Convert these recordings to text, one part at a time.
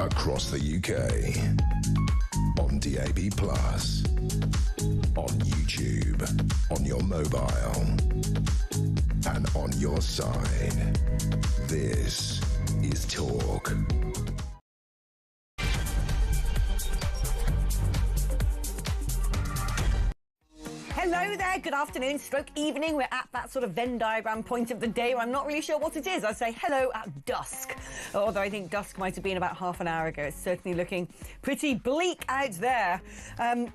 across the UK, on DAB+, on YouTube, on your mobile, and on your side. This is Talk. Hello there, good afternoon, stroke evening. We're at that sort of Venn diagram point of the day where I'm not really sure what it is. I say hello at dusk, although I think dusk might have been about half an hour ago. It's certainly looking pretty bleak out there.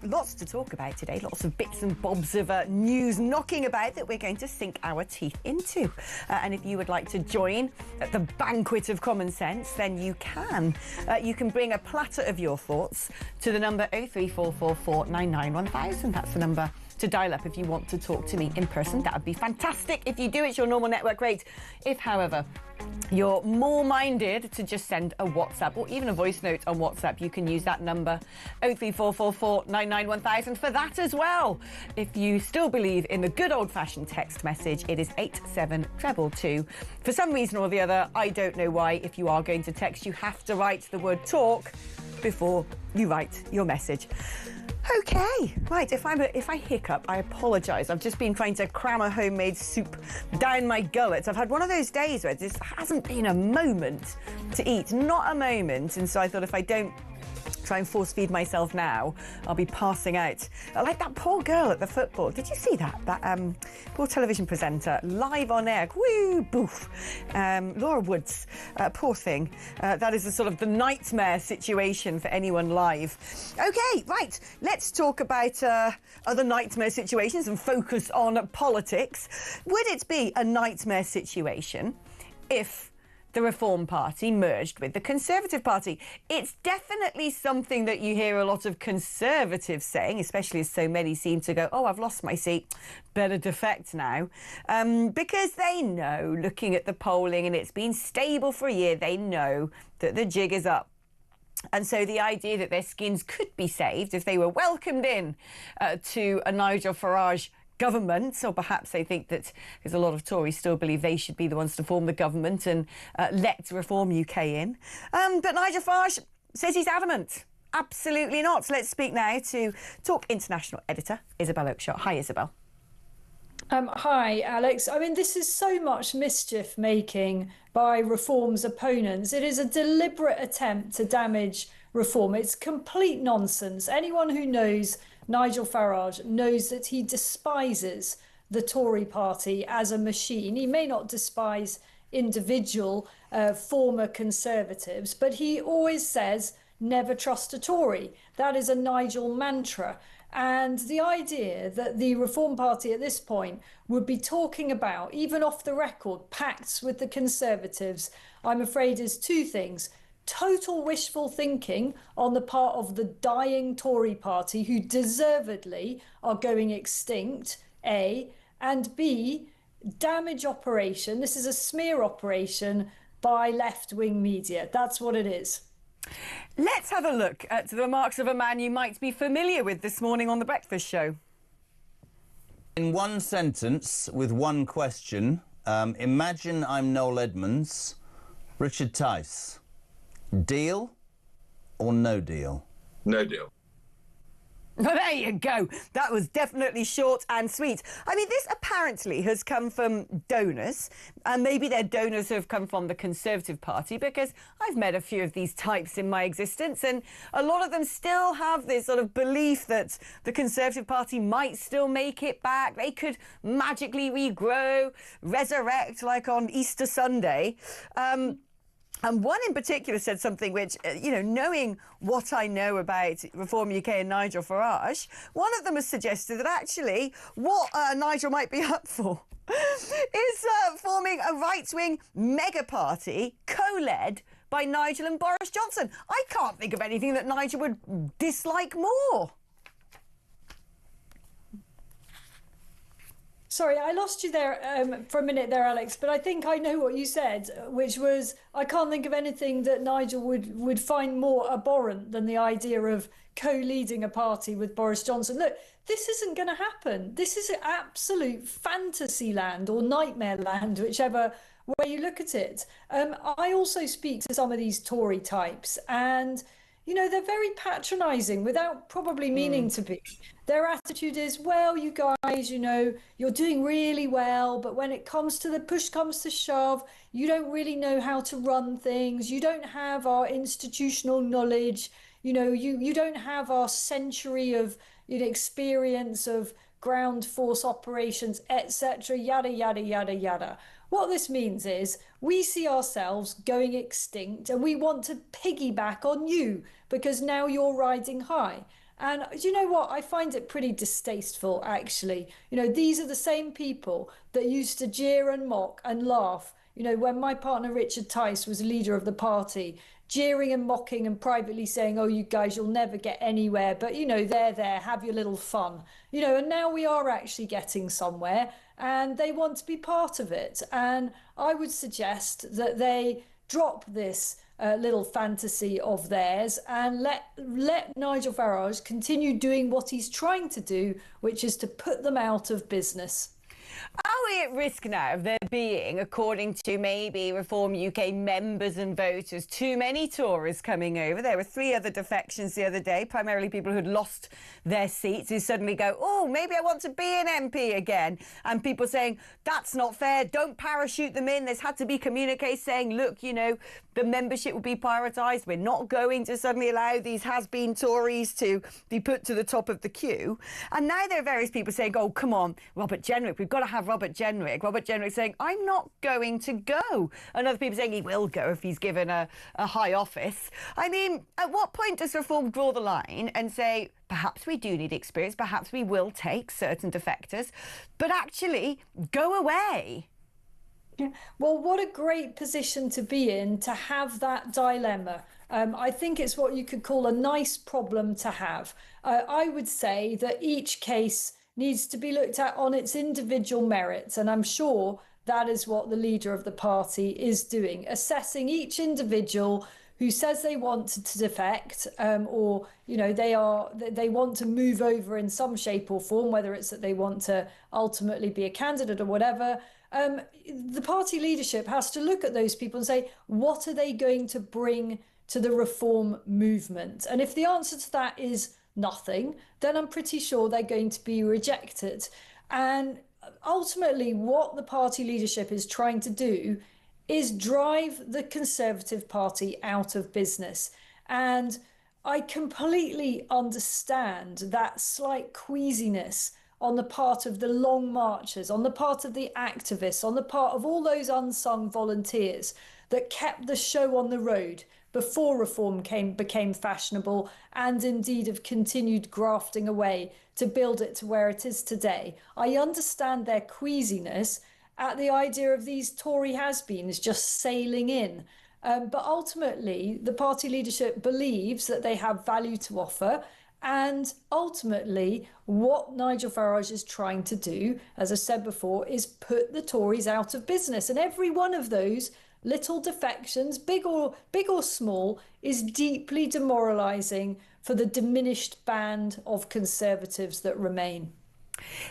Lots to talk about today, lots of bits and bobs of news knocking about that we're going to sink our teeth into. And if you would like to join at the banquet of common sense, then you can. You can bring a platter of your thoughts to the number 03444 991000. That's the number to dial up if you want to talk to me in person. That would be fantastic. If you do, it's your normal network rate. If, however, you're more minded to just send a WhatsApp or even a voice note on WhatsApp, you can use that number 03444 991000 for that as well. If you still believe in the good old-fashioned text message, it is 87222. For some reason or the other, I don't know why, if you are going to text, you have to write the word talk before you write your message. Okay, right, if I hiccup, I apologise. I've just been trying to cram a homemade soup down my gullet. I've had one of those days where there hasn't been a moment to eat, not a moment, and so I thought if I don't try and force feed myself now, I'll be passing out. Like that poor girl at the football. Did you see that? That poor television presenter, live on air. Woo, boof. Laura Woods, poor thing. That is the nightmare situation for anyone live. Okay, right. Let's talk about other nightmare situations and focus on politics. Would it be a nightmare situation if the Reform Party merged with the Conservative Party? It's definitely something that you hear a lot of Conservatives saying, especially as so many seem to go, oh, I've lost my seat, better defect now. Because they know, looking at the polling, and it's been stable for a year, they know that the jig is up. And so the idea that their skins could be saved if they were welcomed in to a Nigel Farage government, or perhaps they think that, because a lot of Tories still believe they should be the ones to form the government and let Reform UK in. But Nigel Farage says he's adamant. Absolutely not. So let's speak now to Talk International editor Isabel Oakeshott. Hi, Isabel. Hi, Alex. I mean, this is so much mischief making by Reform's opponents. It is a deliberate attempt to damage Reform. It's complete nonsense. Anyone who knows Nigel Farage knows that he despises the Tory party as a machine. He may not despise individual former Conservatives, but he always says, never trust a Tory. That is a Nigel mantra. And the idea that the Reform Party at this point would be talking about, even off the record, pacts with the Conservatives, I'm afraid is two things. Total wishful thinking on the part of the dying Tory party, who deservedly are going extinct, A, and B, damage operation. This is a smear operation by left-wing media. That's what it is. Let's have a look at the remarks of a man you might be familiar with this morning on The Breakfast Show. In one sentence, with one question, imagine I'm Noel Edmonds, Richard Tice. Deal or no deal? No deal. Well, there you go. That was definitely short and sweet. I mean, this apparently has come from donors, and maybe their donors have come from the Conservative Party, because I've met a few of these types in my existence, and a lot of them still have this sort of belief that the Conservative Party might still make it back. They could magically regrow, resurrect, like on Easter Sunday. And one in particular said something which, knowing what I know about Reform UK and Nigel Farage, one of them has suggested that actually what Nigel might be up for is forming a right-wing mega party co-led by Nigel and Boris Johnson. I can't think of anything that Nigel would dislike more. Sorry, I lost you there for a minute there, Alex, but I think I know what you said, which was I can't think of anything that Nigel would find more abhorrent than the idea of co-leading a party with Boris Johnson. Look, this isn't going to happen. This is absolute fantasy land or nightmare land, whichever way you look at it. I also speak to some of these Tory types, and you know, they're very patronising without probably meaning to be. Their attitude is, well, you guys, you know, you're doing really well, but when it comes to the push comes to shove, you don't really know how to run things. You don't have our institutional knowledge. You know, you don't have our century of experience of ground force operations, etc., yada, yada, yada, yada. What this means is we see ourselves going extinct and we want to piggyback on you because now you're riding high. And you know what? I find it pretty distasteful, actually. You know, these are the same people that used to jeer and mock and laugh. You know, when my partner Richard Tice was leader of the party, jeering and mocking and privately saying, oh, you guys, you'll never get anywhere. But, you know, there, have your little fun. You know, and now we are actually getting somewhere and they want to be part of it. And I would suggest that they drop this little fantasy of theirs and let Nigel Farage continue doing what he's trying to do, which is to put them out of business. Are we at risk now of there being, according to maybe Reform UK members and voters, too many Tories coming over? There were 3 other defections the other day, primarily people who'd lost their seats, who suddenly go, oh, maybe I want to be an MP again. And people saying, that's not fair, don't parachute them in. There's had to be communiques saying, look, you know, the membership will be prioritised. We're not going to suddenly allow these has-been Tories to be put to the top of the queue. And now there are various people saying, oh, come on, Robert Jenrick, we've got to have Robert Jenrick. Robert Jenrick saying, I'm not going to go. And other people saying he will go if he's given a high office. I mean, at what point does Reform draw the line and say, perhaps we do need experience, perhaps we will take certain defectors, but actually go away? Yeah. Well, what a great position to be in, to have that dilemma. I think it's what you could call a nice problem to have. I would say that each case needs to be looked at on its individual merits, and I'm sure that is what the leader of the party is doing, assessing each individual who says they want to defect, or you know they want to move over in some shape or form, whether it's that they want to ultimately be a candidate or whatever. The party leadership has to look at those people and say, what are they going to bring to the reform movement? And if the answer to that is nothing, then I'm pretty sure they're going to be rejected. And ultimately, what the party leadership is trying to do is drive the Conservative Party out of business. And I completely understand that slight queasiness on the part of the long marchers, on the part of the activists, on the part of all those unsung volunteers that kept the show on the road before reform became fashionable, and indeed have continued grafting away to build it to where it is today. I understand their queasiness at the idea of these Tory has-beens just sailing in. But ultimately, the party leadership believes that they have value to offer. And ultimately, what Nigel Farage is trying to do, as I said before, is put the Tories out of business. And every one of those little defections, big or small, is deeply demoralising for the diminished band of Conservatives that remain.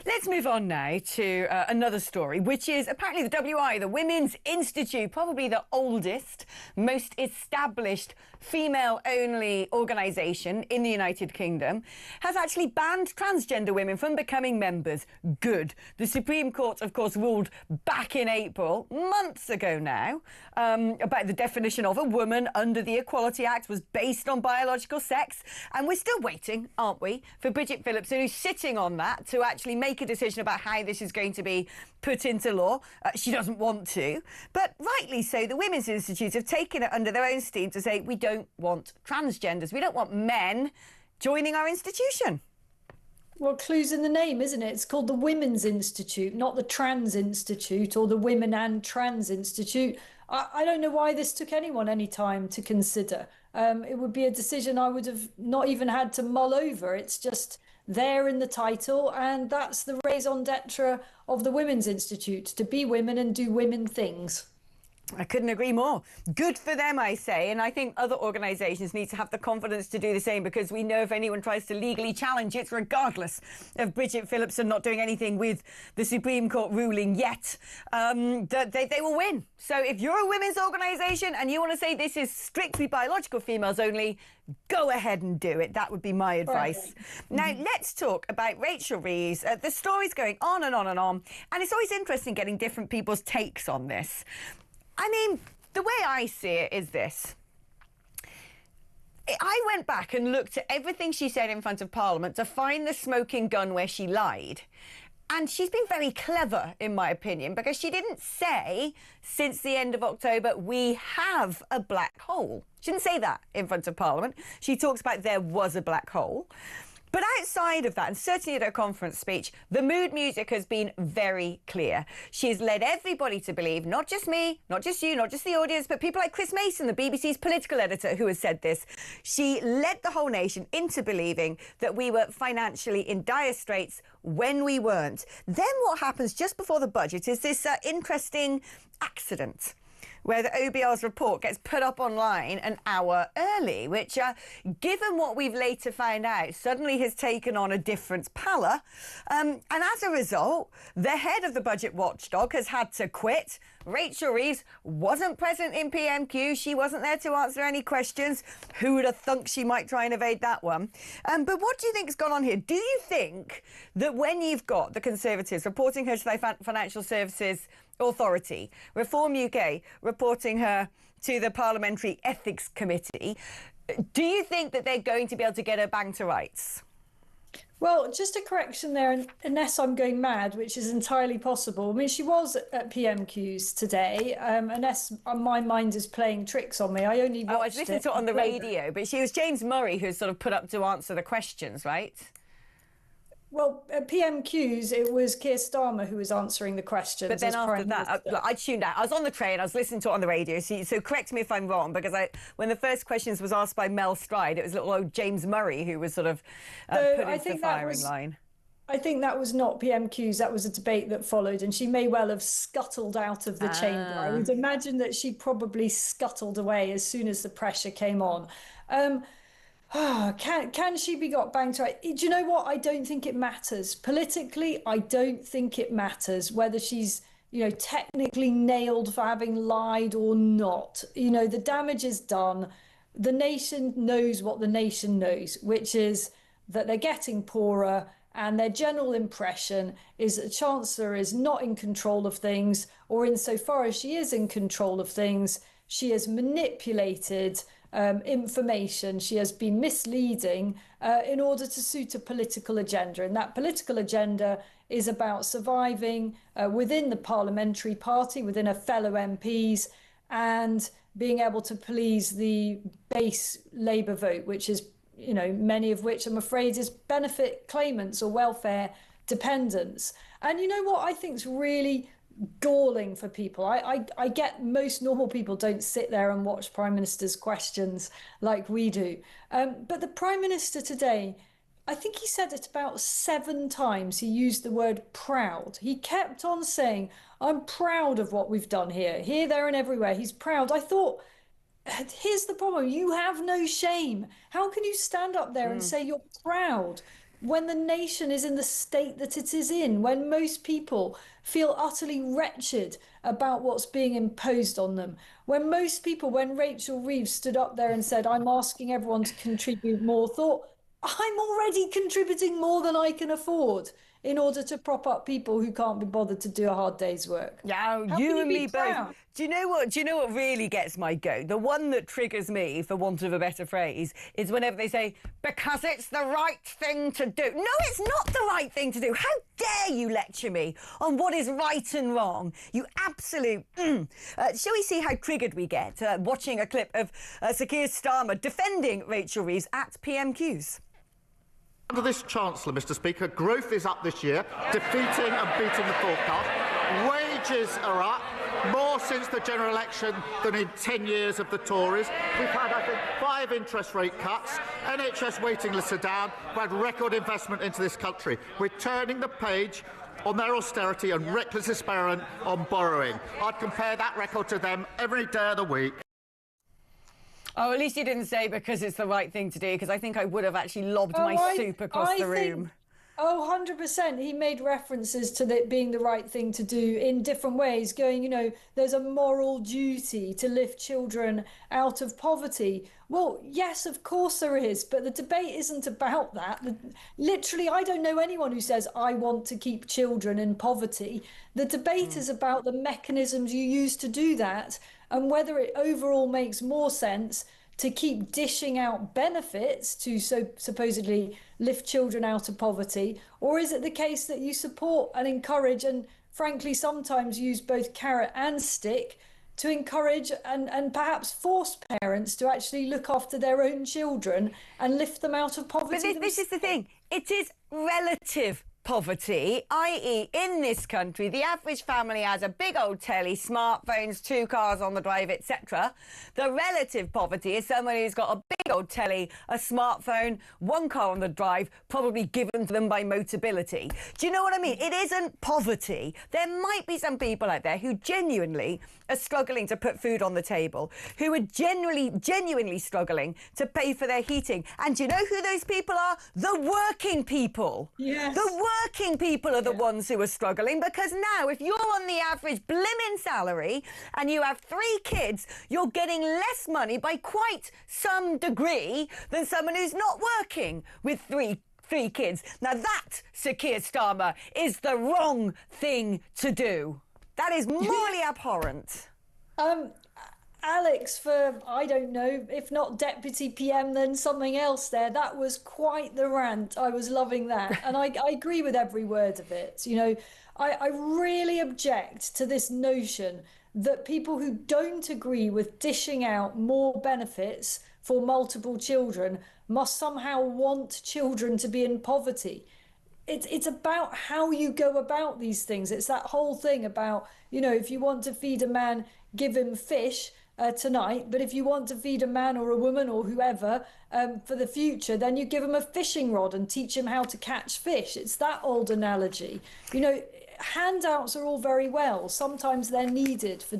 Let's move on now to another story, which is apparently the WI, the Women's Institute, probably the oldest, most established female-only organisation in the United Kingdom, has actually banned transgender women from becoming members. Good. The Supreme Court, of course, ruled back in April, months ago now, about the definition of a woman under the Equality Act was based on biological sex. And we're still waiting, aren't we, for Bridget Phillips, who's sitting on that, to actually make a decision about how this is going to be put into law. She doesn't want to, but rightly so. The Women's Institute have taken it under their own steam to say, we don't want transgenders. We don't want men joining our institution. Well, clue's in the name, isn't it? It's called the Women's Institute, not the Trans Institute or the Women and Trans Institute. I don't know why this took anyone any time to consider. It would be a decision I would have not even had to mull over. It's just there in the title, and that's the raison d'etre of the Women's Institute, to be women and do women things. I couldn't agree more. Good for them, I say. And I think other organisations need to have the confidence to do the same, because we know if anyone tries to legally challenge it, regardless of Bridget Phillips not doing anything with the Supreme Court ruling yet, that they will win. So if you're a women's organisation and you want to say this is strictly biological females only, go ahead and do it. That would be my advice. Now, let's talk about Rachel Reeves. The story's going on and on and on. And it's always interesting getting different people's takes on this. I mean, the way I see it is this. I went back and looked at everything she said in front of Parliament to find the smoking gun where she lied. And she's been very clever, in my opinion, because she didn't say, since the end of October, we have a black hole. She didn't say that in front of Parliament. She talks about there was a black hole. But outside of that, and certainly at her conference speech, the mood music has been very clear. She's led everybody to believe, not just me, not just you, not just the audience, but people like Chris Mason, the BBC's political editor, who has said this. She led the whole nation into believing that we were financially in dire straits when we weren't. Then what happens just before the budget is this interesting accident, where the OBR's report gets put up online an hour early, which, given what we've later found out, suddenly has taken on a different pallor. And as a result, the head of the budget watchdog has had to quit. Rachel Reeves wasn't present in PMQ. She wasn't there to answer any questions. Who would have thunk she might try and evade that one? But what do you think has gone on here? Do you think that when you've got the Conservatives reporting her to the Financial Services Authority, Reform UK reporting her to the Parliamentary Ethics Committee, do you think that they're going to be able to get her bang to rights? Well, just a correction there, unless I'm going mad, which is entirely possible. I mean, she was at PMQs today, unless my mind is playing tricks on me. I only watched I was listening to it on the radio, but she was James Murray who's sort of put up to answer the questions, right? Well, at PMQs, it was Keir Starmer who was answering the questions. But then after that, I tuned out. I was on the train, I was listening to it on the radio, so correct me if I'm wrong, because when the first questions was asked by Mel Stride, it was little old James Murray who was sort of put into the firing line. I think that was not PMQs, that was a debate that followed, and she may well have scuttled out of the chamber. I would imagine that she probably scuttled away as soon as the pressure came on. Can she be got banged right? Do you know what? I don't think it matters. Politically, I don't think it matters whether she's, technically nailed for having lied or not. The damage is done. The nation knows what the nation knows, which is that they're getting poorer, and their general impression is that the Chancellor is not in control of things, or insofar as she is in control of things, she has manipulated information, she has been misleading in order to suit a political agenda. And that political agenda is about surviving within the parliamentary party, within her fellow MPs, and being able to please the base Labour vote, which is, many of which I'm afraid is benefit claimants or welfare dependents. And you know what I think is really galling for people? I get most normal people don't sit there and watch Prime Minister's questions like we do. But the Prime Minister today, I think he said it about 7 times. He used the word proud. He kept on saying, I'm proud of what we've done here, there and everywhere. He's proud. I thought, here's the problem. You have no shame. How can you stand up there and say you're proud when the nation is in the state that it is in, when most people feel utterly wretched about what's being imposed on them, when most people, when Rachel Reeves stood up there and said, I'm asking everyone to contribute more, thought, I'm already contributing more than I can afford in order to prop up people who can't be bothered to do a hard day's work. Yeah, you and me both. Do you know what really gets my goat? The one that triggers me, for want of a better phrase, is whenever they say, because it's the right thing to do. No, it's not the right thing to do. How dare you lecture me on what is right and wrong? You absolute... Shall we see how triggered we get watching a clip of Sir Keir Starmer defending Rachel Reeves at PMQs? Under this Chancellor, Mr Speaker, growth is up this year, defeating and beating the forecast. Wages are up, more since is the general election than in 10 years of the Tories. We've had, I think, 5 interest rate cuts, NHS waiting lists are down, we've had record investment into this country. We're turning the page on their austerity and reckless experiment on borrowing. I'd compare that record to them every day of the week. Oh, at least you didn't say because it's the right thing to do, because I think I would have actually lobbed my soup across the room. Oh, 100%. He made references to it being the right thing to do in different ways, going, you know, there's a moral duty to lift children out of poverty. Well, yes, of course there is, but the debate isn't about that. Literally, I don't know anyone who says, I want to keep children in poverty. The debate is about the mechanisms you use to do that and whether it overall makes more sense to keep dishing out benefits to supposedly lift children out of poverty, or is it the case that you support and encourage and frankly sometimes use both carrot and stick to encourage and perhaps force parents to actually look after their own children and lift them out of poverty? But this is the thing, it is relative poverty, i.e. in this country the average family has a big old telly, smartphones, 2 cars on the drive, etc. The relative poverty is someone who's got a big old telly, a smartphone, 1 car on the drive, probably given to them by Motability. Do you know what I mean? It isn't poverty. There might be some people out there who genuinely are struggling to put food on the table, who are genuinely struggling to pay for their heating. And do you know who those people are? The working people. Yes. The working people are the ones who are struggling, because now if you're on the average blimmin' salary and you have 3 kids, you're getting less money by quite some degree than someone who's not working with three kids. Now that, Sir Keir Starmer, is the wrong thing to do. That is morally abhorrent. Alex, for, I don't know, if not Deputy PM, then something else there. That was quite the rant. I was loving that. And I agree with every word of it. You know, I really object to this notion that people who don't agree with dishing out more benefits for multiple children must somehow want children to be in poverty. It's about how you go about these things. It's that whole thing about, you know, if you want to feed a man, give him fish tonight, but if you want to feed a man or a woman or whoever for the future, then you give him a fishing rod and teach him how to catch fish. It's that old analogy. You know, handouts are all very well. Sometimes they're needed for,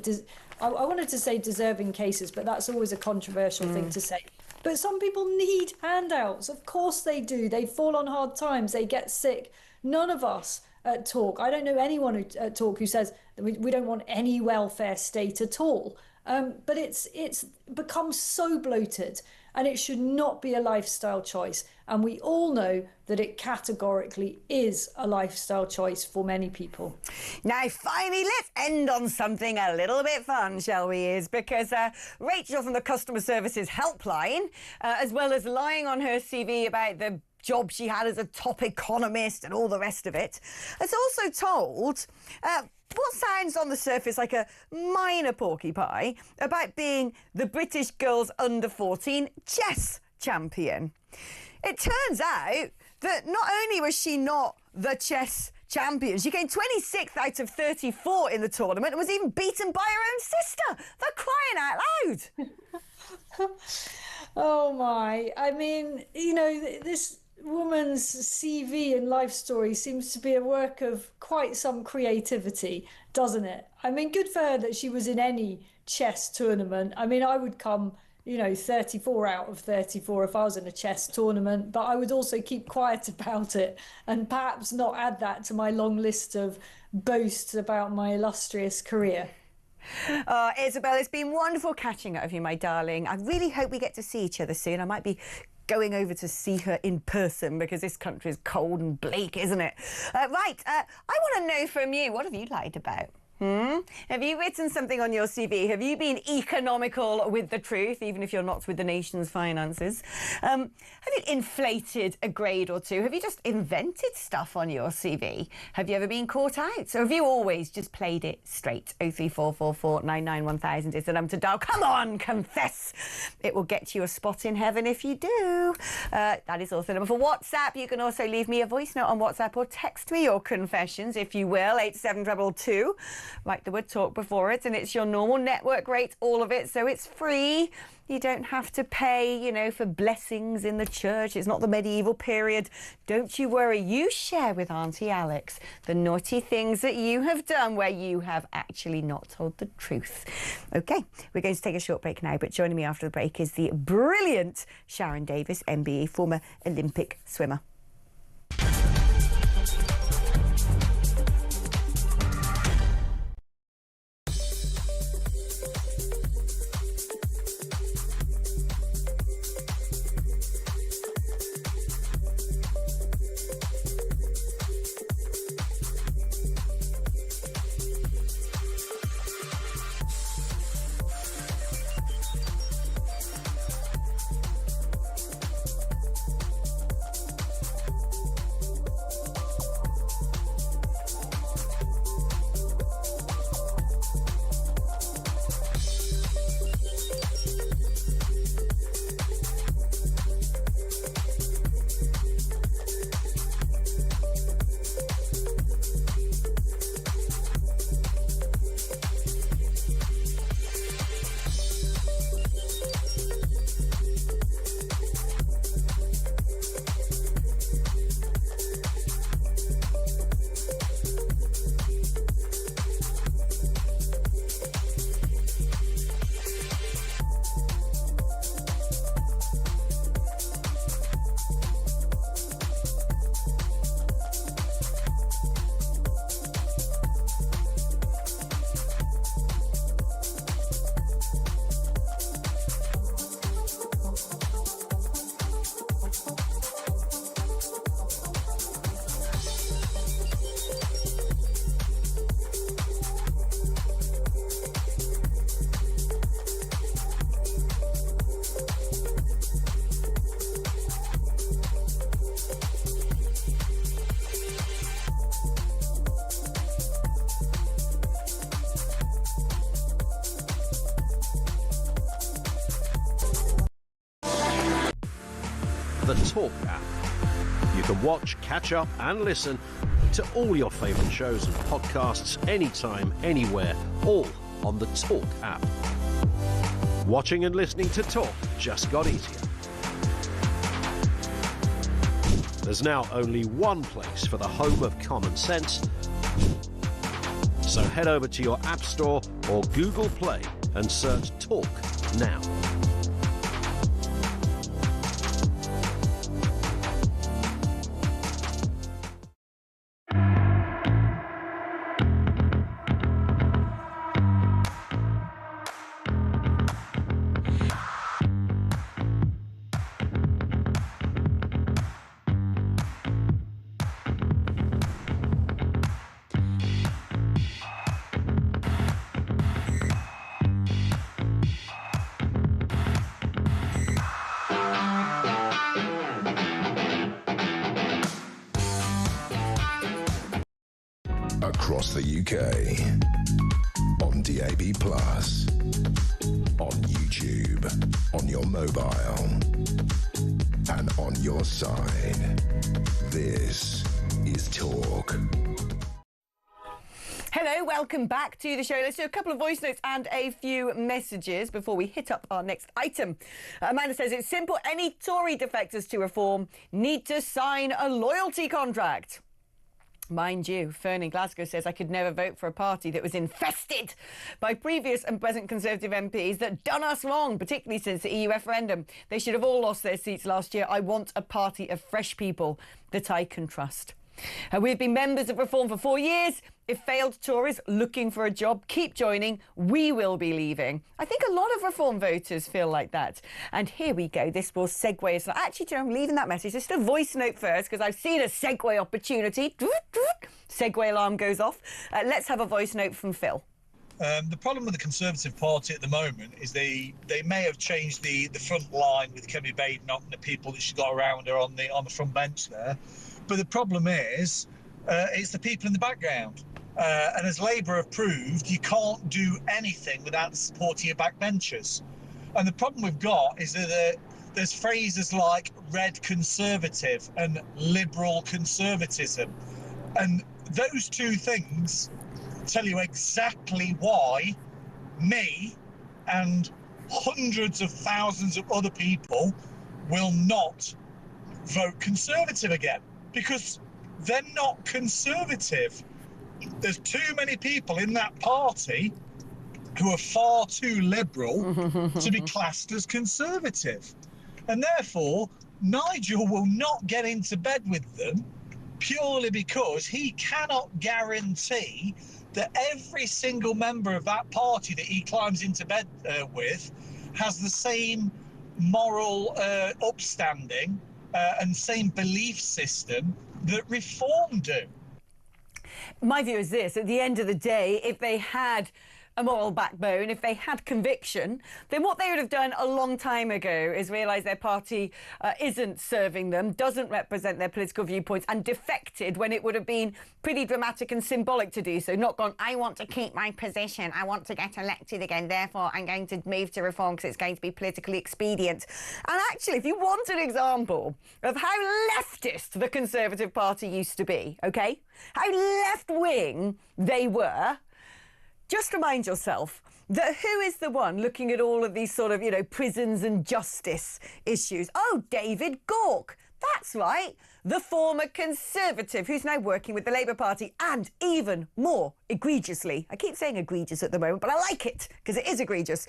I wanted to say deserving cases, but that's always a controversial thing to say. But some people need handouts. Of course they do. They fall on hard times. They get sick. None of us at Talk, I don't know anyone at Talk who says that we don't want any welfare state at all. But it's become so bloated, and it should not be a lifestyle choice. And we all know that it categorically is a lifestyle choice for many people. Now, finally, let's end on something a little bit fun, shall we? Is because Rachel from the Customer Services Helpline, as well as lying on her CV about the job she had as a top economist and all the rest of it, has also told what sounds on the surface like a minor porcupine about being the British girls under 14 chess champion. It turns out that not only was she not the chess champion, she came 26th out of 34 in the tournament and was even beaten by her own sister. They're crying out loud. Oh my, I mean, you know, this woman's CV and life story seems to be a work of quite some creativity, doesn't it? I mean, good for her that she was in any chess tournament. I mean, I would come, you know, 34 out of 34 if I was in a chess tournament, but I would also keep quiet about it and perhaps not add that to my long list of boasts about my illustrious career. Isabel, it's been wonderful catching up with you, my darling. I really hope we get to see each other soon. I might be going over to see her in person because this country is cold and bleak, isn't it? I want to know from you, what have you lied about? Have you written something on your CV? Have you been economical with the truth, even if you're not with the nation's finances? Have you inflated a grade or two? Have you just invented stuff on your CV? Have you ever been caught out? Or have you always just played it straight? 03444 991 is the number to dial. Come on, confess. It will get you a spot in heaven if you do. That is also the number for WhatsApp. You can also leave me a voice note on WhatsApp or text me your confessions, if you will, 87222. like the word talk before it, and it's your normal network rate, all of it, so it's free. You don't have to pay, you know, for blessings in the church. It's not the medieval period. Don't you worry. You share with Auntie Alex the naughty things that you have done where you have actually not told the truth. OK, we're going to take a short break now, but joining me after the break is the brilliant Sharon Davis, MBE, former Olympic swimmer. The Talk app. You can watch, catch up and listen to all your favourite shows and podcasts anytime, anywhere, all on the Talk app. Watching and listening to Talk just got easier. There's now only one place for the home of common sense. So head over to your App Store or Google Play and search Talk now. Across the UK, on DAB+, on YouTube, on your mobile, and on your side. This is Talk. Hello, welcome back to the show. Let's do a couple of voice notes and a few messages before we hit up our next item. Amanda says it's simple. Any Tory defectors to reform need to sign a loyalty contract. Mind you, Fern in Glasgow says I could never vote for a party that was infested by previous and present Conservative MPs that done us wrong, particularly since the EU referendum. They should have all lost their seats last year. I want a party of fresh people that I can trust. We've been members of Reform for 4 years. If failed Tories looking for a job keep joining, we will be leaving. I think a lot of Reform voters feel like that. And here we go. This will segue us. Actually, I'm leaving that message. Just a voice note first, because I've seen a segue opportunity. Segue alarm goes off. Let's have a voice note from Phil. The problem with the Conservative Party at the moment is they may have changed the front line with Kemi Badenoch and the people that she got around her on the front bench there. But the problem is, it's the people in the background. And as Labour have proved, you can't do anything without the support of your backbenchers. And the problem we've got is that there's phrases like red conservative and liberal conservatism. And those two things tell you exactly why me and hundreds of thousands of other people will not vote Conservative again, because they're not Conservative. There's too many people in that party who are far too liberal to be classed as Conservative. And therefore, Nigel will not get into bed with them purely because he cannot guarantee that every single member of that party that he climbs into bed with has the same moral upstanding and same belief system that Reform do. My view is this: at the end of the day, if they had a moral backbone, if they had conviction, then what they would have done a long time ago is realise their party isn't serving them, doesn't represent their political viewpoints, and defected when it would have been pretty dramatic and symbolic to do so. Not gone, I want to keep my position, I want to get elected again, therefore I'm going to move to Reform because it's going to be politically expedient. And actually, if you want an example of how leftist the Conservative Party used to be, OK, how left-wing they were, just remind yourself that who is the one looking at all of these sort of, prisons and justice issues? Oh, David Gauke. That's right. The former Conservative who's now working with the Labour Party, and even more egregiously, I keep saying egregious at the moment, but I like it because it is egregious.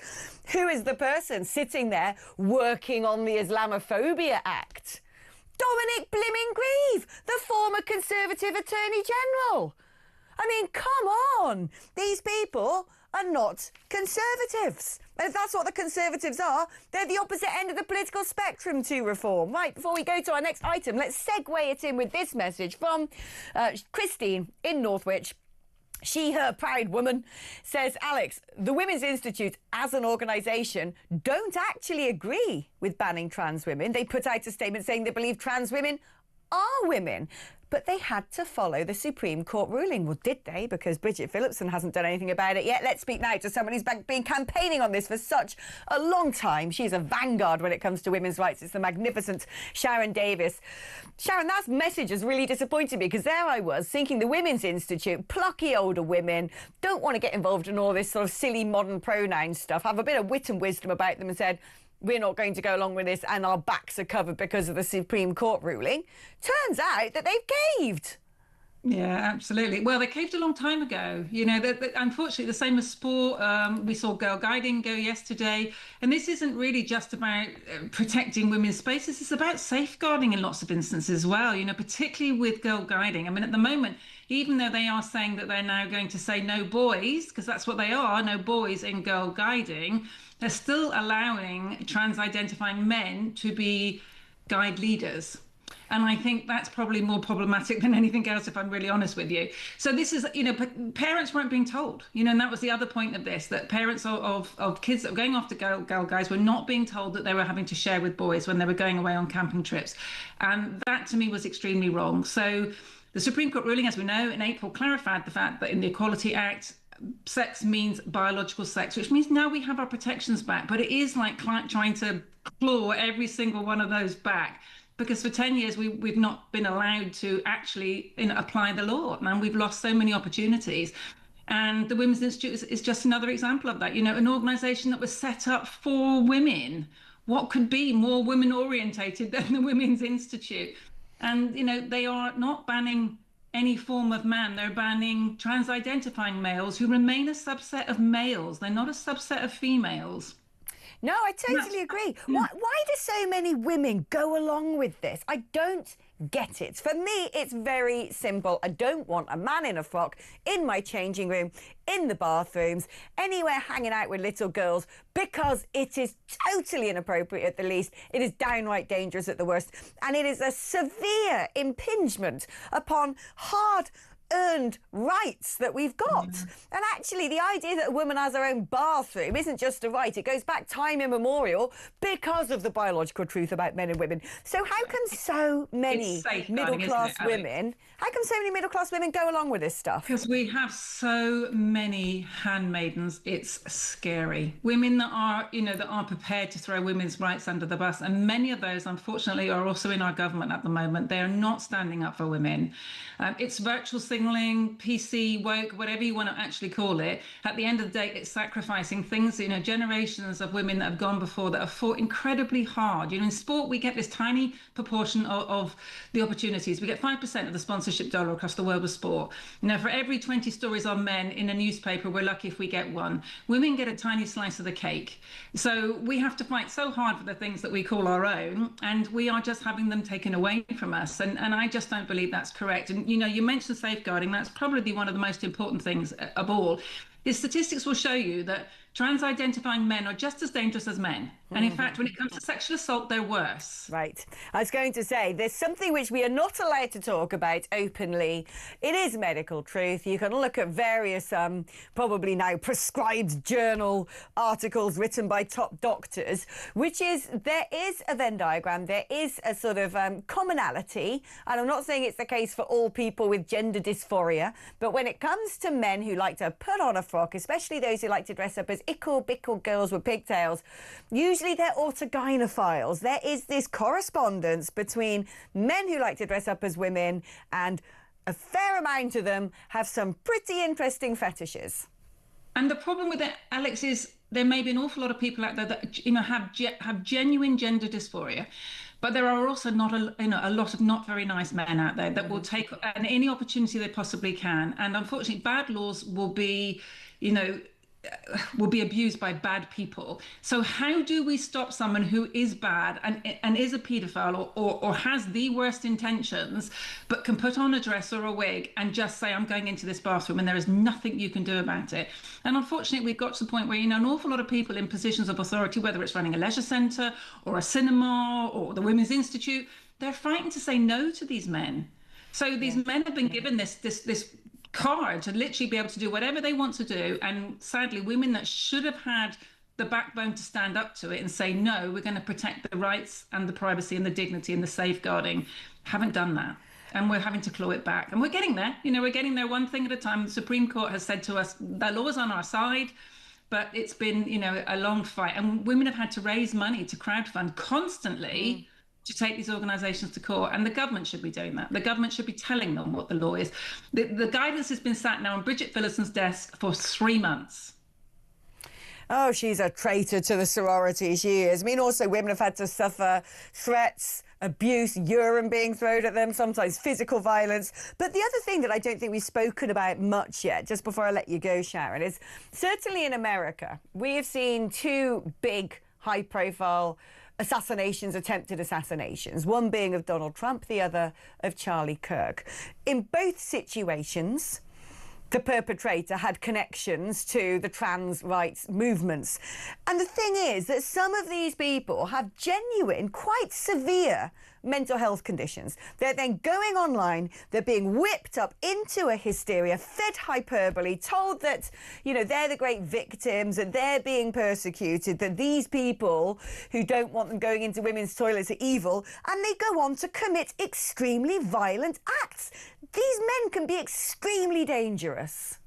Who is the person sitting there working on the Islamophobia Act? Dominic Blimmin-Grieve, the former Conservative Attorney General. I mean, come on. These people are not Conservatives. And if that's what the Conservatives are, they're the opposite end of the political spectrum to Reform. Right, before we go to our next item, let's segue it in with this message from Christine in Northwich. She, her proud woman, says, Alex, the Women's Institute as an organisation don't actually agree with banning trans women. They put out a statement saying they believe trans women are women, but they had to follow the Supreme Court ruling. Well, did they? Because Bridget Phillipson hasn't done anything about it yet. Let's speak now to someone who's been campaigning on this for such a long time. She's a vanguard when it comes to women's rights. It's the magnificent Sharon Davis. Sharon, that message has really disappointed me, because there I was thinking the Women's Institute, plucky older women, don't want to get involved in all this sort of silly modern pronoun stuff, have a bit of wit and wisdom about them, and said, we're not going to go along with this and our backs are covered because of the Supreme Court ruling. Turns out that they've caved. Yeah, absolutely. Well, they caved a long time ago. Unfortunately, the same as sport. We saw girl guiding go yesterday. And this isn't really just about protecting women's spaces. It's about safeguarding in lots of instances as well, particularly with girl guiding. I mean, at the moment, even though they are saying that they're now going to say no boys, because that's what they are, no boys in girl guiding, they're still allowing trans-identifying men to be guide leaders. And I think that's probably more problematic than anything else, if I'm really honest with you. So this is, parents weren't being told, and that was the other point of this, that parents of kids that were going off to girl guys were not being told that they were having to share with boys when they were going away on camping trips. And that to me was extremely wrong. So the Supreme Court ruling, as we know, in April clarified the fact that in the Equality Act, sex means biological sex, which means now we have our protections back. But it is like trying to claw every single one of those back, because for 10 years we've not been allowed to actually apply the law, and we've lost so many opportunities. And the Women's Institute is just another example of that. An organisation that was set up for women. What could be more women orientated than the Women's Institute? And they are not banning any form of man. They're banning trans-identifying males who remain a subset of males. They're not a subset of females. No, I totally agree. Why do so many women go along with this? I don't get it. For me, it's very simple. I don't want a man in a frock in my changing room, in the bathrooms, anywhere hanging out with little girls, because it is totally inappropriate at the least. It is downright dangerous at the worst. And it is a severe impingement upon hard-earned rights that we've got. And actually, the idea that a woman has her own bathroom isn't just a right. It goes back time immemorial because of the biological truth about men and women. So how can so many middle-class women, go along with this stuff? Because we have so many handmaidens, it's scary. Women that are prepared to throw women's rights under the bus, and many of those, unfortunately, are also in our government at the moment. They are not standing up for women. It's virtual single signaling, PC woke, whatever you want to actually call it, at the end of the day, it's sacrificing things, generations of women that have gone before that have fought incredibly hard. In sport, we get this tiny proportion of the opportunities. We get 5% of the sponsorship dollar across the world of sport. For every 20 stories on men in a newspaper, we're lucky if we get one. Women get a tiny slice of the cake. So we have to fight so hard for the things that we call our own, and we are just having them taken away from us. And I just don't believe that's correct. And you mentioned safeguarding. That's probably one of the most important things of all. The statistics will show you that trans-identifying men are just as dangerous as men. And in fact, when it comes to sexual assault, they're worse. Right. I was going to say, there's something which we are not allowed to talk about openly. It is medical truth. You can look at various, probably now prescribed journal articles written by top doctors, which is there is a Venn diagram. There is a sort of commonality. And I'm not saying it's the case for all people with gender dysphoria. But when it comes to men who like to put on a frock, especially those who like to dress up as ickle-bickle girls with pigtails, usually they're autogynephiles. There is this correspondence between men who like to dress up as women, and a fair amount of them have some pretty interesting fetishes. And the problem with it, Alex, is there may be an awful lot of people out there that have genuine gender dysphoria, but there are also not a lot of not very nice men out there that will take any opportunity they possibly can. And unfortunately, bad laws will be abused by bad people. So how do we stop someone who is bad and is a paedophile or has the worst intentions, but can put on a dress or a wig and just say, I'm going into this bathroom, and there is nothing you can do about it? And unfortunately, we've got to the point where, an awful lot of people in positions of authority, whether it's running a leisure centre or a cinema or the Women's Institute, they're fighting to say no to these men. So these men have been given this card to literally be able to do whatever they want to do, and sadly women that should have had the backbone to stand up to it and say no, we're going to protect the rights and the privacy and the dignity and the safeguarding, haven't done that, and we're having to claw it back. And we're getting there. We're getting there one thing at a time. The Supreme Court has said to us the law is on our side, but it's been a long fight, and women have had to raise money to crowdfund constantly to take these organisations to court, and the government should be doing that. The government should be telling them what the law is. The guidance has been sat now on Bridget Phillison's desk for 3 months. Oh, she's a traitor to the sorority, she is. I mean, also women have had to suffer threats, abuse, urine being thrown at them, sometimes physical violence. But the other thing that I don't think we've spoken about much yet, just before I let you go, Sharon, is certainly in America, we have seen 2 big high-profile attempted assassinations, one being of Donald Trump, the other of Charlie Kirk. In both situations, the perpetrator had connections to the trans rights movements. And the thing is that some of these people have genuine, quite severe mental health conditions. They're then going online, they're being whipped up into a hysteria, fed hyperbole, told that, they're the great victims, that they're being persecuted, that these people who don't want them going into women's toilets are evil, and they go on to commit extremely violent acts. These men can be extremely dangerous.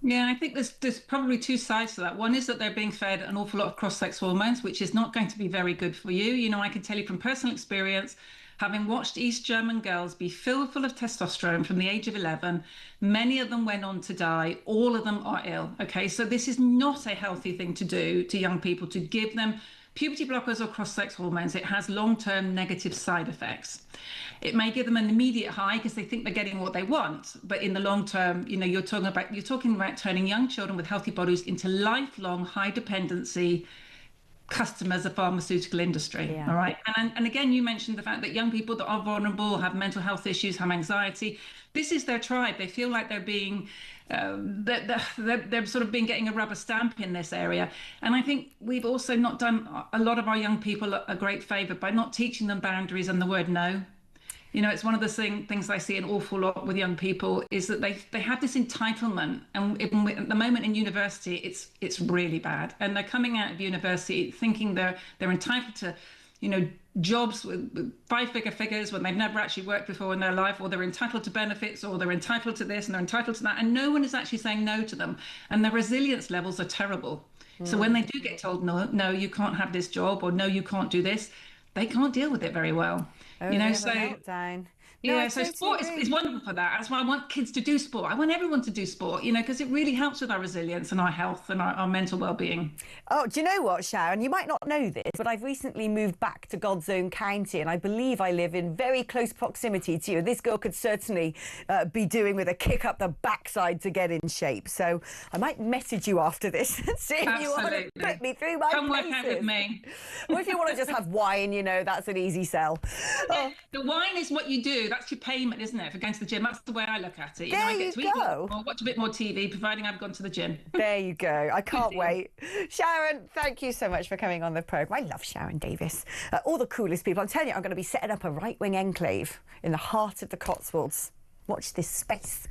Yeah, I think there's probably 2 sides to that. One is that they're being fed an awful lot of cross-sex hormones, which is not going to be very good for you. I can tell you from personal experience, having watched East German girls be filled full of testosterone from the age of 11, many of them went on to die. All of them are ill. Okay, so this is not a healthy thing to do to young people, to give them puberty blockers or cross-sex hormones. It has long-term negative side effects. It may give them an immediate high because they think they're getting what they want, but in the long term, you're talking about turning young children with healthy bodies into lifelong high dependency customers of pharmaceutical industry. Yeah. All right. And again, you mentioned the fact that young people that are vulnerable, have mental health issues, have anxiety. This is their tribe. They feel like they're being they're sort of getting a rubber stamp in this area. And I think we've also not done a lot of our young people a great favor by not teaching them boundaries and the word no. It's one of the things I see an awful lot with young people is that they have this entitlement, and at the moment in university, it's really bad. And they're coming out of university thinking they're entitled to, jobs with 5-figure figures when they've never actually worked before in their life, or they're entitled to benefits, or they're entitled to this and they're entitled to that, and no one is actually saying no to them. And their resilience levels are terrible. So when they do get told no, you can't have this job, or no, you can't do this, they can't deal with it very well. So meltdown. Yeah, so sport is wonderful for that. That's why I want kids to do sport. I want everyone to do sport, because it really helps with our resilience and our health and our mental well-being. Oh, do you know what, Sharon? You might not know this, but I've recently moved back to God's own county, and I believe I live in very close proximity to you. This girl could certainly be doing with a kick up the backside to get in shape. So I might message you after this and see if you want to put me through my Come paces. work out with me. Or if you want to just have wine, that's an easy sell. Oh. The wine is what you do. That's your payment, isn't it, for going to the gym? That's the way I look at it. There I get you to eat go. or watch a bit more TV, providing I've gone to the gym. There you go. I can't wait. Sharon, thank you so much for coming on the programme. I love Sharon Davis. All the coolest people. I'm telling you, I'm going to be setting up a right-wing enclave in the heart of the Cotswolds. Watch this space.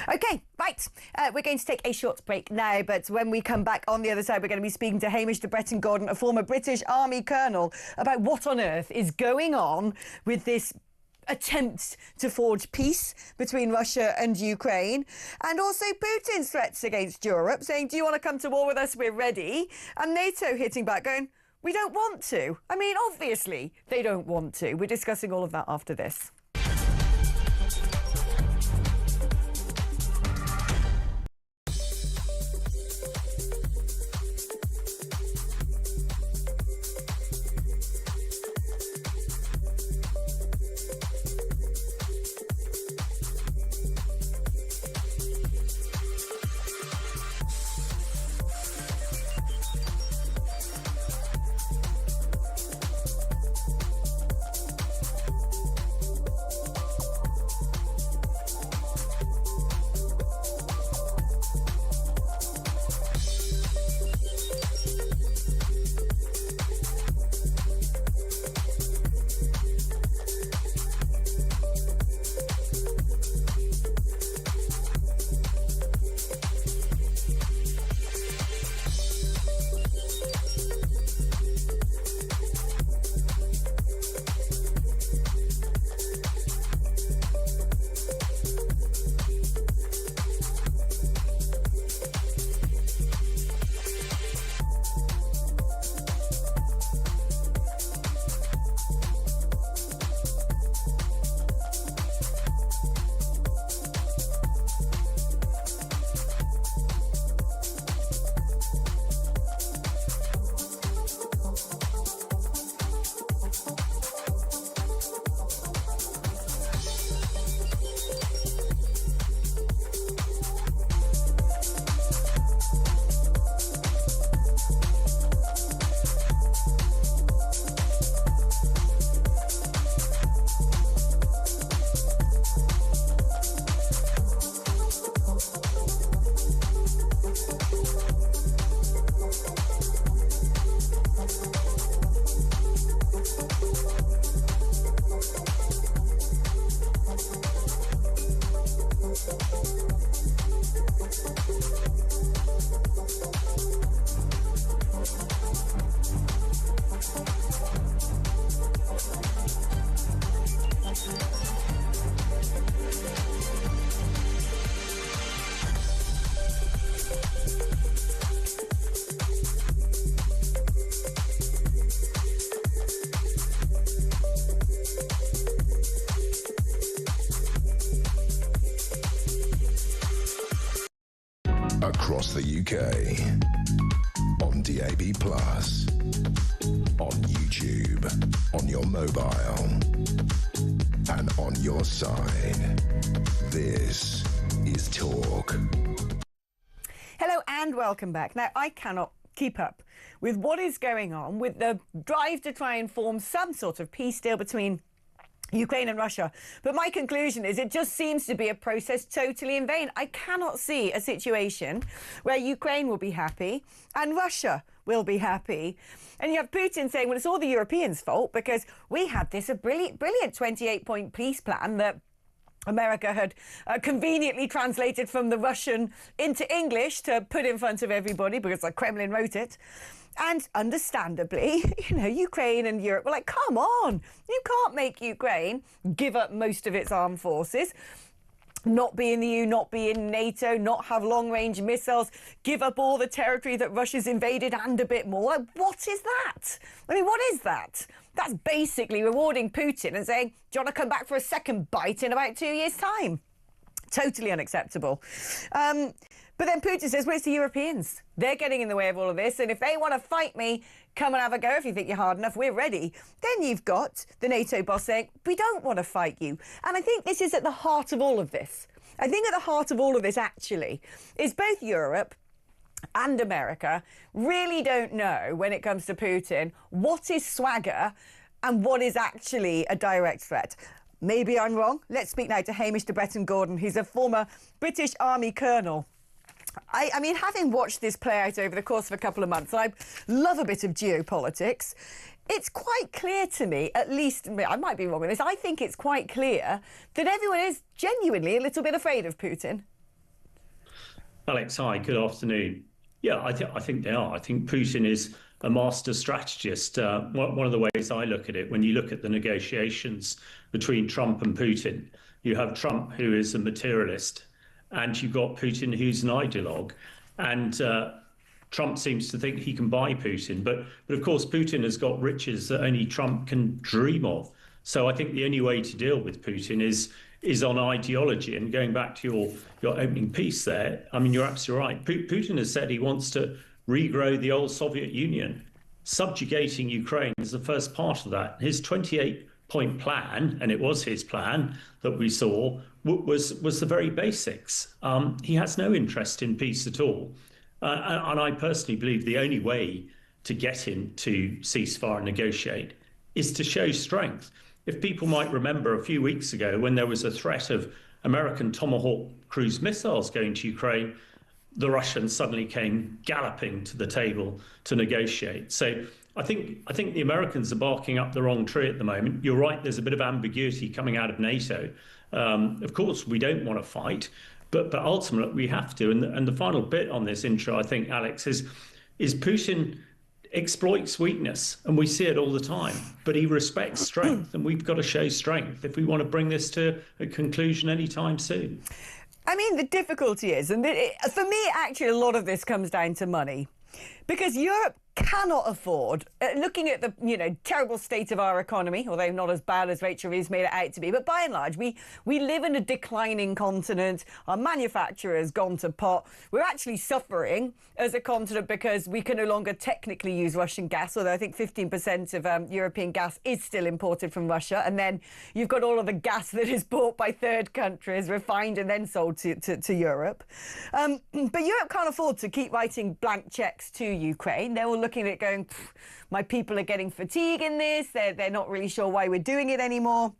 OK, right. We're going to take a short break now, but when we come back on the other side, we're going to be speaking to Hamish de Bretton-Gordon, a former British Army colonel, about what on earth is going on with this attempts to forge peace between Russia and Ukraine, and also Putin's threats against Europe, saying, do you want to come to war with us? We're ready. And NATO hitting back, going, we don't want to. I mean, obviously, they don't want to. We're discussing all of that after this. Across the UK, on DAB+, on YouTube, on your mobile, and on your side. This is Talk. Hello and welcome back. Now, I cannot keep up with what is going on with the drive to try and form some sort of peace deal between Ukraine and Russia. But my conclusion is it just seems to be a process totally in vain. I cannot see a situation where Ukraine will be happy and Russia will be happy. And you have Putin saying, well, it's all the Europeans' fault because we had this a brilliant 28-point peace plan that America had conveniently translated from the Russian into English to put in front of everybody because the Kremlin wrote it. And understandably, Ukraine and Europe were like, come on, you can't make Ukraine give up most of its armed forces. not be in the EU, not be in NATO, not have long-range missiles, give up all the territory that Russia's invaded and a bit more. Like, what is that? I mean, what is that? That's basically rewarding Putin and saying, do you want to come back for a second bite in about 2 years' time? Totally unacceptable. But then Putin says, well, it's the Europeans. They're getting in the way of all of this. And if they want to fight me, come and have a go. If you think you're hard enough, we're ready. Then you've got the NATO boss saying, we don't want to fight you. And I think this is at the heart of all of this. I think at the heart of all of this, actually, is both Europe and America really don't know, when it comes to Putin, what is swagger and what is actually a direct threat. Maybe I'm wrong. Let's speak now to Hamish de Bretton-Gordon. He's a former British Army colonel. I mean, having watched this play out over the course of a couple of months, I love a bit of geopolitics. It's quite clear to me, at least, I might be wrong with this, I think it's quite clear that everyone is genuinely a little bit afraid of Putin. Alex, hi, good afternoon. Yeah, I think they are. I think Putin is a master strategist. One of the ways I look at it, when you look at the negotiations between Trump and Putin, you have Trump, who is a materialist, and you've got Putin, who's an ideologue. And Trump seems to think he can buy Putin. But of course, Putin has got riches that only Trump can dream of. So I think the only way to deal with Putin is on ideology. And going back to your opening piece there, I mean, you're absolutely right. Putin has said he wants to regrow the old Soviet Union. Subjugating Ukraine is the first part of that. His 28-point plan, and it was his plan that we saw, was the very basics. He has no interest in peace at all. And I personally believe the only way to get him to ceasefire and negotiate is to show strength. If people might remember a few weeks ago when there was a threat of American Tomahawk cruise missiles going to Ukraine, the Russians suddenly came galloping to the table to negotiate. So I think the Americans are barking up the wrong tree at the moment. You're right, there's a bit of ambiguity coming out of NATO. Of course, we don't want to fight, but ultimately we have to. And the final bit on this intro, I think, Alex, is Putin exploits weakness, and we see it all the time, but he respects strength, and we've got to show strength if we want to bring this to a conclusion anytime soon. I mean, the difficulty is, and for me, actually, a lot of this comes down to money, because Europe cannot afford, looking at the terrible state of our economy, although not as bad as Rachel Reeves made it out to be, but by and large we live in a declining continent. Our manufacturers gone to pot. We're actually suffering as a continent because we can no longer technically use Russian gas, although I think 15% of European gas is still imported from Russia, and then you've got all of the gas that is bought by third countries, refined and then sold to Europe. But Europe can't afford to keep writing blank checks to Ukraine. They're all looking at it going, my people are getting fatigue in this. They're not really sure why we're doing it anymore.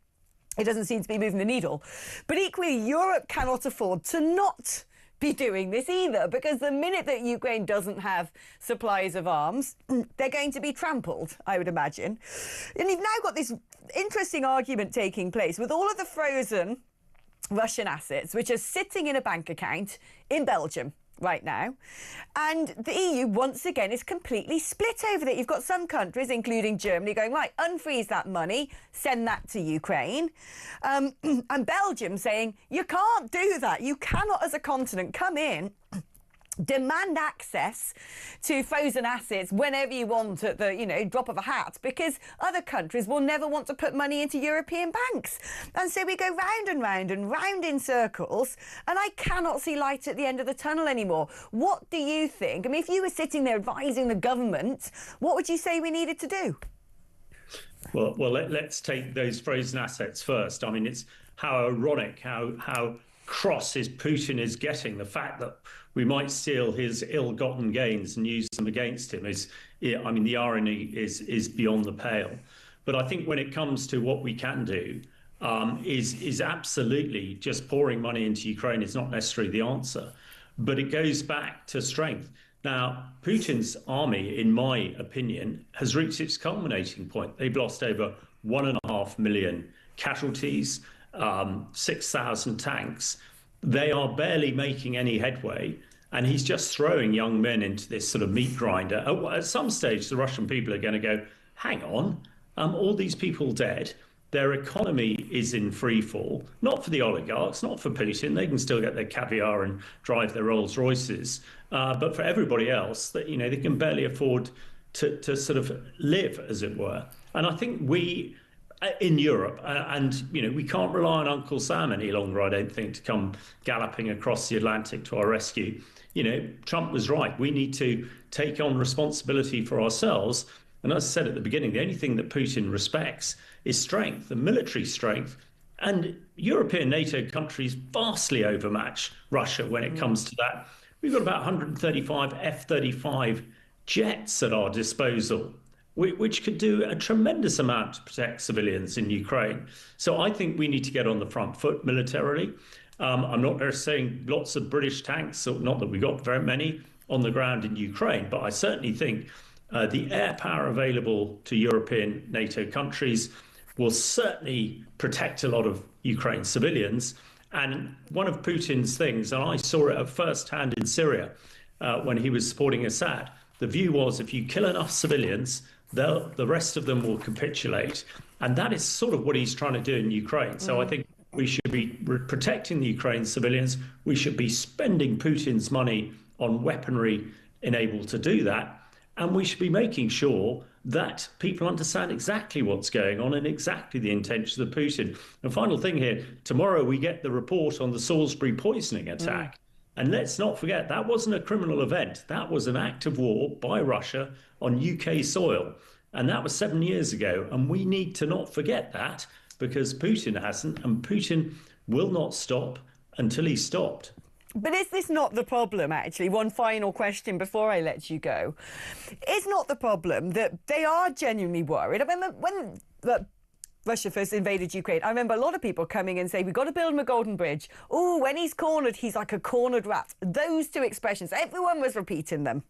It doesn't seem to be moving the needle. But equally, Europe cannot afford to not be doing this either, because the minute that Ukraine doesn't have supplies of arms, they're going to be trampled, I would imagine. And you've now got this interesting argument taking place with all of the frozen Russian assets, which are sitting in a bank account in Belgium right now, and the EU once again is completely split over that. You've got some countries, including Germany, going, right, unfreeze that money, send that to Ukraine, and Belgium saying, you can't do that. You cannot, as a continent, come in, demand access to frozen assets whenever you want at the drop of a hat, because other countries will never want to put money into European banks. And so we go round and round and round in circles, and I cannot see light at the end of the tunnel anymore. What do you think? I mean, if you were sitting there advising the government, what would you say we needed to do? Well, let's take those frozen assets first. I mean, it's how ironic, how cross Putin is getting. The fact that we might steal his ill-gotten gains and use them against him I mean, the irony is beyond the pale. But I think when it comes to what we can do, is absolutely just pouring money into Ukraine is not necessarily the answer. But it goes back to strength. Now, Putin's army, in my opinion, has reached its culminating point. They've lost over 1.5 million casualties, 6,000 tanks. They are barely making any headway, and he's just throwing young men into this sort of meat grinder. At some stage, the Russian people are going to go, hang on, all these people dead. their economy is in free fall, not for the oligarchs, not for Putin. They can still get their caviar and drive their Rolls Royces, but for everybody else, that they can barely afford to sort of live, as it were. And I think we in Europe, and we can't rely on Uncle Sam any longer, I don't think, to come galloping across the Atlantic to our rescue. Trump was right. We need to take on responsibility for ourselves. And as I said at the beginning, the only thing that Putin respects is strength, the military strength. And European NATO countries vastly overmatch Russia when it comes to that. We've got about 135 F-35 jets at our disposal, which could do a tremendous amount to protect civilians in Ukraine. So I think we need to get on the front foot militarily. I'm not there saying lots of British tanks, not that we got very many on the ground in Ukraine, but I certainly think the air power available to European NATO countries will certainly protect a lot of Ukraine civilians. And one of Putin's things, and I saw it at first hand in Syria when he was supporting Assad, the view was if you kill enough civilians, the rest of them will capitulate. And that is sort of what he's trying to do in Ukraine. So I think we should be protecting the Ukraine civilians. We should be spending Putin's money on weaponry enabled to do that. And we should be making sure that people understand exactly what's going on and exactly the intentions of Putin. And final thing here, tomorrow we get the report on the Salisbury poisoning attack. And let's not forget, that wasn't a criminal event. That was an act of war by Russia on UK soil. And that was 7 years ago. And we need to not forget that, because Putin hasn't, and Putin will not stop until he's stopped. But is this not the problem, actually? One final question before I let you go. Is not the problem that they are genuinely worried? I remember when Russia first invaded Ukraine, I remember a lot of people coming and saying, we've got to build him a golden bridge. Oh, when he's cornered, he's like a cornered rat. Those two expressions, everyone was repeating them.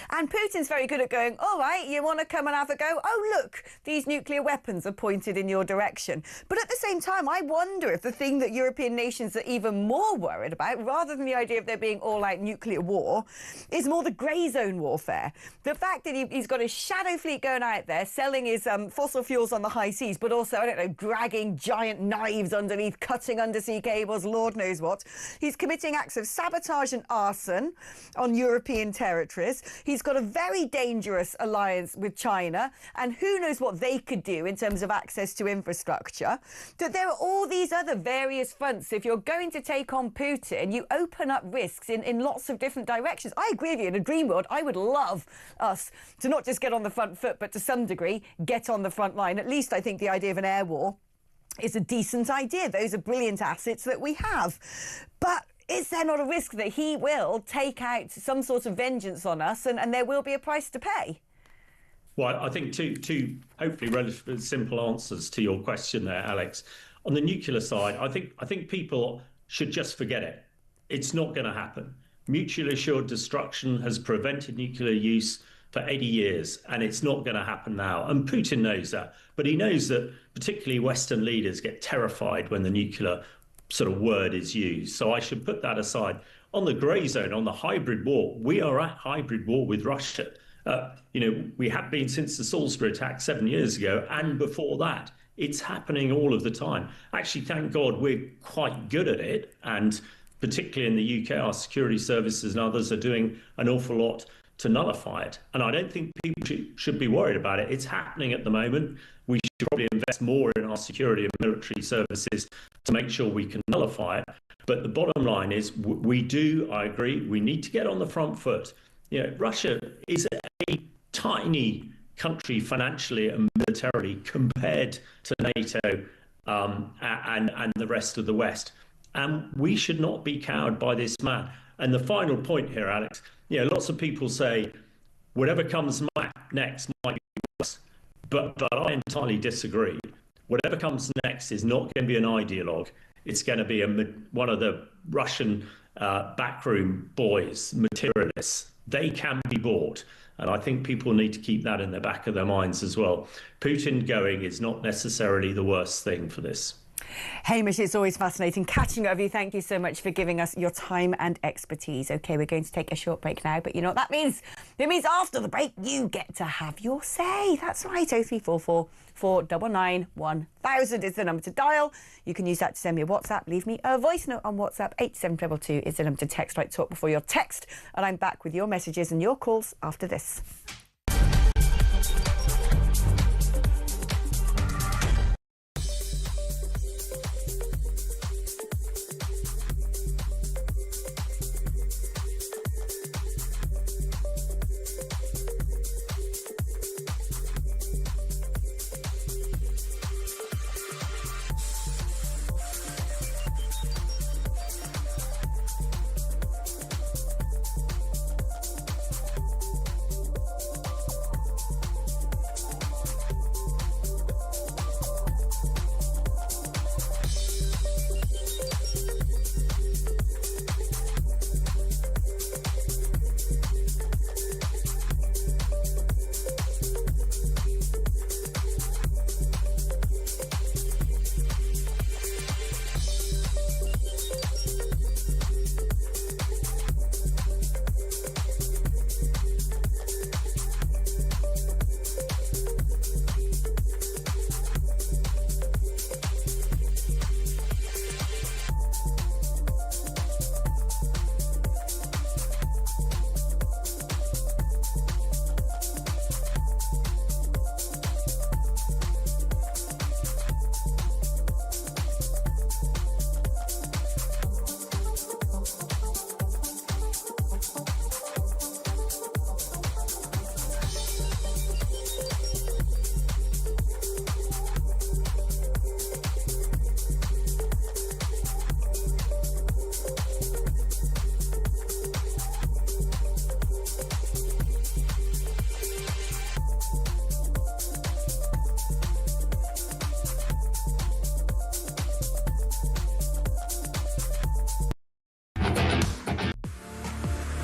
And Putin's very good at going, all right, you want to come and have a go? Oh, look, these nuclear weapons are pointed in your direction. But at the same time, I wonder if the thing that European nations are even more worried about, rather than the idea of there being all-out nuclear war, is more the grey zone warfare. The fact that he's got his shadow fleet going out there, selling his fossil fuels on the high seas, but also, I don't know, dragging giant knives underneath, cutting undersea cables, Lord knows what. He's committing acts of sabotage and arson on European territories. He's got a very dangerous alliance with China, and who knows what they could do in terms of access to infrastructure. That there are all these other various fronts. If you're going to take on Putin, you open up risks in lots of different directions. I agree with you. In a dream world, I would love us to not just get on the front foot, but to some degree, get on the front line. At least I think the idea of an air war is a decent idea. Those are brilliant assets that we have. But is there not a risk that he will take out some sort of vengeance on us, and there will be a price to pay? Well, I think two hopefully relatively simple answers to your question there, Alex. On the nuclear side, I think people should just forget it. It's not going to happen. Mutually assured destruction has prevented nuclear use for 80 years, and it's not going to happen now. And Putin knows that. But he knows that particularly Western leaders get terrified when the nuclear sort of word is used. So I should put that aside. On the grey zone, on the hybrid war, we are at hybrid war with Russia. We have been since the Salisbury attack 7 years ago, and before that. It's happening all of the time. Actually, thank God we're quite good at it. And particularly in the UK, our security services and others are doing an awful lot to nullify it. And I don't think people should be worried about it. It's happening at the moment. We should probably invest more in our security and military services to make sure we can nullify it. But the bottom line is I agree, we need to get on the front foot. Russia is a tiny country financially and militarily compared to NATO and the rest of the West. And we should not be cowed by this man. And the final point here, Alex, lots of people say whatever comes next might be worse. But I entirely disagree. Whatever comes next is not going to be an ideologue. It's going to be one of the Russian backroom boys, materialists. They can be bought. And I think people need to keep that in the back of their minds as well. Putin going is not necessarily the worst thing for this. Hamish, it's always fascinating catching up with you. Thank you so much for giving us your time and expertise. OK, we're going to take a short break now, but you know what that means? It means after the break, you get to have your say. That's right, 0344 499 1000 is the number to dial. You can use that to send me a WhatsApp. Leave me a voice note on WhatsApp. 87222 is the number to text. Right, talk before your text. And I'm back with your messages and your calls after this.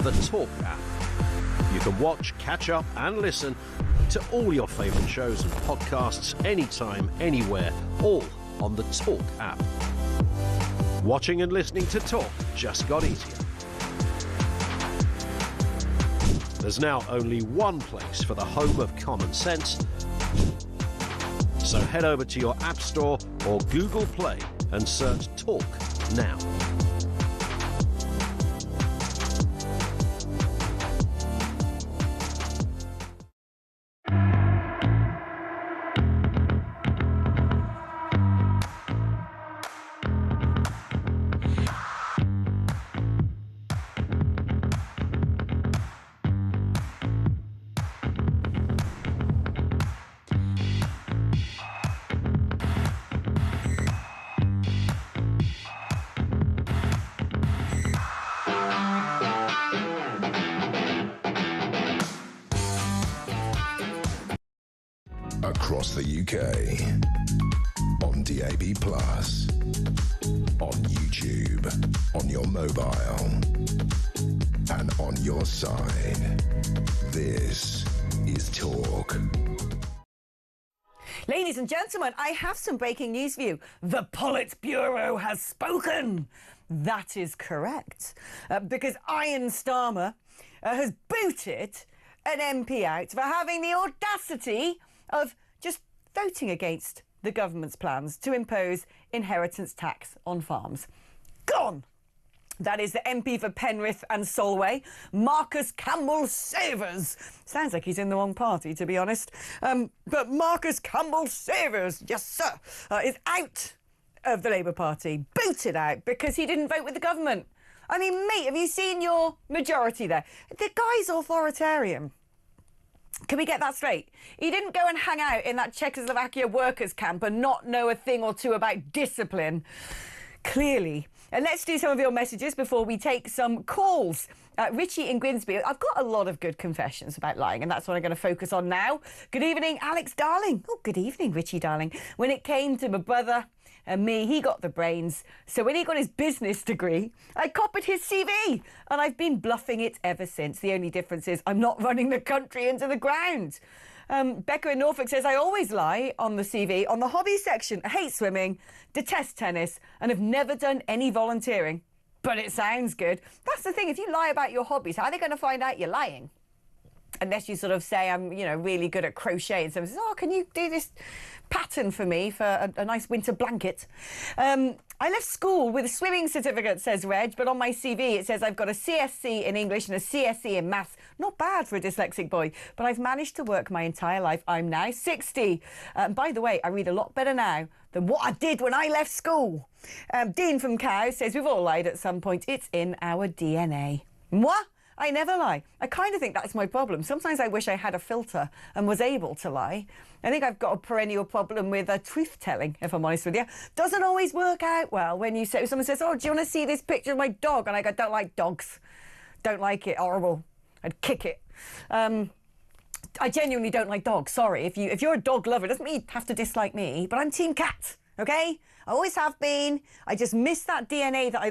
The Talk app. You can watch, catch up and listen to all your favourite shows and podcasts anytime, anywhere, all on the Talk app. Watching and listening to Talk just got easier. There's now only one place for the home of common sense. So head over to your App Store or Google Play and search Talk now. Across the UK, on DAB+, on YouTube, on your mobile, and on your side. This is Talk. Ladies and gentlemen, I have some breaking news for you. The Politburo has spoken. That is correct. Because Ian Starmer has booted an MP out for having the audacity of just voting against the government's plans to impose inheritance tax on farms. Gone! That is the MP for Penrith and Solway, Marcus Campbell-Savers. Sounds like he's in the wrong party, to be honest. But Marcus Campbell-Savers, yes sir, is out of the Labour Party, booted out because he didn't vote with the government. I mean, mate, have you seen your majority there? The guy's authoritarian. Can we get that straight? He didn't go and hang out in that Czechoslovakia workers' camp and not know a thing or two about discipline. Clearly. And let's do some of your messages before we take some calls. Richie in Grimsby, I've got a lot of good confessions about lying, and that's what I'm going to focus on now. Good evening, Alex darling. Oh, good evening, Richie darling. When it came to my brother And me, he got the brains. So when he got his business degree, I copied his CV. And I've been bluffing it ever since. The only difference is I'm not running the country into the ground. Becca in Norfolk says, I always lie on the CV on the hobby section. I hate swimming, detest tennis, and have never done any volunteering. But it sounds good. That's the thing. If you lie about your hobbies, how are they going to find out you're lying? Unless you sort of say, I'm, really good at crochet. And someone says, oh, can you do this pattern for me for a nice winter blanket? I left school with a swimming certificate, says Reg, but on my CV it says I've got a CSC in English and a CSE in maths. Not bad for a dyslexic boy, but I've managed to work my entire life. I'm now 60. By the way, I read a lot better now than what I did when I left school. Dean from Cow says we've all lied at some point. It's in our DNA. What? I never lie. I kind of think that's my problem. Sometimes I wish I had a filter and was able to lie. I think I've got a perennial problem with truth-telling, if I'm honest with you. Doesn't always work out well when you say, someone says, oh, do you want to see this picture of my dog? And I go, don't like dogs. Don't like it. Horrible. I'd kick it. I genuinely don't like dogs. Sorry. If you're a dog lover, it doesn't mean you have to dislike me, but I'm team cat, okay? I always have been. I just miss that DNA that I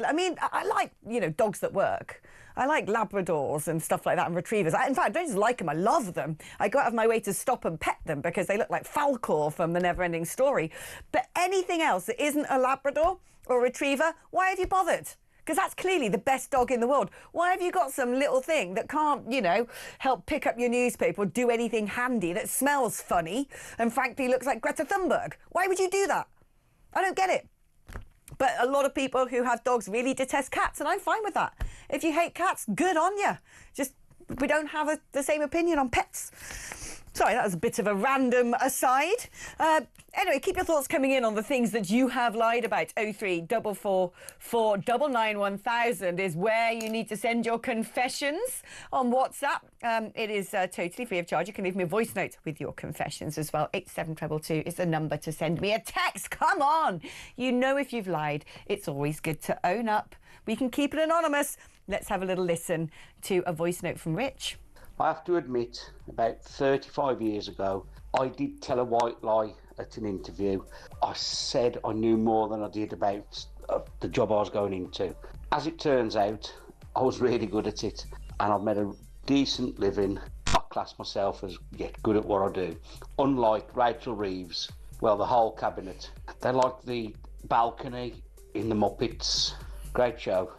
like, dogs that work. I like Labradors and stuff like that and retrievers. In fact, I don't just like them, I love them. I go out of my way to stop and pet them because they look like Falcor from The Never-Ending Story. But anything else that isn't a Labrador or a retriever, why have you bothered? Because that's clearly the best dog in the world. Why have you got some little thing that can't, help pick up your newspaper or do anything handy, that smells funny and frankly looks like Greta Thunberg? Why would you do that? I don't get it. But a lot of people who have dogs really detest cats, and I'm fine with that. If you hate cats, good on you. Just, we don't have the same opinion on pets. Sorry, that was a bit of a random aside. Anyway, keep your thoughts coming in on the things that you have lied about. 03444 999 1000 is where you need to send your confessions on WhatsApp. It is totally free of charge. You can leave me a voice note with your confessions as well. 87222 is the number to send me a text. Come on. If you've lied, it's always good to own up. We can keep it anonymous. Let's have a little listen to a voice note from Rich. I have to admit, about 35 years ago, I did tell a white lie at an interview. I said I knew more than I did about the job I was going into. As it turns out, I was really good at it, and I've made a decent living. I class myself as good at what I do. Unlike Rachel Reeves, well, the whole cabinet. They like the balcony in the Muppets. Great show.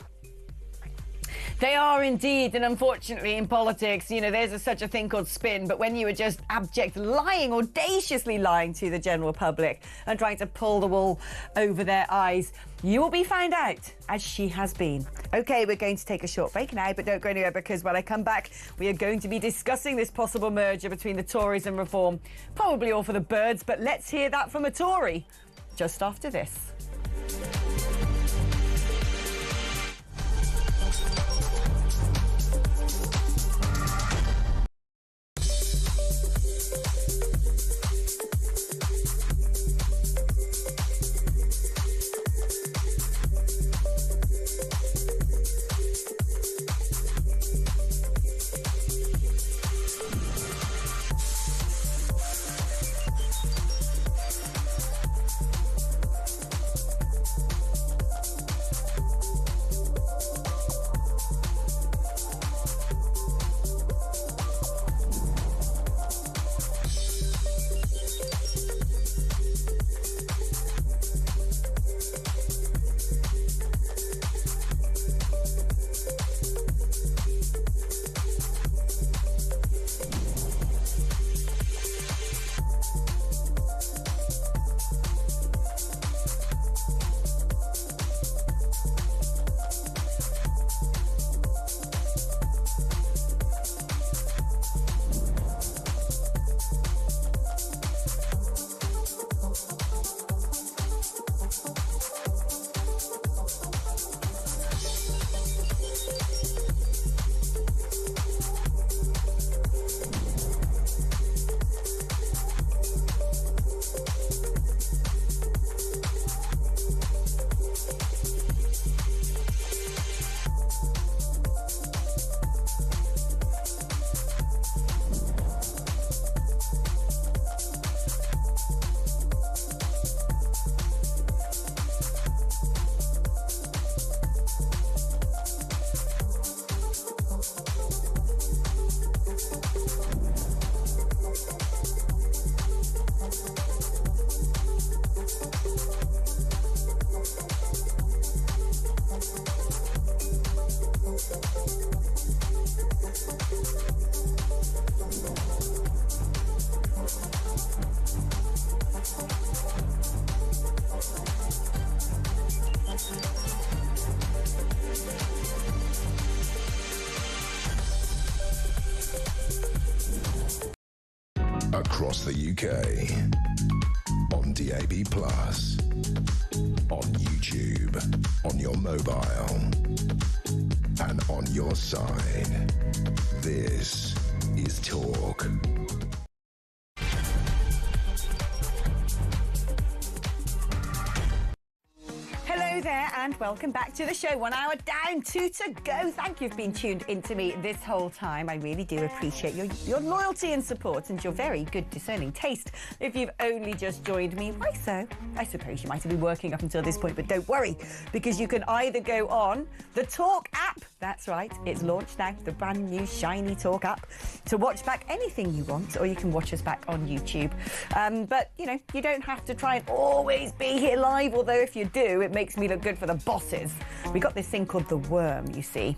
They are indeed, and unfortunately in politics, there's such a thing called spin, but when you are just abject lying, audaciously lying to the general public and trying to pull the wool over their eyes, you will be found out, as she has been. OK, we're going to take a short break now, but don't go anywhere, because when I come back, we are going to be discussing this possible merger between the Tories and Reform. Probably all for the birds, but let's hear that from a Tory just after this. across the UK, on DAB+, on YouTube, on your mobile, and on your side. This is Talk. Hello there and welcome back to the show. 1 hour down, 2 to go. Thank you for being tuned into me this whole time. I really do appreciate your loyalty and support and your very good discerning taste. If you've only just joined me, why so? I suppose you might have been working up until this point, but don't worry, because you can either go on the Talk app. That's right, it's launched now, the brand new shiny Talk app, to watch back anything you want, or you can watch us back on YouTube. But, you know, you don't have to try and always be here live, although if you do, it makes me look good for the bosses. We got this thing called the worm, you see.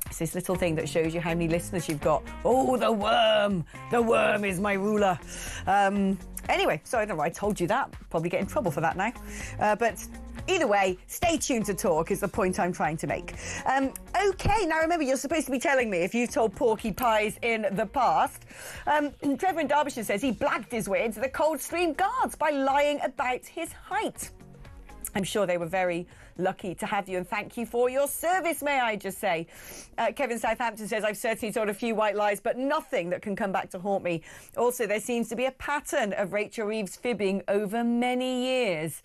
It's this little thing that shows you how many listeners you've got. Oh, the worm! The worm is my ruler. Anyway, sorry, I told you that. Probably get in trouble for that now. But either way, stay tuned to Talk is the point I'm trying to make. OK, now remember, you're supposed to be telling me if you've told porky pies in the past. Trevor in Derbyshire says he blagged his way into the Coldstream Guards by lying about his height. I'm sure they were very lucky to have you, and thank you for your service, may I just say. Kevin Southampton says, I've certainly told a few white lies, but nothing that can come back to haunt me. Also, there seems to be a pattern of Rachel Reeves fibbing over many years.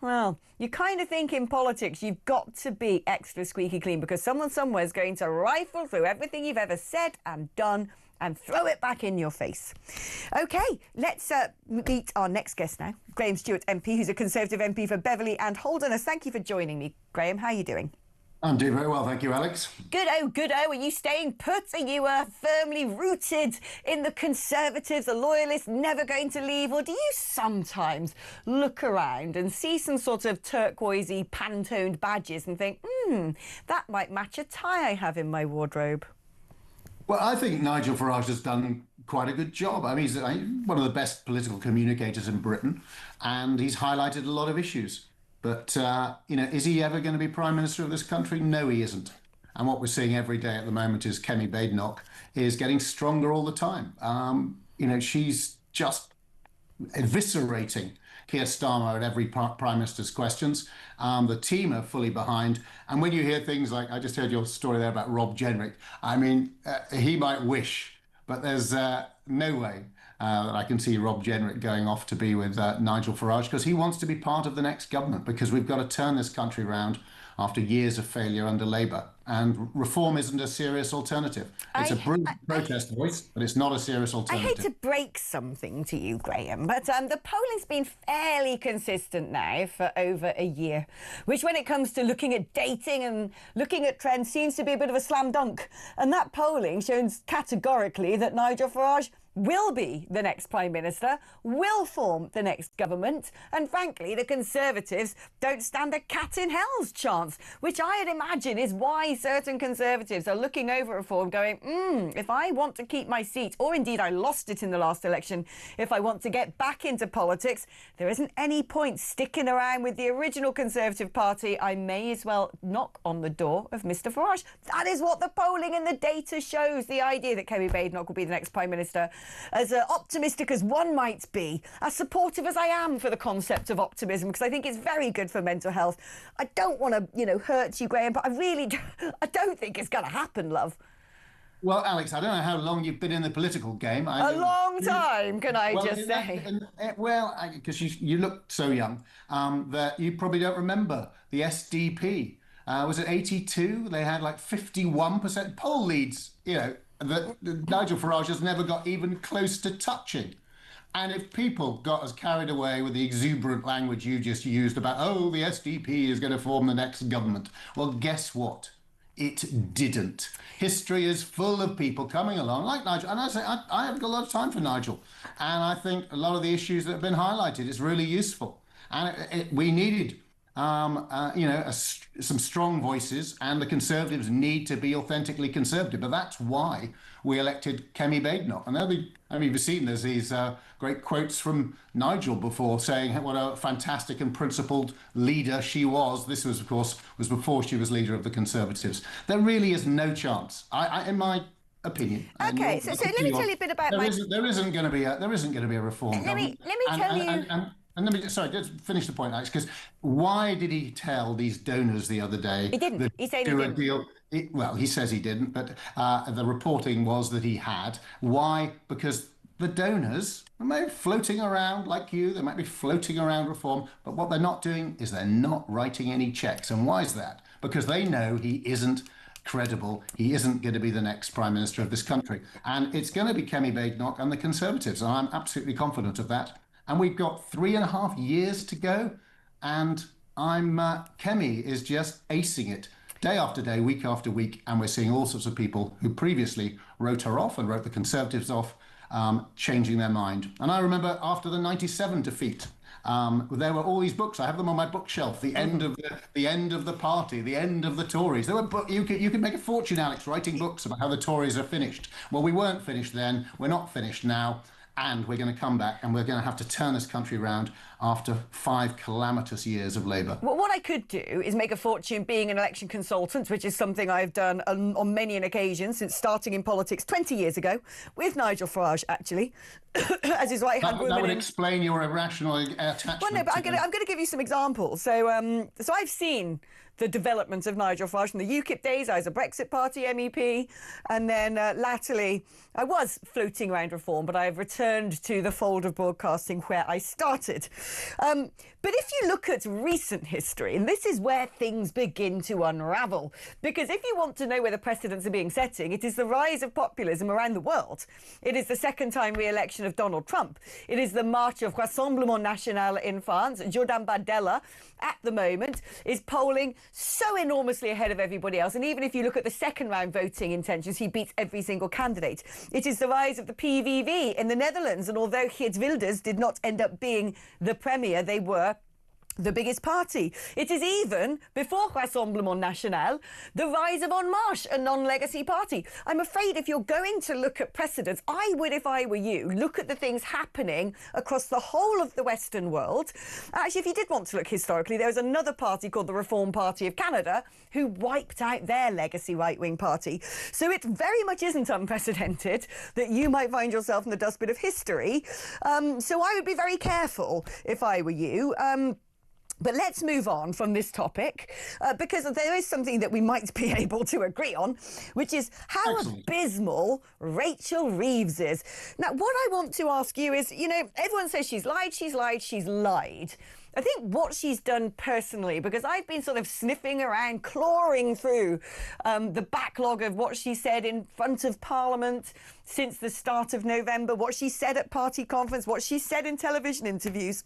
Well, you kind of think in politics you've got to be extra squeaky clean because someone somewhere is going to rifle through everything you've ever said and done and throw it back in your face. OK, let's meet our next guest now. Graham Stewart MP, who's a Conservative MP for Beverley and Holderness. Thank you for joining me, Graham. How are you doing? I'm doing very well, thank you, Alex. Good-o, good-o. Are you staying put? Are you firmly rooted in the Conservatives, the Loyalists, never going to leave? Or do you sometimes look around and see some sort of turquoisey, Pantoned badges and think, that might match a tie I have in my wardrobe? Well, I think Nigel Farage has done quite a good job. I mean, he's one of the best political communicators in Britain, and he's highlighted a lot of issues. But, you know, is he ever going to be Prime Minister of this country? No, he isn't. And what we're seeing every day at the moment is Kemi Badenoch is getting stronger all the time. You know, she's just eviscerating Keir Starmer at every Prime Minister's questions. The team are fully behind. And when you hear things like, I just heard your story there about Rob Jenrick, I mean, he might wish, but there's no way that I can see Rob Jenrick going off to be with Nigel Farage because he wants to be part of the next government because we've got to turn this country around after years of failure under Labour. And reform isn't a serious alternative. It's a brilliant protest voice, but it's not a serious alternative. I hate to break something to you, Graham, but the polling's been fairly consistent now for over a year, which when it comes to looking at dating and looking at trends seems to be a bit of a slam dunk. And that polling shows categorically that Nigel Farage will be the next Prime Minister, will form the next government, and frankly, the Conservatives don't stand a cat in hell's chance, which I'd imagine is why certain Conservatives are looking over reform going, if I want to keep my seat, or indeed I lost it in the last election, if I want to get back into politics, there isn't any point sticking around with the original Conservative Party. I may as well knock on the door of Mr Farage. That is what the polling and the data shows, the idea that Kemi Badenoch will be the next Prime Minister. As optimistic as one might be, as supportive as I am for the concept of optimism, because I think it's very good for mental health. I don't want to, you know, hurt you, Graham, but I don't think it's going to happen, love. Well, Alex, I don't know how long you've been in the political game. A long time, can I just say? Well, because you look so young that you probably don't remember the SDP. Was it 82? They had like 51% poll leads, you know, that Nigel Farage has never got even close to touching. And if people got as carried away with the exuberant language you just used about, oh, the SDP is going to form the next government, well, guess what? It didn't. History is full of people coming along like Nigel. And I say, I haven't got a lot of time for Nigel. And I think a lot of the issues that have been highlighted is really useful. And we needed you know, some strong voices, and the Conservatives need to be authentically Conservative. But that's why we elected Kemi Badenoch. And I mean, you've seen there's these great quotes from Nigel before saying what a fantastic and principled leader she was. This was, of course, before she was leader of the Conservatives. There really is no chance. In my opinion. Okay, so let me tell you a bit about there isn't going to be a reform. Let me tell you. And let me just finish the point, Alex, because why did he tell these donors the other day? He didn't. He said he didn't. Deal? Well, he says he didn't, but the reporting was that he had. Why? Because the donors might be floating around like you. They might be floating around reform, but what they're not doing is they're not writing any checks. And why is that? Because they know he isn't credible. He isn't going to be the next Prime Minister of this country. And it's going to be Kemi Badenoch and the Conservatives. And I'm absolutely confident of that. And we've got 3.5 years to go. And Kemi is just acing it day after day, week after week. And we're seeing all sorts of people who previously wrote her off and wrote the Conservatives off, changing their mind. And I remember after the 97 defeat, there were all these books. I have them on my bookshelf. The end of the party, the end of the Tories. There were you could make a fortune, Alex, writing books about how the Tories are finished. Well, we weren't finished then. We're not finished now. And we're going to come back and we're going to have to turn this country around after 5 calamitous years of Labour. Well, what I could do is make a fortune being an election consultant, which is something I've done on many an occasion since starting in politics 20 years ago, with Nigel Farage, actually, as his right-hand woman. That would explain your irrational attachment. Well, no, but I'm going to give you some examples. So I've seen the development of Nigel Farage from the UKIP days. I was a Brexit Party MEP, and then latterly I was floating around reform, but I've returned to the fold of broadcasting where I started. But if you look at recent history, and this is where things begin to unravel, because if you want to know where the precedents are being setting, it is the rise of populism around the world. It is the second time re-election of Donald Trump. It is the march of Rassemblement National in France. Jordan Bardella, at the moment, is polling so enormously ahead of everybody else. And even if you look at the second round voting intentions, he beats every single candidate. It is the rise of the PVV in the Netherlands. And although Geert Wilders did not end up being the premier, they were the biggest party. It is even, before Rassemblement National, the rise of En Marche, a non-legacy party. I'm afraid if you're going to look at precedents, I would, if I were you, look at the things happening across the whole of the Western world. Actually, if you did want to look historically, there was another party called the Reform Party of Canada who wiped out their legacy right-wing party. So it very much isn't unprecedented that you might find yourself in the dustbin of history. So I would be very careful if I were you. But let's move on from this topic, because there is something that we might be able to agree on, which is how abysmal Rachel Reeves is. Now, what I want to ask you is, you know, everyone says she's lied, she's lied, she's lied. I think what she's done personally, because I've been sort of sniffing around, clawing through the backlog of what she said in front of Parliament since the start of November, what she said at party conference, what she said in television interviews.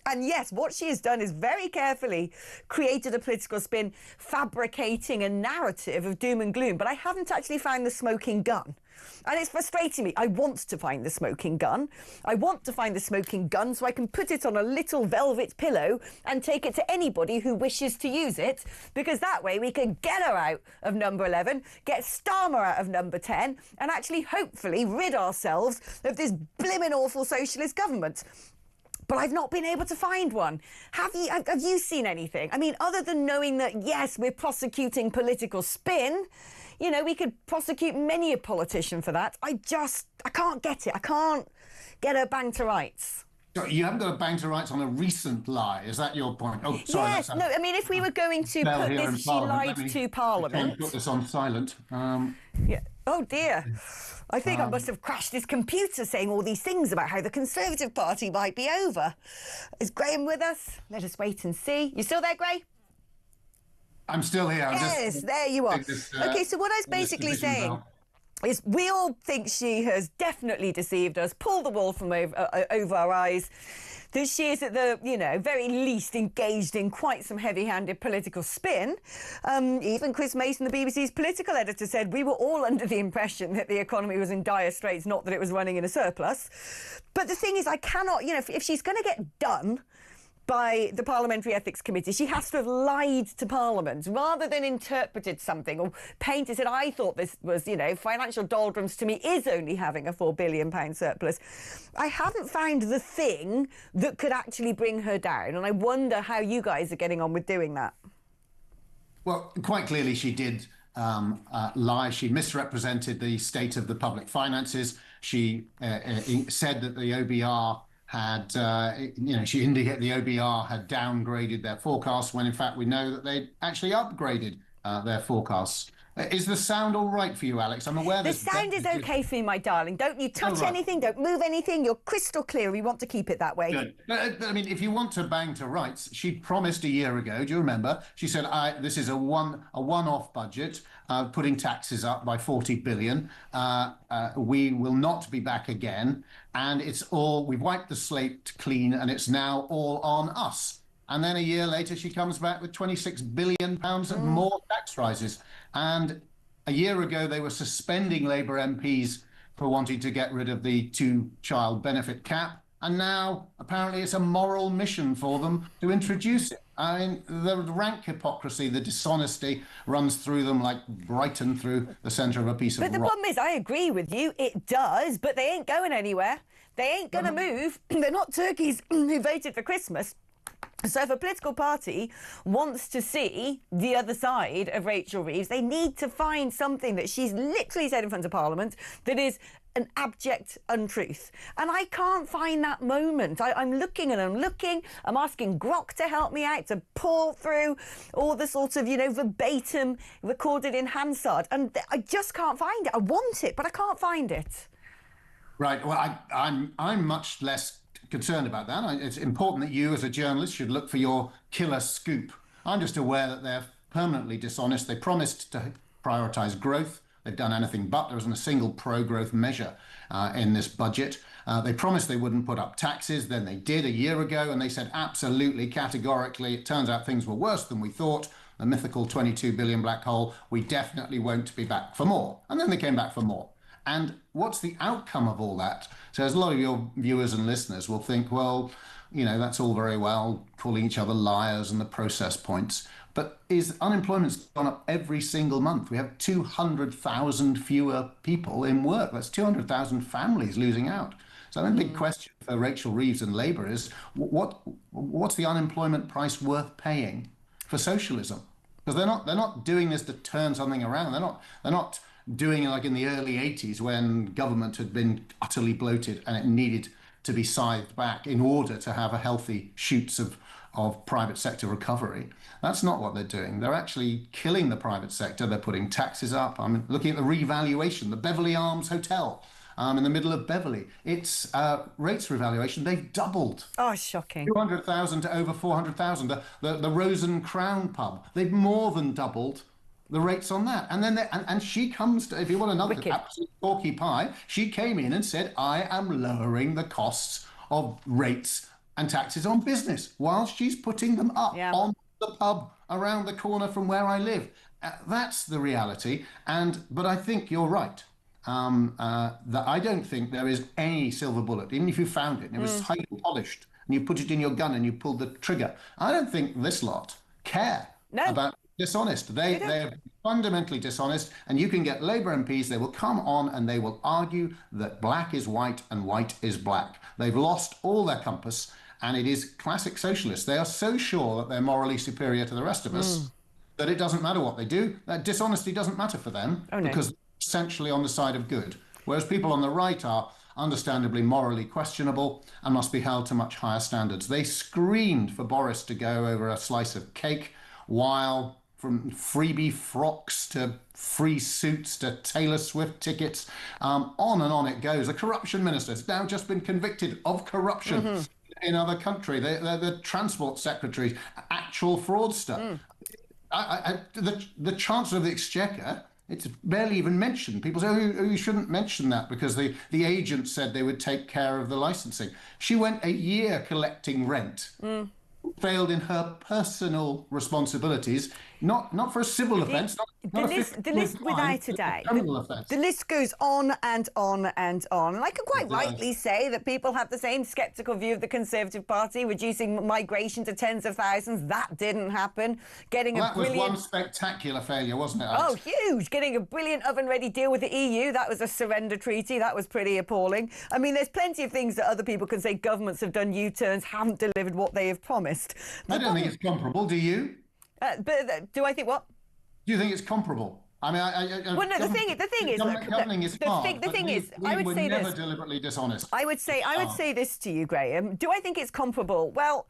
And yes, what she has done is very carefully created a political spin, fabricating a narrative of doom and gloom. But I haven't actually found the smoking gun. And it's frustrating me. I want to find the smoking gun. I want to find the smoking gun so I can put it on a little velvet pillow and take it to anybody who wishes to use it, because that way we can get her out of number 11, get Starmer out of number 10, and actually hopefully rid ourselves of this blimmin' awful socialist government. But I've not been able to find one. Have you seen anything? I mean, other than knowing that, yes, we're prosecuting political spin, you know, we could prosecute many a politician for that. I can't get it. I can't get her bang to rights. You haven't got a bang to rights on a recent lie. Is that your point? Oh, sorry. Yes, no, I mean, if we were going to put this, she lied to Parliament. Put this on silent. Yeah. Oh, dear. I think I must have crashed this computer saying all these things about how the Conservative Party might be over. Is Graham with us? Let us wait and see. You still there, Gray? I'm still here. Yes, there you are. Okay, so what I was basically saying is we all think she has definitely deceived us, pulled the wool from over our eyes, that she is at the, you know, very least engaged in quite some heavy-handed political spin. Even Chris Mason, the BBC's political editor, said we were all under the impression that the economy was in dire straits, not that it was running in a surplus. But the thing is, I cannot, you know, if she's going to get done by the Parliamentary Ethics Committee, she has to have lied to Parliament rather than interpreted something or painted it. I thought this was, you know, financial doldrums to me is only having a £4 billion surplus. I haven't found the thing that could actually bring her down, and I wonder how you guys are getting on with doing that. Well, quite clearly she did lie. She misrepresented the state of the public finances. She said that the OBR had, she indicated the OBR had downgraded their forecasts when in fact we know that they actually upgraded their forecasts. Is the sound all right for you, Alex? I'm aware the sound is okay for you, my darling. Don't you touch anything, don't move anything. You're crystal clear. We want to keep it that way. Good. But, I mean, if you want to bang to rights, she promised a year ago, do you remember? She said, this is a one-off budget, putting taxes up by 40 billion. We will not be back again. And we've wiped the slate clean and it's now all on us. And then a year later, she comes back with £26 billion of more tax rises. And a year ago, they were suspending Labour MPs for wanting to get rid of the two-child benefit cap. And now, apparently, it's a moral mission for them to introduce it. I mean, the rank hypocrisy, the dishonesty runs through them like Brighton through the centre of a piece of rock. But the problem is, I agree with you, it does, but they ain't going anywhere. They ain't going to move. They're not turkeys who voted for Christmas. So if a political party wants to see the other side of Rachel Reeves, they need to find something that she's literally said in front of Parliament that is an abject untruth. And I can't find that moment. I'm looking and I'm looking. I'm asking Grok to help me out, to pour through all the sort of, verbatim recorded in Hansard. And I just can't find it. I want it, but I can't find it. Right. Well, I'm much less concerned about that. It's important that you as a journalist should look for your killer scoop. I'm just aware that they're permanently dishonest. They promised to prioritise growth. They've done anything but. There isn't a single pro-growth measure in this budget. They promised they wouldn't put up taxes. Then they did a year ago, and they said absolutely, categorically, it turns out things were worse than we thought. The mythical 22 billion black hole, we definitely won't be back for more. And then they came back for more. And what's the outcome of all that? So as a lot of your viewers and listeners will think, well, that's all very well, calling each other liars and the process points. But unemployment's gone up every single month. We have 200,000 fewer people in work. That's 200,000 families losing out. So the big question for Rachel Reeves and Labour is, what's the unemployment price worth paying for socialism? Because they're not doing this to turn something around. They're not doing it like in the early 80s when government had been utterly bloated and it needed to be scythed back in order to have a healthy shoots of private sector recovery. That's not what they're doing. They're actually killing the private sector. They're putting taxes up. I'm looking at the revaluation, the Beverly Arms Hotel in the middle of Beverly. Its rates revaluation, they've doubled. Oh, shocking. 200,000 to over 400,000. The Rose and Crown pub, they've more than doubled the rates on that. And then and she comes to, if you want another absolute porky pie, she came in and said, I am lowering the costs of rates and taxes on business while she's putting them up on the pub around the corner from where I live. That's the reality. But I think you're right. That I don't think there is any silver bullet, even if you found it and it was highly polished and you put it in your gun and you pulled the trigger. I don't think this lot care about dishonest. They're fundamentally dishonest, and you can get Labour MPs, they will come on and they will argue that black is white and white is black. They've lost all their compass, and it is classic socialists. They are so sure that they're morally superior to the rest of us that it doesn't matter what they do. That dishonesty doesn't matter for them because they're essentially on the side of good. Whereas people on the right are understandably morally questionable and must be held to much higher standards. They screamed for Boris to go over a slice of cake, while from freebie frocks to free suits to Taylor Swift tickets, on and on it goes. The corruption minister has now just been convicted of corruption in other country. The transport secretary, actual fraudster. The Chancellor of the Exchequer, it's barely even mentioned. People say, oh, you shouldn't mention that because the agent said they would take care of the licensing. She went a year collecting rent. Failed in her personal responsibilities, not for a civil offence. The list without a doubt. The list goes on and on and on. And I can quite rightly say that people have the same sceptical view of the Conservative Party, reducing migration to tens of thousands. That didn't happen. That was one spectacular failure, wasn't it, Alex? Oh, huge. Getting a brilliant oven-ready deal with the EU. That was a surrender treaty. That was pretty appalling. I mean, there's plenty of things that other people can say governments have done U-turns, haven't delivered what they have promised. I don't think it's comparable, do you? But do I think what? Do you think it's comparable? I mean, well, no, the thing is, look, governing is hard. The thing is, I would we're say never this. deliberately dishonest. I would say this to you, Graham. Do I think it's comparable? Well,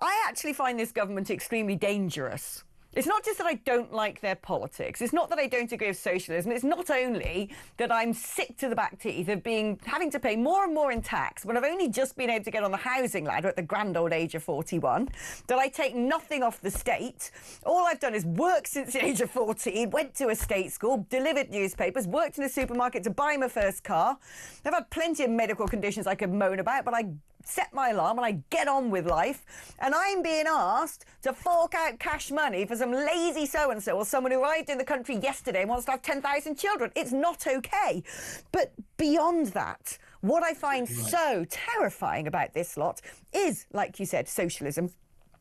I actually find this government extremely dangerous. It's not just that I don't like their politics. It's not that I don't agree with socialism. It's not only that I'm sick to the back teeth of having to pay more and more in tax when I've only just been able to get on the housing ladder at the grand old age of 41, that I take nothing off the state. All I've done is work since the age of 14, went to a state school, delivered newspapers, worked in a supermarket to buy my first car. I've had plenty of medical conditions I could moan about, but I set my alarm and I get on with life, and I'm being asked to fork out cash money for some lazy so-and-so or someone who arrived in the country yesterday and wants to have 10,000 children. It's not okay. But beyond that, what I find so terrifying about this lot is, like you said, socialism.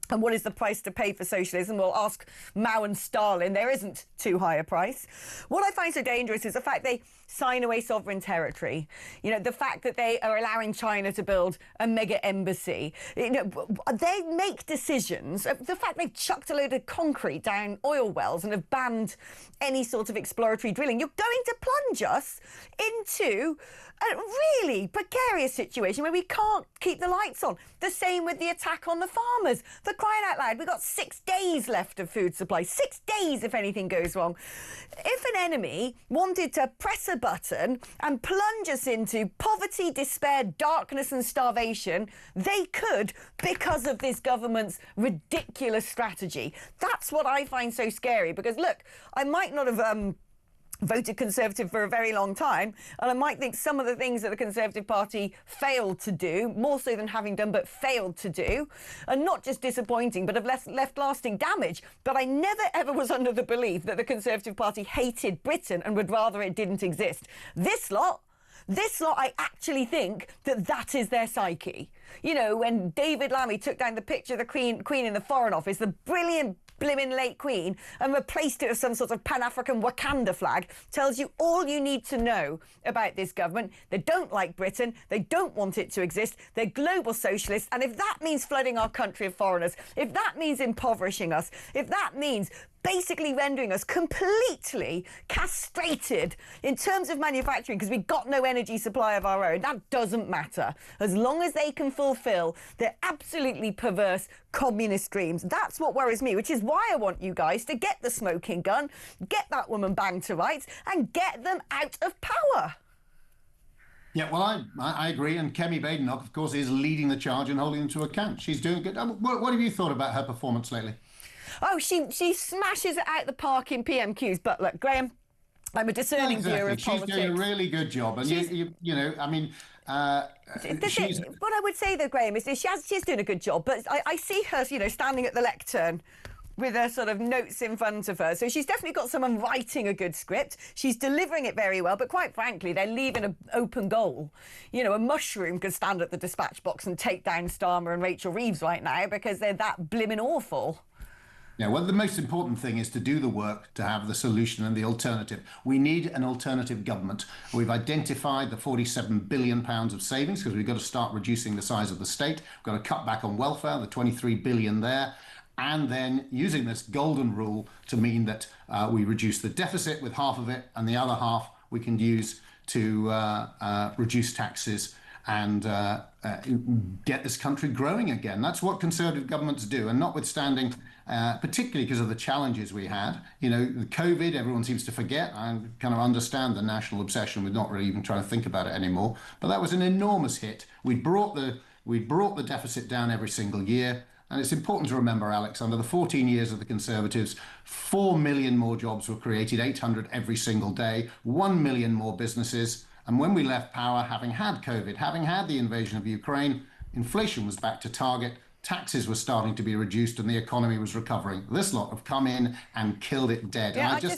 And what is the price to pay for socialism? Well, ask Mao and Stalin. There isn't too high a price. What I find so dangerous is the fact they sign away sovereign territory. You know, the fact that they are allowing China to build a mega embassy. You know, they make decisions. The fact they've chucked a load of concrete down oil wells and have banned any sort of exploratory drilling. You're going to plunge us into a really precarious situation where we can't keep the lights on. The same with the attack on the farmers. For crying out loud, we've got 6 days left of food supply. 6 days if anything goes wrong. If an enemy wanted to press a button and plunge us into poverty, despair, darkness and starvation, they could, because of this government's ridiculous strategy. That's what I find so scary, because look, I might not have voted Conservative for a very long time, and I might think some of the things that the Conservative Party failed to do, more so than having done, but failed to do, are not just disappointing, but have left lasting damage. But I never ever was under the belief that the Conservative Party hated Britain and would rather it didn't exist. This lot, I actually think that is their psyche. You know, when David Lammy took down the picture of the Queen in the Foreign Office, the brilliant blimmin' late Queen, and replaced it with some sort of Pan-African Wakanda flag, tells you all you need to know about this government. They don't like Britain. They don't want it to exist. They're global socialists. And if that means flooding our country of foreigners, if that means impoverishing us, if that means basically rendering us completely castrated in terms of manufacturing because we've got no energy supply of our own, that doesn't matter. As long as they can fulfill their absolutely perverse communist dreams. That's what worries me, which is why I want you guys to get the smoking gun, get that woman banged to rights, and get them out of power. Yeah, well, I agree. And Kemi Badenoch, of course, is leading the charge and holding them to account. She's doing good. What have you thought about her performance lately? Oh, she smashes it out the park in PMQs. But look, Graham, I'm a discerning viewer of politics. She's doing a really good job. And, you know, I mean... what I would say, though, Graham, is she's doing a good job. But I see her, you know, standing at the lectern with her sort of notes in front of her. So she's definitely got someone writing a good script. She's delivering it very well. But quite frankly, they're leaving an open goal. You know, a mushroom could stand at the dispatch box and take down Starmer and Rachel Reeves right now because they're that blimmin' awful. Yeah, well, the most important thing is to do the work to have the solution and the alternative. We need an alternative government. We've identified the £47 billion of savings because we've got to start reducing the size of the state. We've got to cut back on welfare, the £23 billion there, and then using this golden rule to mean that we reduce the deficit with half of it, and the other half we can use to reduce taxes and get this country growing again. That's what Conservative governments do, and notwithstanding, particularly because of the challenges we had, you know, the COVID, everyone seems to forget. I kind of understand the national obsession with not really even trying to think about it anymore, but that was an enormous hit. We brought the deficit down every single year. And it's important to remember, Alex, under the 14 years of the Conservatives, 4 million more jobs were created, 800 every single day, 1 million more businesses. And when we left power, having had COVID, having had the invasion of Ukraine, inflation was back to target, taxes were starting to be reduced, and the economy was recovering. This lot have come in and killed it dead. Yeah, and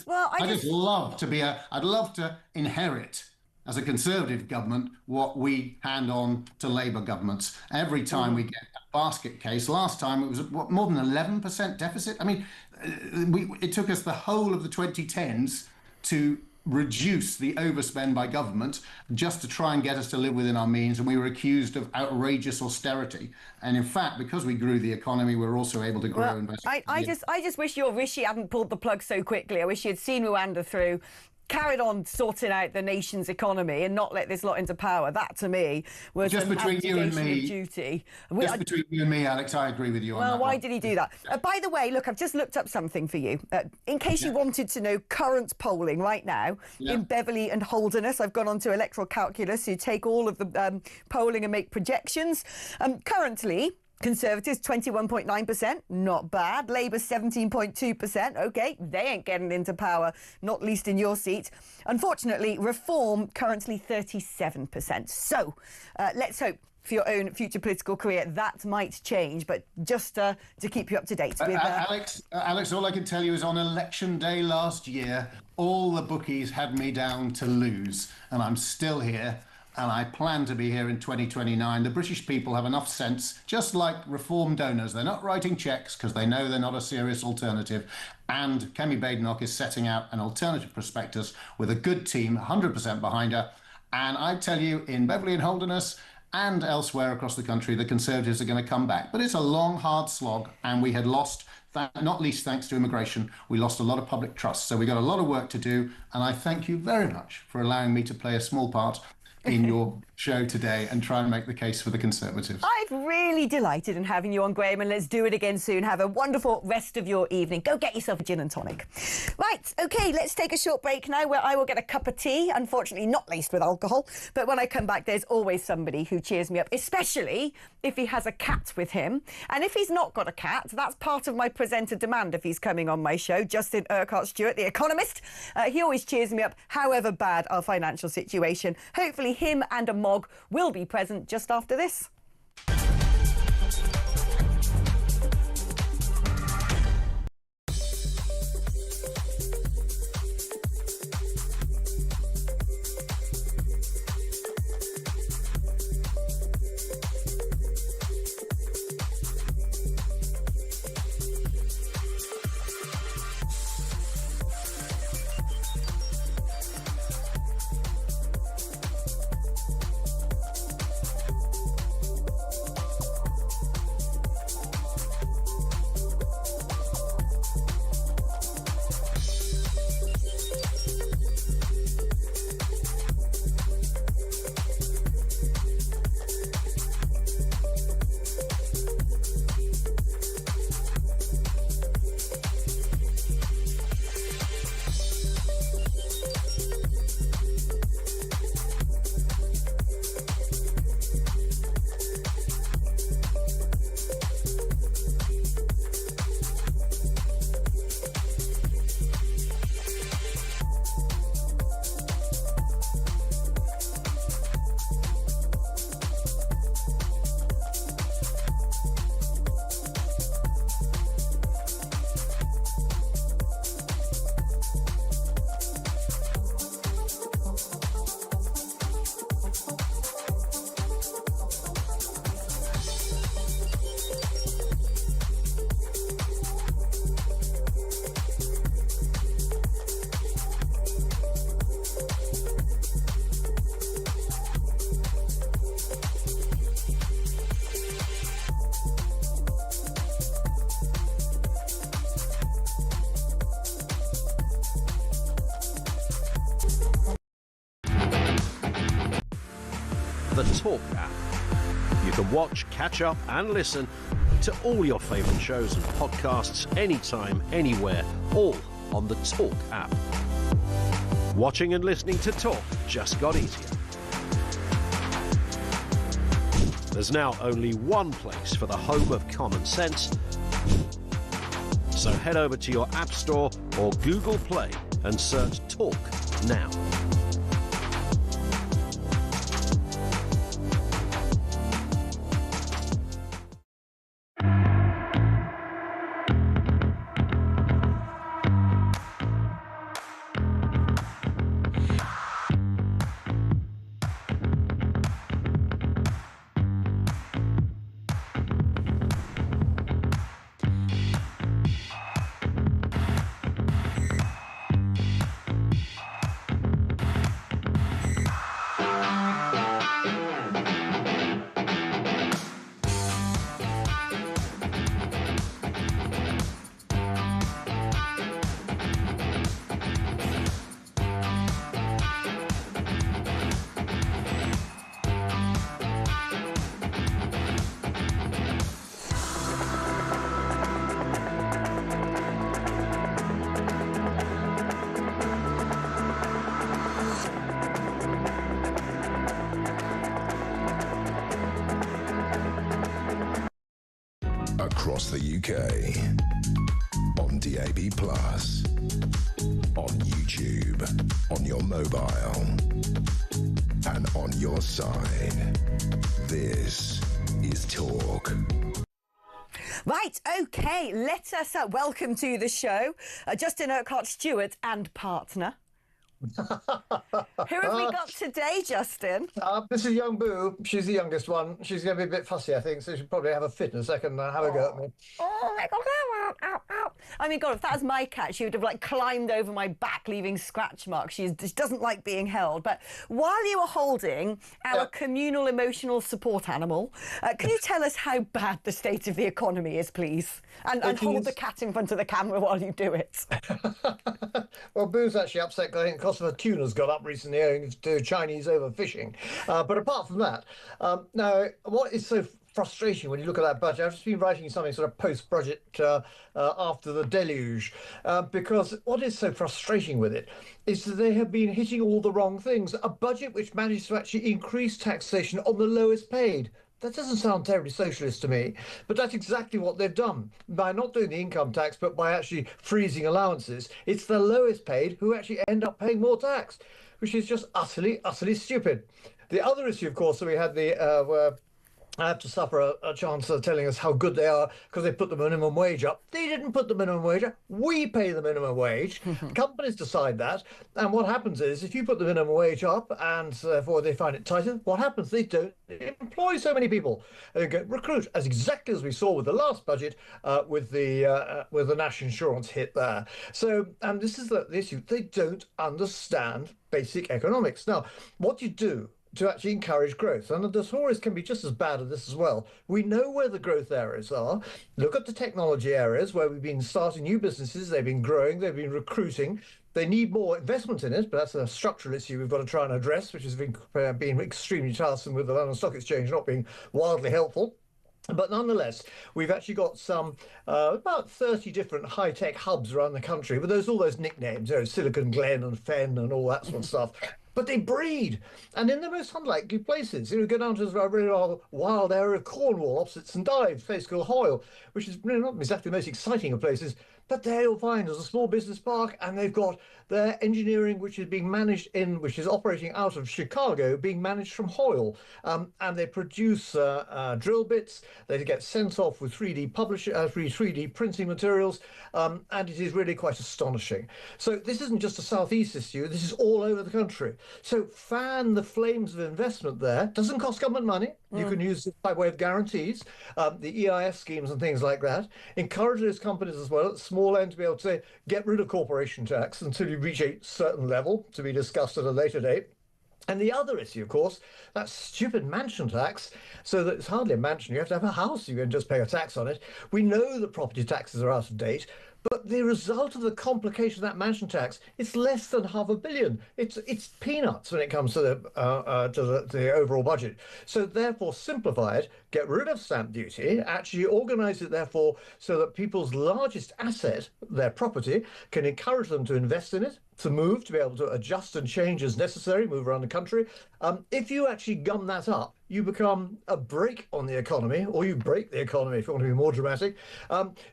I'd love to inherit as a Conservative government what we hand on to Labour governments. Every time we get a basket case, last time it was more than 11% deficit. I mean, it took us the whole of the 2010s to reduce the overspend by government just to try and get us to live within our means, and we were accused of outrageous austerity. And in fact, because we grew the economy, we were also able to grow investment. I just wish your Rishi hadn't pulled the plug so quickly. I wish he had seen Rwanda through, carried on sorting out the nation's economy and not let this lot into power. That, to me, was just between you and me. Duty. Just between you and me, Alex, I agree with you on that. Well, why one. did he do that? By the way, look, I've just looked up something for you. In case you wanted to know current polling right now in Beverley and Holderness, I've gone onto Electoral Calculus, you take all of the polling and make projections. Currently, Conservatives 21.9%, not bad. Labour 17.2%, okay, they ain't getting into power, not least in your seat. Unfortunately, Reform currently 37%. So let's hope for your own future political career that might change, but just to keep you up to date. With, Alex, all I can tell you is on election day last year, all the bookies had me down to lose, and I'm still here. And I plan to be here in 2029. The British people have enough sense, just like Reform donors. They're not writing cheques because they know they're not a serious alternative. And Kemi Badenoch is setting out an alternative prospectus with a good team, 100% behind her. And I tell you, in Beverley and Holderness and elsewhere across the country, the Conservatives are going to come back. But it's a long, hard slog, and we had lost, not least thanks to immigration, we lost a lot of public trust. So we got a lot of work to do. And I thank you very much for allowing me to play a small part in your show today and try and make the case for the Conservatives. I'm really delighted in having you on, Graham, and let's do it again soon. Have a wonderful rest of your evening. Go get yourself a gin and tonic. Right, OK, let's take a short break now where I will get a cup of tea, unfortunately not laced with alcohol. But when I come back, there's always somebody who cheers me up, especially if he has a cat with him. And if he's not got a cat, that's part of my presenter demand if he's coming on my show. Justin Urquhart-Stewart, the economist. He always cheers me up, however bad our financial situation. Hopefully him and a mog will be present just after this. The Talk app. You can watch, catch up and listen to all your favourite shows and podcasts anytime, anywhere, all on the Talk app. Watching and listening to Talk just got easier. There's now only one place for the home of common sense. So head over to your App Store or Google Play and search Talk now. across the UK, on DAB+, on YouTube, on your mobile, and on your side. This is Talk. Right, OK, let us welcome to the show Justin Urquhart-Stewart and partner. Who have we got today, Justin? This is young Boo. She's the youngest one. She's going to be a bit fussy, I think, so she'll probably have a fit in a second and have a go at me. Oh my God! Ow, ow. I mean, God, if that was my cat, she would have like climbed over my back, leaving scratch marks. She doesn't like being held. But while you were holding our communal emotional support animal, can you tell us how bad the state of the economy is, please? And hold the cat in front of the camera while you do it. Well, Boo's actually upset because I think the cost of a tuna's gone up recently owing to Chinese overfishing. But apart from that, now, what is so frustrating when you look at that budget? I've just been writing something sort of post-budget after the deluge, because what is so frustrating with it is that they have been hitting all the wrong things. A budget which managed to actually increase taxation on the lowest paid. That doesn't sound terribly socialist to me, but that's exactly what they've done. By not doing the income tax, but by actually freezing allowances, it's the lowest paid who actually end up paying more tax, which is just utterly, utterly stupid. The other issue, of course, that we had where I have to suffer a chancellor telling us how good they are because they put the minimum wage up. They didn't put the minimum wage up. We pay the minimum wage. Companies decide that. And what happens is if you put the minimum wage up and therefore they find it tighter, what happens? They don't employ so many people. They get recruit, as exactly as we saw with the last budget with the national insurance hit there. So this is the issue. They don't understand basic economics. Now, what you do to actually encourage growth. And the Tories can be just as bad at this as well. We know where the growth areas are. Look at the technology areas where we've been starting new businesses. They've been growing. They've been recruiting. They need more investment in it, but that's a structural issue we've got to try and address, which has been extremely tiresome with the London Stock Exchange not being wildly helpful. But nonetheless, we've actually got some about 30 different high-tech hubs around the country with all those nicknames, Silicon Glen and Fen and all that sort of stuff. But they breed, and in the most unlikely places. Go down to a really wild area of Cornwall, opposite St Ives, a place called Hoyle, which is really not exactly the most exciting of places. But there you'll find there's a small business park, and they've got their engineering, which is being managed which is operating out of Chicago, being managed from Hoyle. And they produce drill bits. They get sent off with 3D printing materials, and it is really quite astonishing. So this isn't just a southeast issue. This is all over the country. So fan the flames of investment there. Doesn't cost government money. You can use it by way of guarantees, the EIS schemes and things like that. Encourage those companies as well at the small end to be able to say, get rid of corporation tax until you reach a certain level to be discussed at a later date. And the other issue, of course, that stupid mansion tax, so that it's hardly a mansion. You have to have a house. You can just pay a tax on it. We know that property taxes are out of date. But the result of the complication of that mansion tax, it's less than $500 million. It's peanuts when it comes to the overall budget. So therefore, simplify it, get rid of stamp duty, actually organise it therefore so that people's largest asset, their property, can encourage them to invest in it, to move, to be able to adjust and change as necessary, move around the country. If you actually gum that up, you become a brake on the economy, or you break the economy if you want to be more dramatic.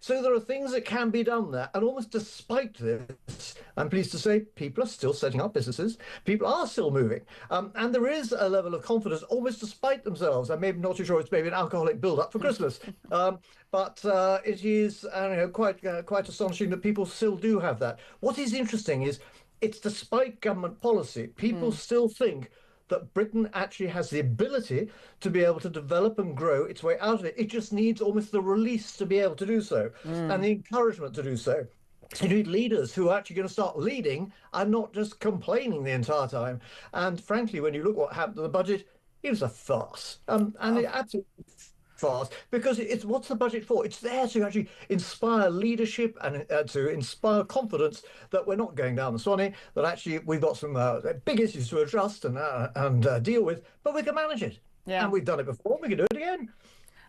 So there are things that can be done there. And almost despite this, I'm pleased to say, people are still setting up businesses. People are still moving. And there is a level of confidence, almost despite themselves. I'm maybe not too sure it's maybe an alcoholic build-up for Christmas. But it is quite astonishing that people still do have that. What is interesting is it's despite government policy. People still think that Britain actually has the ability to be able to develop and grow its way out of it. It just needs almost the release to be able to do so and the encouragement to do so. You need leaders who are actually going to start leading and not just complaining the entire time. And frankly, when you look what happened to the budget, it was a farce. It absolutely fast because it's what's the budget for? It's there to actually inspire leadership and to inspire confidence that we're not going down the Swanee, that actually we've got some big issues to adjust and deal with, but we can manage it. Yeah. And we've done it before, we can do it again.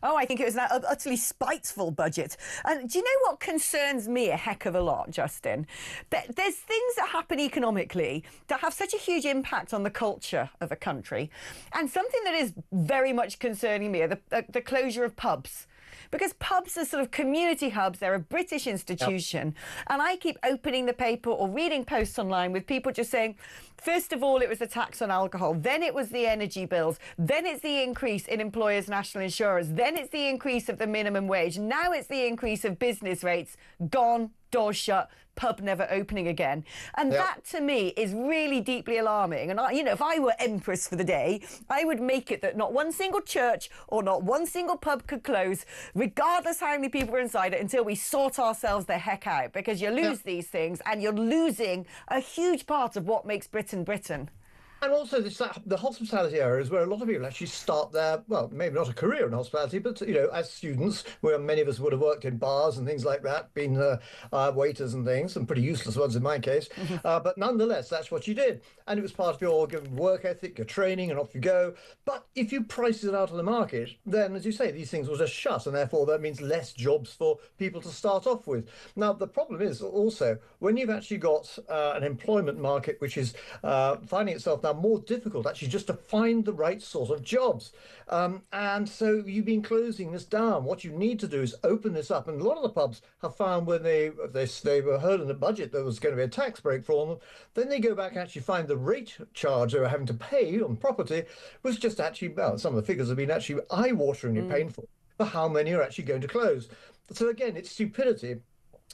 Oh, I think it was an utterly spiteful budget. And do you know what concerns me a heck of a lot, Justin? There's things that happen economically that have such a huge impact on the culture of a country. And something that is very much concerning me are the closure of pubs. because pubs are sort of community hubs. They're a British institution. And I keep opening the paper or reading posts online with people just saying, first of all, it was the tax on alcohol. Then it was the energy bills. Then it's the increase in employers' national insurance. Then it's the increase of the minimum wage. Now it's the increase of business rates. Gone, doors shut, pub never opening again. And that to me is really deeply alarming. And if I were empress for the day, I would make it that not one single church or not one single pub could close, regardless how many people are inside it, until we sort ourselves the heck out, because you lose these things and you're losing a huge part of what makes Britain Britain. And also the hospitality area is where a lot of people actually start their, well, maybe not a career in hospitality, but, as students, where many of us would have worked in bars and things like that, been waiters and things, some pretty useless ones in my case. But nonetheless, that's what you did. And it was part of your work ethic, your training, and off you go. But if you price it out of the market, then, as you say, these things will just shut, and therefore that means less jobs for people to start off with. Now, the problem is also, when you've actually got an employment market which is finding itself now more difficult actually just to find the right sort of jobs. And so you've been closing this down. What you need to do is open this up. And a lot of the pubs have found when they were heard in the budget there was going to be a tax break for them, then they go back and actually find the rate charge they were having to pay on property was just actually, well, some of the figures have been actually eye-wateringly painful for how many are actually going to close. So again, it's stupidity.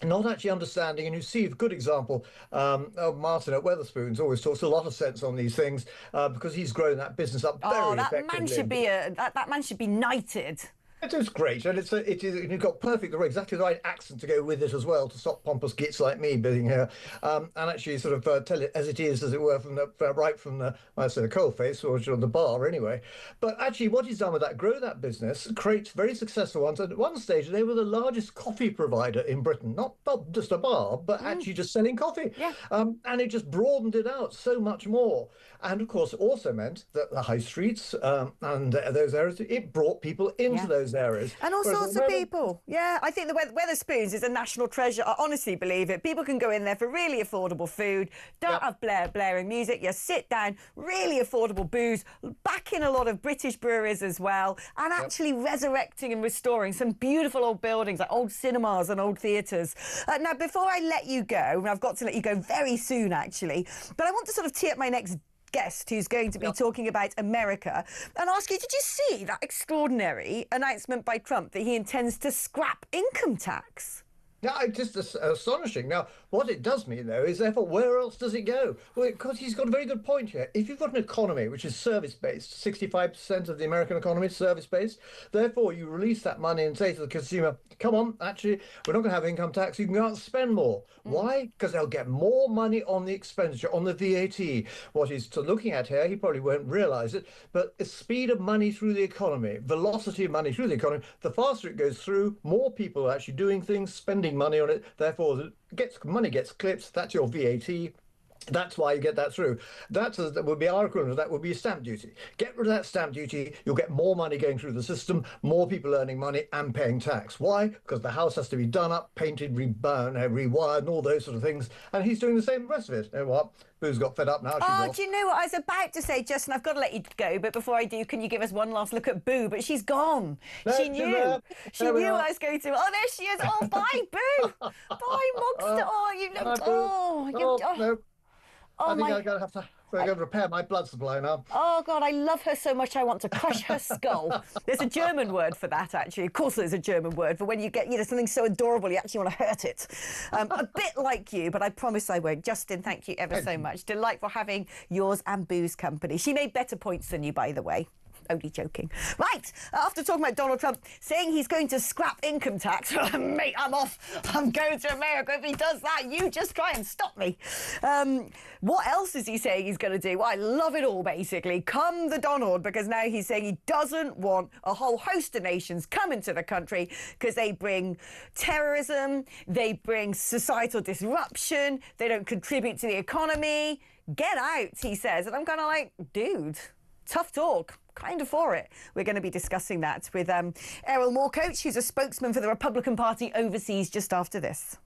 Not actually understanding, and you see a good example. Martin at Wetherspoons always talks a lot of sense on these things because he's grown that business up very effectively. Man should be that man should be knighted. It is great, and you've got exactly the right accent to go with it as well to stop pompous gits like me being here, and actually sort of tell it as it is, as it were, from right from the coalface or the bar anyway. But actually, what he's done with that, grow that business, create very successful ones. And at one stage, they were the largest coffee provider in Britain, not just a bar, but actually just selling coffee. Yeah. And it just broadened it out so much more. And of course, it also meant that the high streets and those areas, it brought people into those areas. And all sorts of people. Yeah, I think the Wetherspoons is a national treasure. I honestly believe it. People can go in there for really affordable food, don't have blaring music. You sit down, really affordable booze, back in a lot of British breweries as well, and actually resurrecting and restoring some beautiful old buildings, like old cinemas and old theatres. Now, before I let you go, and I've got to let you go very soon, actually, but I want to sort of tee up my next guest who's going to be talking about America and ask you, did you see that extraordinary announcement by Trump that he intends to scrap income tax? Yeah, it's just astonishing. Now, what it does mean, though, is therefore where else does it go? Well, because he's got a very good point here. If you've got an economy which is service-based, 65% of the American economy is service-based, therefore you release that money and say to the consumer, come on, actually, we're not going to have income tax, you can go out and spend more. Why? Because they'll get more money on the expenditure, on the VAT. What he's looking at here, he probably won't realise it, but the speed of money through the economy, velocity of money through the economy, the faster it goes through, more people are actually doing things, spending money on it, therefore money gets clipped, that's your VAT. That's why you get that through. That would be our equivalent of that would be stamp duty. Get rid of that stamp duty, you'll get more money going through the system, more people earning money and paying tax. Why? Because the house has to be done up, painted, rewired, and all those sort of things. And he's doing the same rest of it. You know what? Boo's got fed up now. Do you know what I was about to say, Justin? I've got to let you go, but before I do, can you give us one last look at Boo? But she's gone. She knew I was going to. Oh, there she is. Oh, bye, Boo. Bye, Mogster. Oh, you look. I think I'm going to have to repair my blood supply now. Oh, God, I love her so much I want to crush her skull. There's a German word for that, actually. Of course there's a German word for when you get, something so adorable you actually want to hurt it. A bit like you, but I promise I won't. Justin, thank you ever so much. Delightful having yours and Boo's company. She made better points than you, by the way. Only joking. Right, after talking about Donald Trump saying he's going to scrap income tax, mate, I'm off. I'm going to America. If he does that, you just try and stop me. What else is he saying he's going to do? Well, I love it all, basically. Come the Donald, because now he's saying he doesn't want a whole host of nations coming to the country because they bring terrorism, they bring societal disruption, they don't contribute to the economy. Get out, he says. And I'm kind of like, dude, tough talk. Kind of for it. We're going to be discussing that with Errol Moorcoach, who's a spokesman for the Republican Party overseas, just after this.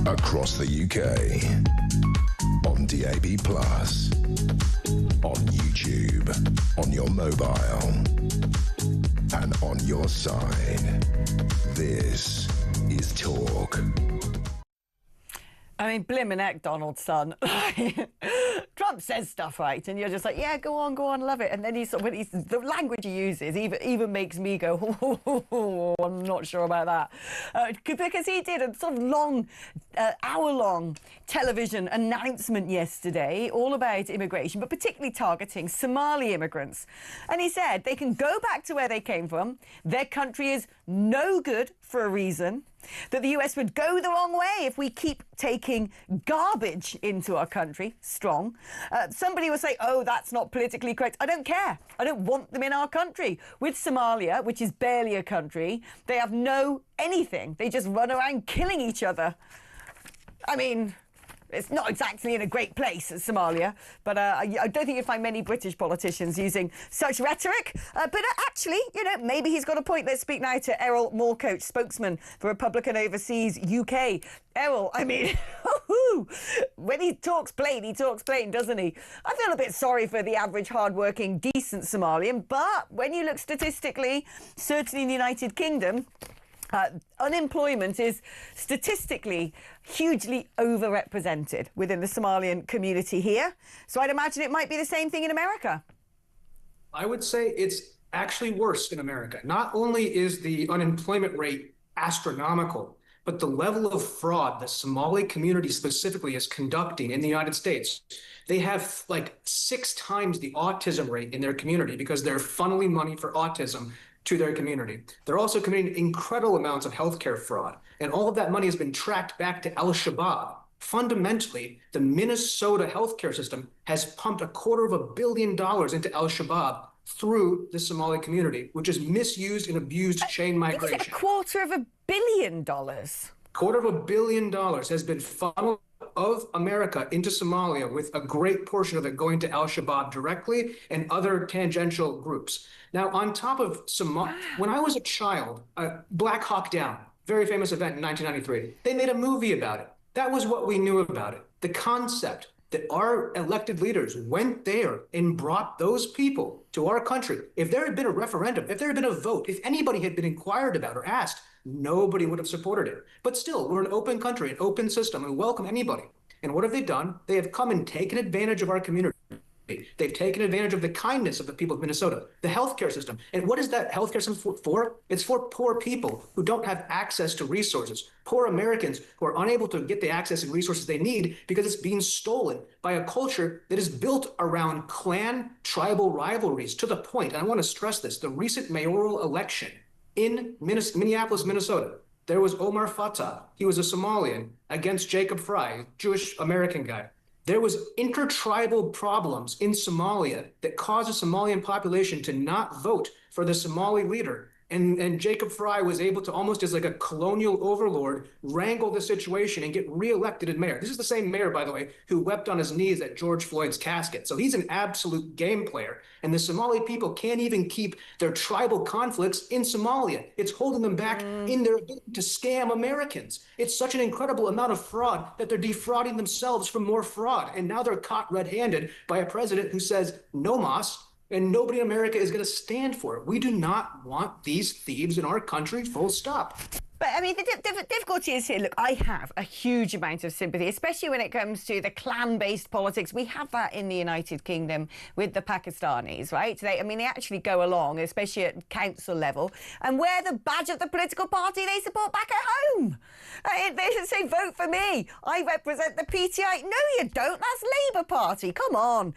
Across the UK. On DAB+. On YouTube. On your mobile. And on your side. This is Talk. I mean, blimmin' heck, Donald, son. Trump says stuff, right? And you're just like, yeah, go on, love it. And then the language he uses even makes me go, oh, I'm not sure about that. Because he did a sort of long, hour-long television announcement yesterday all about immigration, but particularly targeting Somali immigrants. And he said they can go back to where they came from. Their country is no good for a reason. That the US would go the wrong way if we keep taking garbage into our country. Strong. Somebody will say, oh, that's not politically correct. I don't care. I don't want them in our country. With Somalia, which is barely a country, they have no anything. They just run around killing each other. I mean, it's not exactly in a great place, Somalia, but I don't think you'd find many British politicians using such rhetoric. But actually, maybe he's got a point. Let's speak now to Errol Moorcoach, spokesman for Republican Overseas UK. Errol, I mean, when he talks plain, doesn't he? I feel a bit sorry for the average, hard-working, decent Somalian, but when you look statistically, certainly in the United Kingdom, unemployment is statistically hugely overrepresented within the Somalian community here. So I'd imagine it might be the same thing in America. I would say it's actually worse in America. Not only is the unemployment rate astronomical, but the level of fraud the Somali community specifically is conducting in the United States. They have like 6 times the autism rate in their community because they're funneling money for autism to their community. They're also committing incredible amounts of healthcare fraud. And all of that money has been tracked back to Al-Shabaab. Fundamentally, the Minnesota healthcare system has pumped $250 million into Al-Shabaab through the Somali community, which is misused and abused chain migration. $250 million? $250 million has been funneled of America into Somalia, with a great portion of it going to Al-Shabaab directly and other tangential groups. Now, on top of Somalia, when I was a child, Black Hawk Down, very famous event in 1993, they made a movie about it. That was what we knew about it. The concept that our elected leaders went there and brought those people to our country. If there had been a referendum, if there had been a vote, if anybody had been inquired about or asked, nobody would have supported it. But still, we're an open country, an open system, and welcome anybody. And what have they done? They have come and taken advantage of our community. They've taken advantage of the kindness of the people of Minnesota, the healthcare system. And what is that healthcare system for? It's for poor people who don't have access to resources, poor Americans who are unable to get the access and resources they need because it's being stolen by a culture that is built around clan, tribal rivalries, to the point, and I want to stress this, the recent mayoral election in Minneapolis, Minnesota, there was Omar Fatah. He was a Somalian against Jacob Fry, Jewish American guy. There was intertribal problems in Somalia that caused the Somalian population to not vote for the Somali leader. And Jacob Fry was able to, almost as like a colonial overlord, wrangle the situation and get reelected as mayor. This is the same mayor, by the way, who wept on his knees at George Floyd's casket. So he's an absolute game player. And the Somali people can't even keep their tribal conflicts in Somalia. It's holding them back in their ability to scam Americans. It's such an incredible amount of fraud that they're defrauding themselves from more fraud. And now they're caught red-handed by a president who says, no mas, and nobody in America is going to stand for it. We do not want these thieves in our country, full stop. But, I mean, the difficulty is here, look, I have a huge amount of sympathy, especially when it comes to the clan-based politics. We have that in the United Kingdom with the Pakistanis, right? They actually go along, especially at council level, and wear the badge of the political party they support back at home. They say, vote for me. I represent the PTI. No, you don't. That's Labour Party. Come on.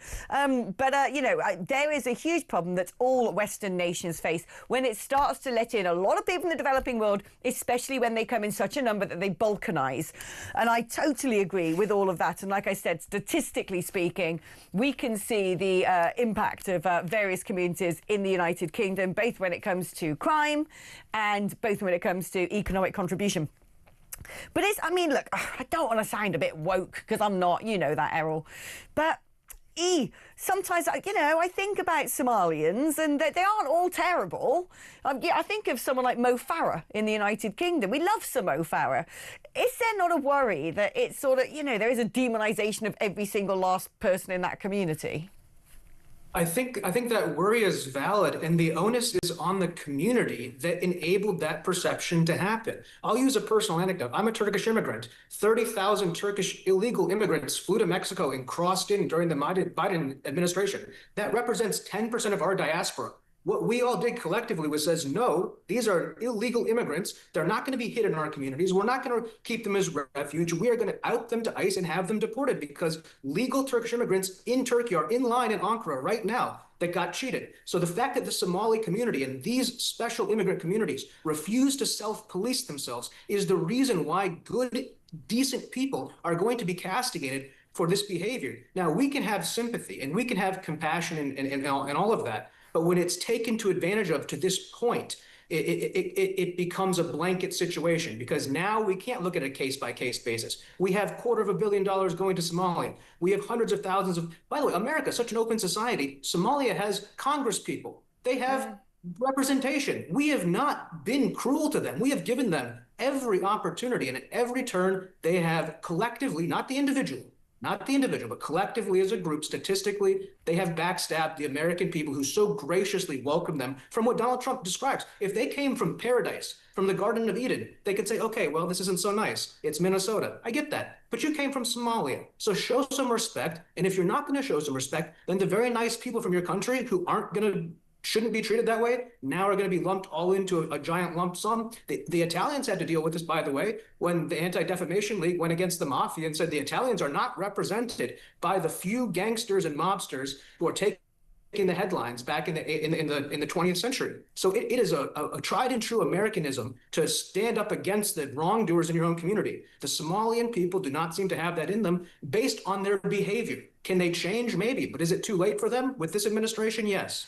There is a huge problem that all Western nations face when it starts to let in a lot of people in the developing world, especially when they come in such a number that they balkanise. And I totally agree with all of that. And like I said, statistically speaking, we can see the impact of various communities in the United Kingdom, both when it comes to crime and both when it comes to economic contribution. But look, I don't want to sound a bit woke because I'm not, you know that, Errol. But sometimes, I think about Somalians and they aren't all terrible. I think of someone like Mo Farah in the United Kingdom. We love Sir Mo Farah. Is there not a worry that it's sort of, there is a demonisation of every single last person in that community? I think that worry is valid, and the onus is on the community that enabled that perception to happen. I'll use a personal anecdote. I'm a Turkish immigrant. 30,000 Turkish illegal immigrants flew to Mexico and crossed in during the Biden administration. That represents 10% of our diaspora. What we all did collectively was says, no, these are illegal immigrants. They're not going to be hid in our communities. We're not going to keep them as refuge. We are going to out them to ICE and have them deported because legal Turkish immigrants in Turkey are in line in Ankara right now that got cheated. So the fact that the Somali community and these special immigrant communities refuse to self-police themselves is the reason why good, decent people are going to be castigated for this behavior. Now, we can have sympathy and we can have compassion and all of that. But when it's taken to advantage of to this point, it becomes a blanket situation because now we can't look at a case-by-case basis. We have $250 million going to Somalia. We have hundreds of thousands of, by the way, America, such an open society. Somalia has Congress people. They have representation. We have not been cruel to them. We have given them every opportunity, and at every turn they have collectively, not the individual, but collectively as a group, statistically, they have backstabbed the American people who so graciously welcomed them from what Donald Trump describes. If they came from paradise, from the Garden of Eden, they could say, okay, well, this isn't so nice. It's Minnesota. I get that. But you came from Somalia. So show some respect. And if you're not going to show some respect, then the very nice people from your country who shouldn't be treated that way, now are going to be lumped all into a giant lump sum. The Italians had to deal with this, by the way, when the Anti-Defamation League went against the mafia and said the Italians are not represented by the few gangsters and mobsters who are taking the headlines back in the 20th century. So it is a tried and true Americanism to stand up against the wrongdoers in your own community. The Somalian people do not seem to have that in them based on their behavior. Can they change? Maybe. But is it too late for them with this administration? Yes.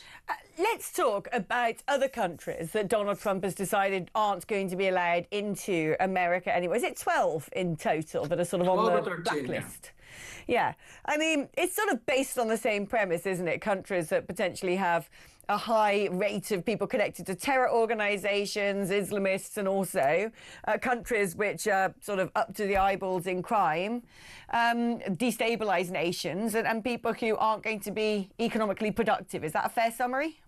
Let's talk about other countries that Donald Trump has decided aren't going to be allowed into America anymore. Is it 12 in total that are sort of on the 13, blacklist? Yeah. I mean, it's sort of based on the same premise, isn't it? Countries that potentially have a high rate of people connected to terror organisations, Islamists, and also countries which are sort of up to the eyeballs in crime, destabilise nations, and people who aren't going to be economically productive. Is that a fair summary?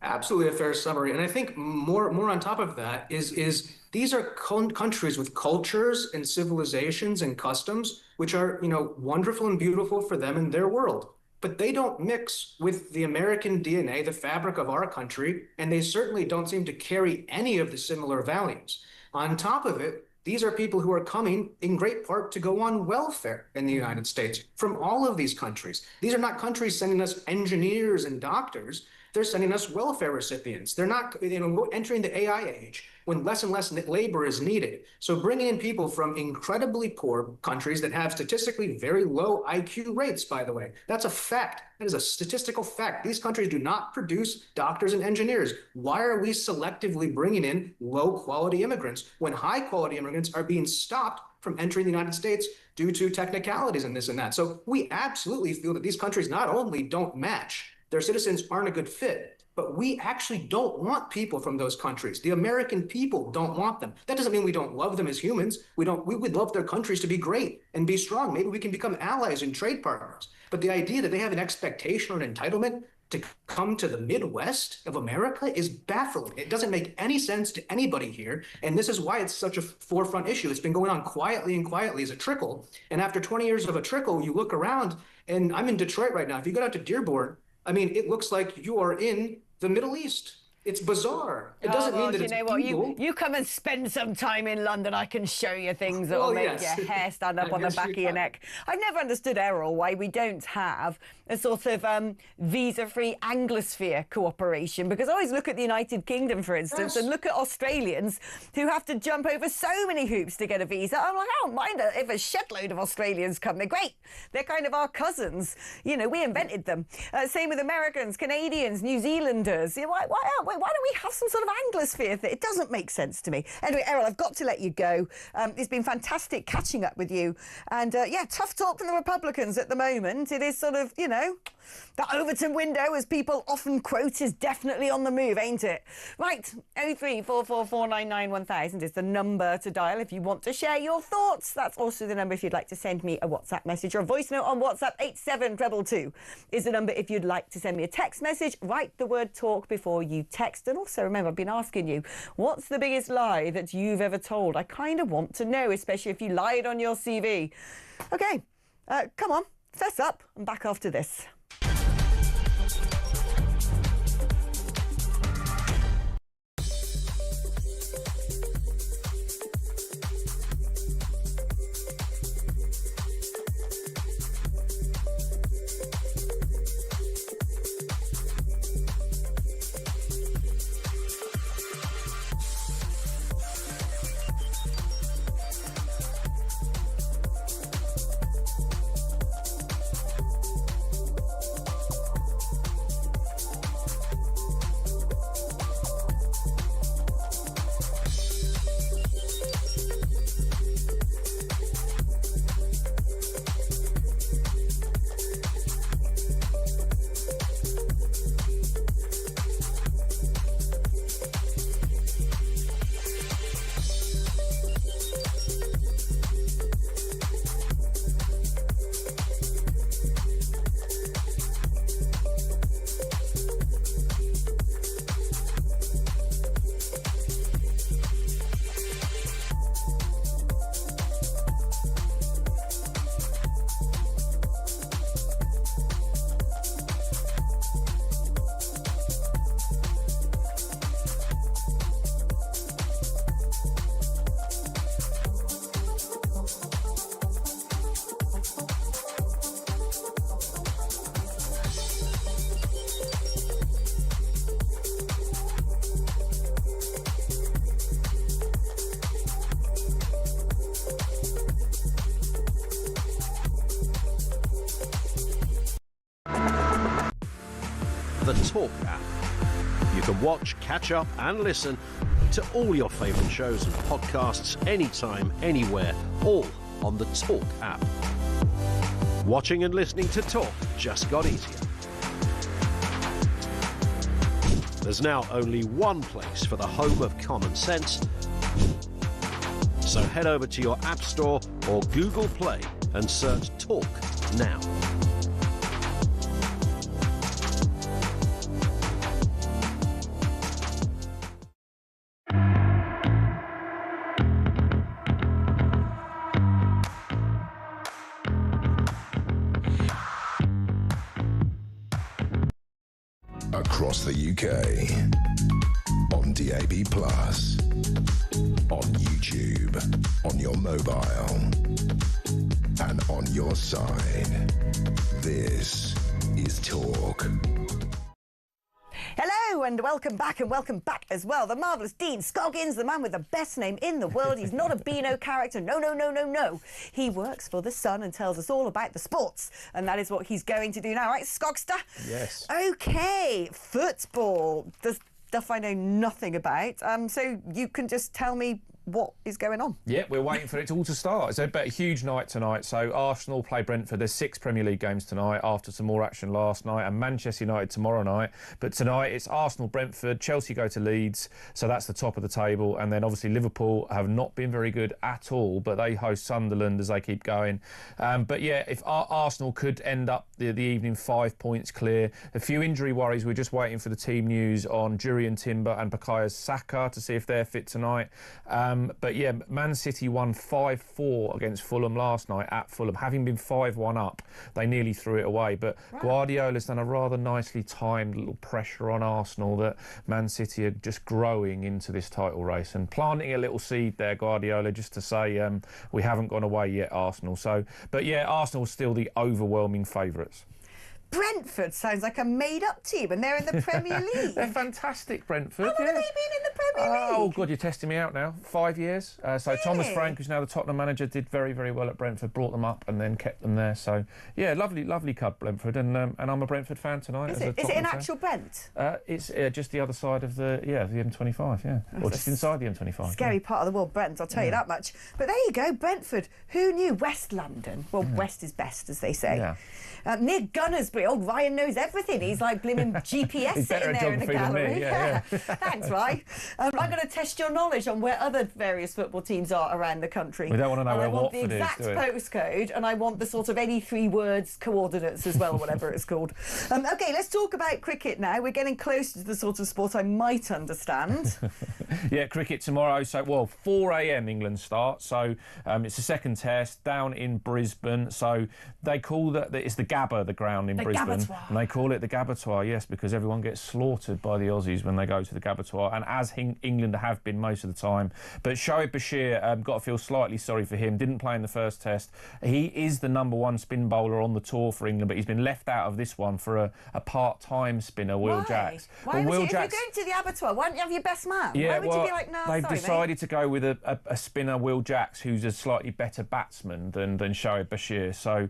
Absolutely a fair summary. And I think more on top of that is these are countries with cultures and civilizations and customs which are, wonderful and beautiful for them in their world. But they don't mix with the American DNA, the fabric of our country, and they certainly don't seem to carry any of the similar values. On top of it, these are people who are coming in great part to go on welfare in the United States from all of these countries. These are not countries sending us engineers and doctors. They're sending us welfare recipients. They're not, entering the AI age when less and less labor is needed. So bringing in people from incredibly poor countries that have statistically very low IQ rates, by the way, that's a fact. That is a statistical fact. These countries do not produce doctors and engineers. Why are we selectively bringing in low-quality immigrants when high-quality immigrants are being stopped from entering the United States due to technicalities and this and that? So we absolutely feel that these countries not only don't match, their citizens aren't a good fit, but we actually don't want people from those countries. The American people don't want them. That doesn't mean we don't love them as humans. We would love their countries to be great and be strong. Maybe we can become allies and trade partners. But the idea that they have an expectation or an entitlement to come to the Midwest of America is baffling. It doesn't make any sense to anybody here. And this is why it's such a forefront issue. It's been going on quietly as a trickle. And after 20 years of a trickle, you look around, and I'm in Detroit right now. If you go out to Dearborn, I mean, it looks like you are in the Middle East. It's bizarre. It doesn't mean that it's evil. You come and spend some time in London. I can show you things that will make your hair stand up on the back of your neck. I've never understood, Errol, why we don't have a sort of visa-free Anglosphere cooperation, because I always look at the United Kingdom, for instance, and look at Australians who have to jump over so many hoops to get a visa. I'm like, I don't mind if a shed-load of Australians come. They're great. They're kind of our cousins. We invented them. Same with Americans, Canadians, New Zealanders. Why point, why don't we have some sort of Anglosphere thing? It doesn't make sense to me. Anyway, Errol, I've got to let you go. It's been fantastic catching up with you. And yeah, tough talk from the Republicans at the moment. It is sort of, you know, the Overton window, as people often quote, is definitely on the move, ain't it? Right, 03444991000 is the number to dial if you want to share your thoughts. That's also the number if you'd like to send me a WhatsApp message or a voice note on WhatsApp. 87222 is the number if you'd like to send me a text message. Write the word talk before you text. And also remember, I've been asking you, what's the biggest lie that you've ever told? I kind of want to know, especially if you lied on your CV. OK, come on, fess up. I'm back after this. The Talk app. You can watch, catch up and listen to all your favourite shows and podcasts anytime, anywhere, all on the Talk app. Watching and listening to Talk just got easier. There's now only one place for the home of common sense. So head over to your App Store or Google Play and search Talk now. Across the UK, on DAB+, on YouTube, on your mobile, and on your side. This is Talk. Hello and welcome back as well. The marvellous Dean Scoggins, the man with the best name in the world. He's not a Beano character. No. He works for The Sun and tells us all about the sports. And that is what he's going to do now. Right, Scogster? Yes. OK, football. The stuff I know nothing about. So you can just tell me what is going on. Yeah, we're waiting for it all to start. It's a huge night tonight. So Arsenal play Brentford. There's 6 Premier League games tonight after some more action last night, and Manchester United tomorrow night. But tonight it's Arsenal, Brentford, Chelsea go to Leeds, so that's the top of the table. And then obviously Liverpool have not been very good at all, but they host Sunderland as they keep going. But yeah, if Arsenal could end up the evening 5 points clear. A few injury worries. We're just waiting for the team news on Jurriën Timber and Bukayo Saka to see if they're fit tonight. But yeah, Man City won 5-4 against Fulham last night at Fulham. Having been 5-1 up, they nearly threw it away. But right. Guardiola's done a rather nicely timed little pressure on Arsenal that Man City are just growing into this title race and planting a little seed there, Guardiola, just to say we haven't gone away yet, Arsenal. So, but yeah, Arsenal's still the overwhelming favourites. Brentford sounds like a made-up team, and they're in the Premier League. They're fantastic, Brentford. How long have they been in the Premier League? Oh, God, you're testing me out now. 5 years. So Thomas Frank, who's now the Tottenham manager, did very, very well at Brentford, brought them up and then kept them there. So, yeah, lovely club, Brentford, and I'm a Brentford fan tonight. Is it an actual Brent? It's just the other side of the M25, yeah. Or just inside the M25. Scary part of the world, Brent, I'll tell you that much. But there you go, Brentford. Who knew? West London. Well, West is best, as they say. Yeah. Near Gunnersbury, old Ryan knows everything. He's like blimmin' GPS sitting there in the gallery. Yeah. Thanks, Ryan. I'm going to test your knowledge on where other various football teams are around the country. We don't want to know where Watford is, I want the exact postcode, and I want the sort of any 3 words coordinates as well, or whatever it's called. OK, let's talk about cricket now. We're getting closer to the sort of sport I might understand. Yeah, cricket tomorrow. So, 4 a.m. England start. So it's the second test down in Brisbane. So they call it's the Gabba, the ground in Brisbane. Gabbatoir. And they call it the Gabbatoir, yes, because everyone gets slaughtered by the Aussies when they go to the Gabbatoir, and as England have been most of the time. But Shoaib Bashir, got to feel slightly sorry for him, didn't play in the first test. He is the #1 spin bowler on the tour for England, but he's been left out of this one for a part-time spinner, Will Jacks. Why would if you're going to the abattoir, why don't you have your best man? Yeah, why would you be like, no, they've sorry, decided mate. to go with a spinner, Will Jacks, who's a slightly better batsman than Shoaib Bashir. So,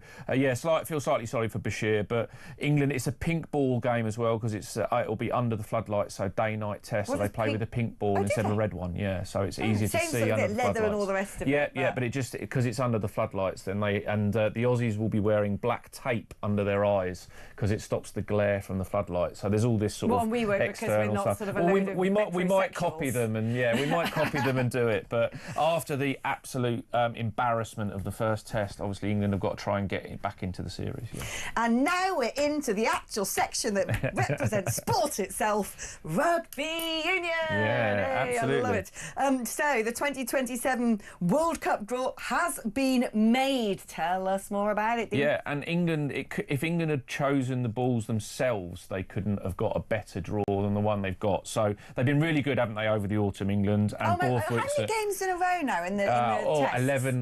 feel slightly sorry for Bashir, but England, it's a pink ball game as well, because it'll be under the floodlights, so day-night test, so they play with a pink ball instead of a red one, so it's easier to see under the floodlights. Leather and all the rest of it. Yeah, but it just, because it's under the floodlights, then the Aussies will be wearing black tape under their eyes, because it stops the glare from the floodlights. So there's all this sort of we won't, external because we're not stuff. sort of a load of we might copy them, and we might copy them and do it. But after the absolute embarrassment of the first test, obviously England have got to try and get it back into the series. Yeah. And now we're into the actual section that represents sport itself, rugby union. Yeah, absolutely. I love it. So the 2027 World Cup draw has been made. Tell us more about it, Dean. Yeah, and England, if England had chosen the balls themselves, they couldn't have got a better draw than the one they've got. So they've been really good, haven't they, over the autumn, England? And how many games in a row now in the tests?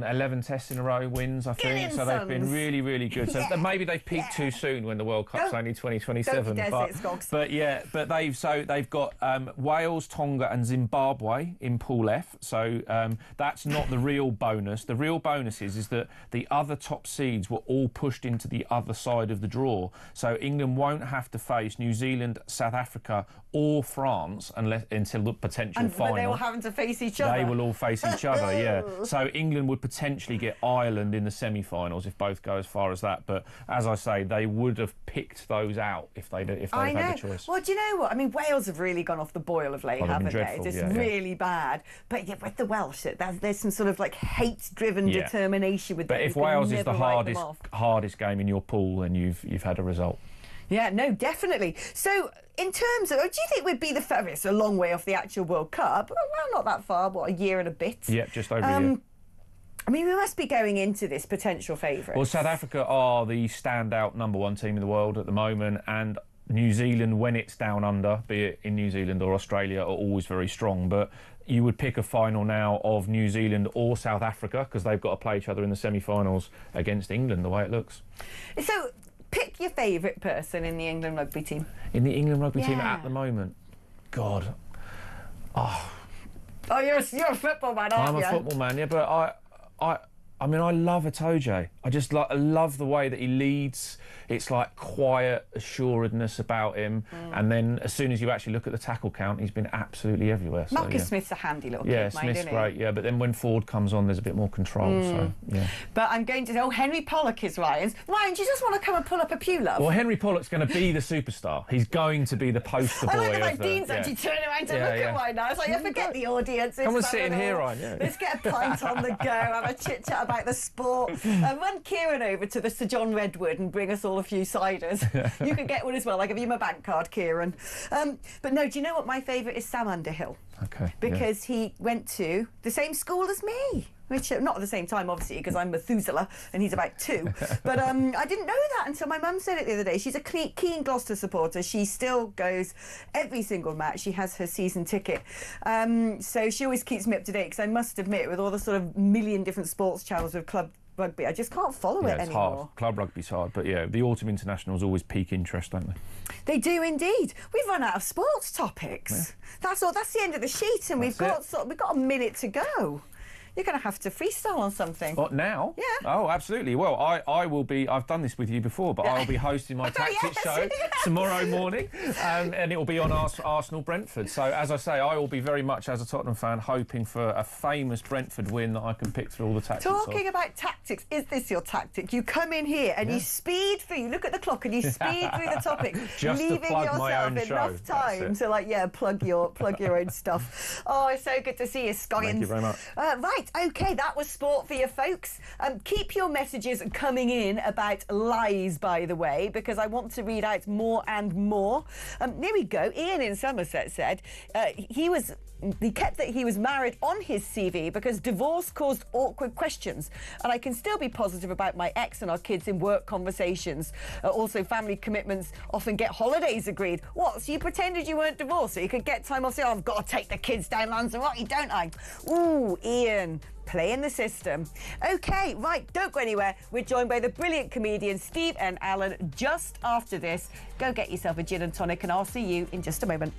11 tests in a row wins, I think. So they've been really, really good. So maybe they've peaked too soon when the World Cup's only 2027. But they've got Wales, Tonga and Zimbabwe in Pool F. So that's not the real bonus. The real bonus is that the other top seeds were all pushed into the other side of the draw. So England won't have to face New Zealand, South Africa or France until the potential final. But they all having to face each other. They will all face each other, yeah. So England would potentially get Ireland in the semi-finals if both go as far as that. But as I say, they would have picked those out if they'd had the choice. Well, do you know what? I mean, Wales have really gone off the boil of late, haven't they? It's really bad. But with the Welsh, there's some sort of like hate-driven determination with them. But if Wales is the hardest game in your pool, then you've had a result. Yeah, no, definitely. So, in terms of, do you think we'd be the favourites? A long way off the actual World Cup. Well, not that far. What, a year and a bit? Yeah, just over a year. I mean, we must be going into this potential favourites. Well, South Africa are the standout #1 team in the world at the moment, and New Zealand, when it's down under, be it in New Zealand or Australia, are always very strong. But you would pick a final now of New Zealand or South Africa, because they've got to play each other in the semi-finals against England, the way it looks. So, pick your favourite person in the England rugby team. In the England rugby team at the moment? God. Oh, you're a football man, aren't you? I'm a football man, yeah, but I mean, I love Itoje. I love the way that he leads. It's like quiet assuredness about him. And then as soon as you actually look at the tackle count, he's been absolutely everywhere. So, Marcus Smith's a handy little kid, yeah, Smith's great, yeah. But then when Ford comes on, there's a bit more control, so, yeah. But I'm going to say, Henry Pollock is Ryan's. Ryan, do you just want to come and pull up a pew, love? Well, Henry Pollock's going to be the superstar. He's going to be the poster boy. I like the fact Dean's actually turning around to look at Ryan now. It's like, forget the audience. Come and sit in here, Ryan. Yeah. Let's get a pint on the go, have a chit-chat about the sport. And run Kieran over to the Sir John Redwood and bring us all a few ciders. You can get one as well. I'll give you my bank card, Kieran. But no, do you know what my favourite is? Sam Underhill. Okay. Because he went to the same school as me. Which, not at the same time, obviously, because I'm Methuselah and he's about 2. But I didn't know that until my mum said it the other day. She's a keen Gloucester supporter. She still goes every single match. She has her season ticket. So she always keeps me up to date, because I must admit, with all the sort of million different sports channels with club rugby. I just can't follow it it's anymore. hard. Club rugby's hard, but yeah, the autumn internationals always pique interest, don't they? They do indeed. We've run out of sports topics. Yeah. That's all. That's the end of the sheet, and we've got a minute to go. You're going to have to freestyle on something. What, now? Yeah. Oh, absolutely. Well, I will be, I've done this with you before, but I'll be hosting my tactics show tomorrow morning, and it will be on Arsenal-Brentford. So, as I say, I will be very much, as a Tottenham fan, hoping for a famous Brentford win that I can pick through all the tactics. Talking about tactics, is this your tactic? You come in here and you speed through, you look at the clock and you speed through the topics, just leaving to plug yourself my own enough time to, plug your own stuff. Oh, it's so good to see you, Scoggins. Thank you very much. Right, OK, that was sport for you folks. Keep your messages coming in about lies, by the way, because I want to read out more and more. Here we go. Ian in Somerset said he kept that he was married on his CV because divorce caused awkward questions, and I can still be positive about my ex and our kids in work conversations. Also, family commitments often get holidays agreed. What, so you pretended you weren't divorced so you could get time off? Say, I've got to take the kids down Lanzarote, don't I? Ooh, Ian, playing the system. OK, right, don't go anywhere. We're joined by the brilliant comedians Steve and Alan just after this. Go get yourself a gin and tonic and I'll see you in just a moment.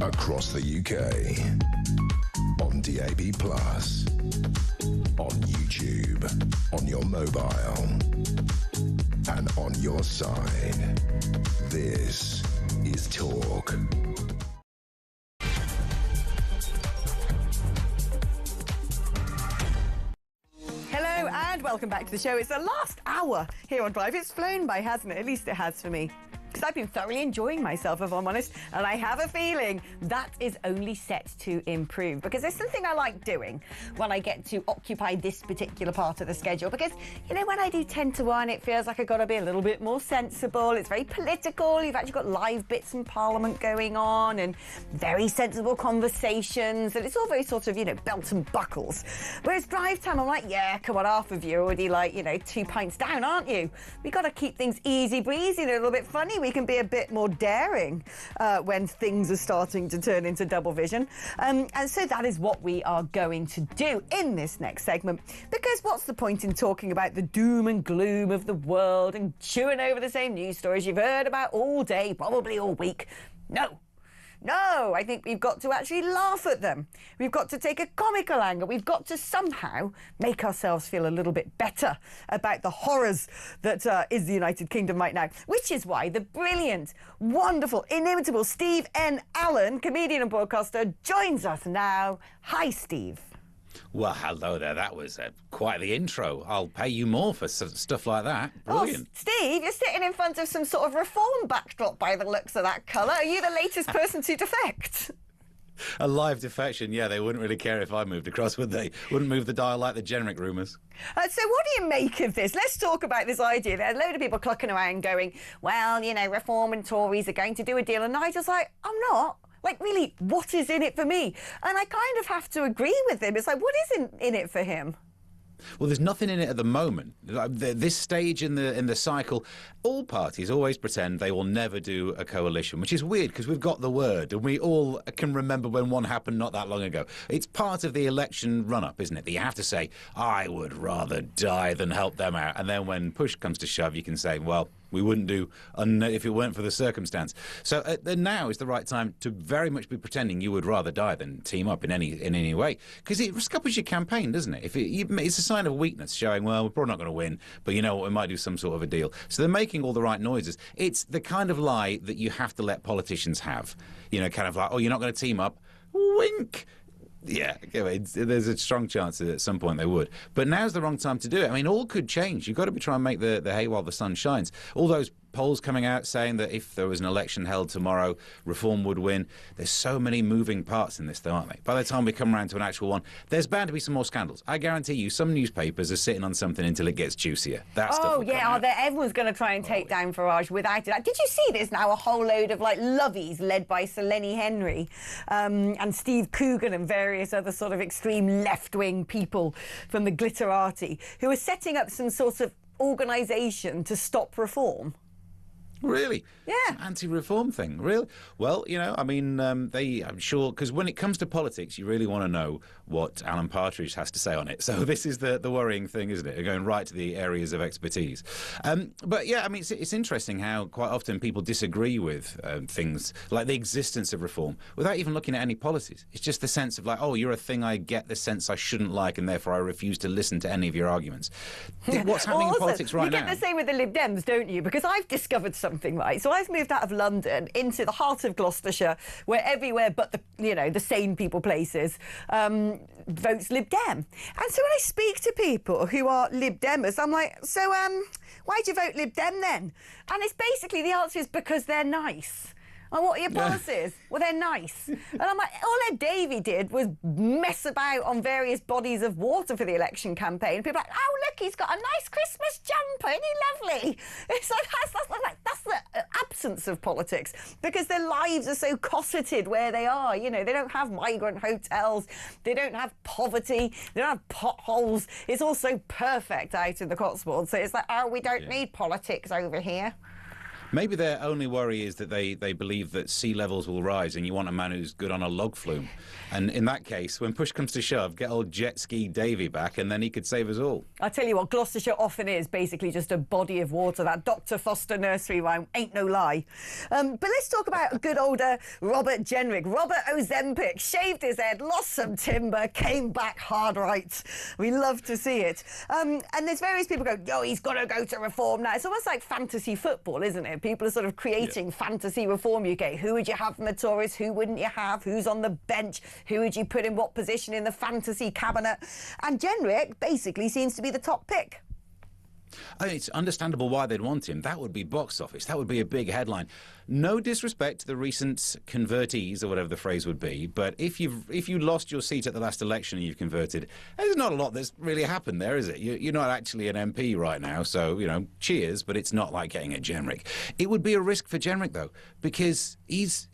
Across the UK, on DAB+, on YouTube, on your mobile, and on your side. This is Talk. Hello and welcome back to the show. It's the last hour here on Drive. It's flown by, hasn't it? At least it has for me. Because I've been thoroughly enjoying myself, if I'm honest, and I have a feeling that is only set to improve, because there's something I like doing when I get to occupy this particular part of the schedule, because, you know, when I do 10 to 1, it feels like I've got to be a little bit more sensible. It's very political. You've actually got live bits in Parliament going on and very sensible conversations, and it's all very sort of, you know, belt and buckles. Whereas drive time, I'm like, yeah, come on, half of you are already, like, you know, 2 pints down, aren't you? We've got to keep things easy breezy and a little bit funny. We we can be a bit more daring when things are starting to turn into double vision. And so that is what we are going to do in this next segment, because what's the point in talking about the doom and gloom of the world and chewing over the same news stories you've heard about all day, probably all week? No, I think we've got to actually laugh at them. We've got to take a comical angle. We've got to somehow make ourselves feel a little bit better about the horrors that is the United Kingdom right now, which is why the brilliant, wonderful, inimitable Steve N. Allen, comedian and broadcaster, joins us now. Hi, Steve. Well, hello there. That was quite the intro. I'll pay you more for stuff like that. Brilliant. Oh, Steve, you're sitting in front of some sort of reform backdrop by the looks of that colour. Are you the latest person to defect? A live defection, yeah, they wouldn't really care if I moved across, would they? Wouldn't move the dial like the generic rumours. So what do you make of this? Let's talk about this idea. There's a load of people clucking around going, well, you know, Reform and Tories are going to do a deal. And Nigel's like, I'm not. Like, really, what is in it for me? And I kind of have to agree with him. It's like, what isn't in it for him? Well, there's nothing in it at the moment. This stage in the cycle, all parties always pretend they will never do a coalition, which is weird because we've got the word and we all can remember when one happened not that long ago. It's part of the election run-up, isn't it? That you have to say, I would rather die than help them out. And then when push comes to shove, you can say, well, we wouldn't do if it weren't for the circumstance. So now is the right time to very much be pretending you would rather die than team up in any way, because it scuppers your campaign, doesn't it? It's a sign of weakness, showing, well, we're probably not going to win, but you know what, we might do some sort of a deal. So they're making all the right noises. It's the kind of lie that you have to let politicians have. You know, kind of like, oh, you're not going to team up? Wink. Yeah, there's a strong chance that at some point they would. But now's the wrong time to do it. I mean, all could change. You've got to be trying to make the hay while the sun shines. All those polls coming out saying that if there was an election held tomorrow, Reform would win. There's so many moving parts in this, though, aren't they? By the time we come around to an actual one, there's bound to be some more scandals. I guarantee you some newspapers are sitting on something until it gets juicier. That stuff will come out. Everyone's going to try and take down Farage without it. Did you see this now? A whole load of, like, lovies led by Sir Lenny Henry and Steve Coogan and various other sort of extreme left-wing people from the glitterati who are setting up some sort of organisation to stop reform. Really? Yeah. Anti-reform thing, really? Well, you know, I mean, I'm sure, because when it comes to politics, you really want to know what Alan Partridge has to say on it. So this is the worrying thing, isn't it? They're going right to the areas of expertise. But yeah, I mean, it's interesting how quite often people disagree with things like the existence of reform without even looking at any policies. It's just the sense of like, oh, you're a thing I get the sense I shouldn't like, and therefore I refuse to listen to any of your arguments. What's happening in politics right now? You get the same with the Lib Dems, don't you? Because I've discovered something, right? So I've moved out of London into the heart of Gloucestershire, where everywhere but the sane people places votes Lib Dem. And so when I speak to people who are Lib Demers, I'm like, so why'd you vote Lib Dem then? And it's basically the answer is because they're nice. And what are your policies? Well, they're nice. And I'm like, all Ed Davey did was mess about on various bodies of water for the election campaign. People are like, oh, look, he's got a nice Christmas jumper. Isn't he lovely? It's like, that's the absence of politics, because their lives are so cosseted where they are. You know, they don't have migrant hotels. They don't have poverty. They don't have potholes. It's all so perfect out in the Cotswolds. So it's like, oh, we don't need politics over here. Maybe their only worry is that they believe that sea levels will rise and you want a man who's good on a log flume. And in that case, when push comes to shove, get old jet ski Davy back and then he could save us all. I tell you what, Gloucestershire often is basically just a body of water. That Dr. Foster nursery rhyme ain't no lie. But let's talk about good old Robert Jenrick. Robert Ozempic shaved his head, lost some timber, came back hard right. We love to see it. And there's various people go, oh, he's got to go to reform now. It's almost like fantasy football, isn't it? People are sort of creating fantasy reform UK. Who would you have from the Tories? Who wouldn't you have? Who's on the bench? Who would you put in what position in the fantasy cabinet? And Jenrick basically seems to be the top pick. I mean, it's understandable why they'd want him. That would be box office. That would be a big headline. No disrespect to the recent convertees, or whatever the phrase would be, but if you lost your seat at the last election and you've converted, there's not a lot that's really happened there, is it? You're not actually an MP right now, so, you know, cheers, but it's not like getting a Jenrick. It would be a risk for Jenrick, though, because he's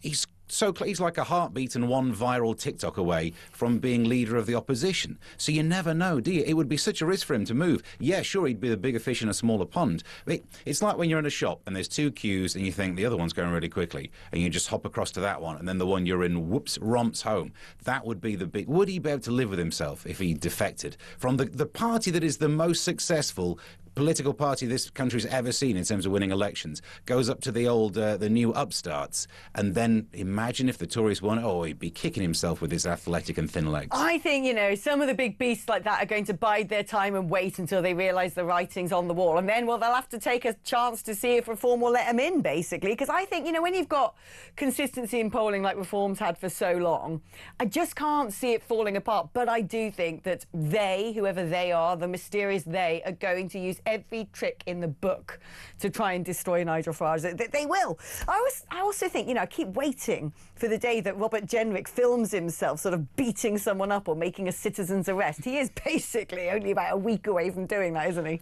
he's like a heartbeat and one viral TikTok away from being leader of the opposition. So you never know, do you? It would be such a risk for him to move. Yeah, sure, he'd be the bigger fish in a smaller pond. But it's like when you're in a shop and there's two queues and you think the other one's going really quickly and you just hop across to that one and then the one you're in, whoops, romps home. That would be the big... Would he be able to live with himself if he defected from the party that is the most successful political party this country's ever seen in terms of winning elections, goes up to the new upstarts, and then imagine if the Tories won, he'd be kicking himself with his athletic and thin legs. I think, some of the big beasts like that are going to bide their time and wait until they realise the writing's on the wall, and then, they'll have to take a chance to see if Reform will let them in, basically, because I think, when you've got consistency in polling like Reform's had for so long, I just can't see it falling apart, but I do think that they, whoever they are, the mysterious they, are going to use every trick in the book to try and destroy Nigel Farage. They will. I also think, I keep waiting for the day that Robert Jenrick films himself sort of beating someone up or making a citizen's arrest. He is basically only about a week away from doing that, isn't he?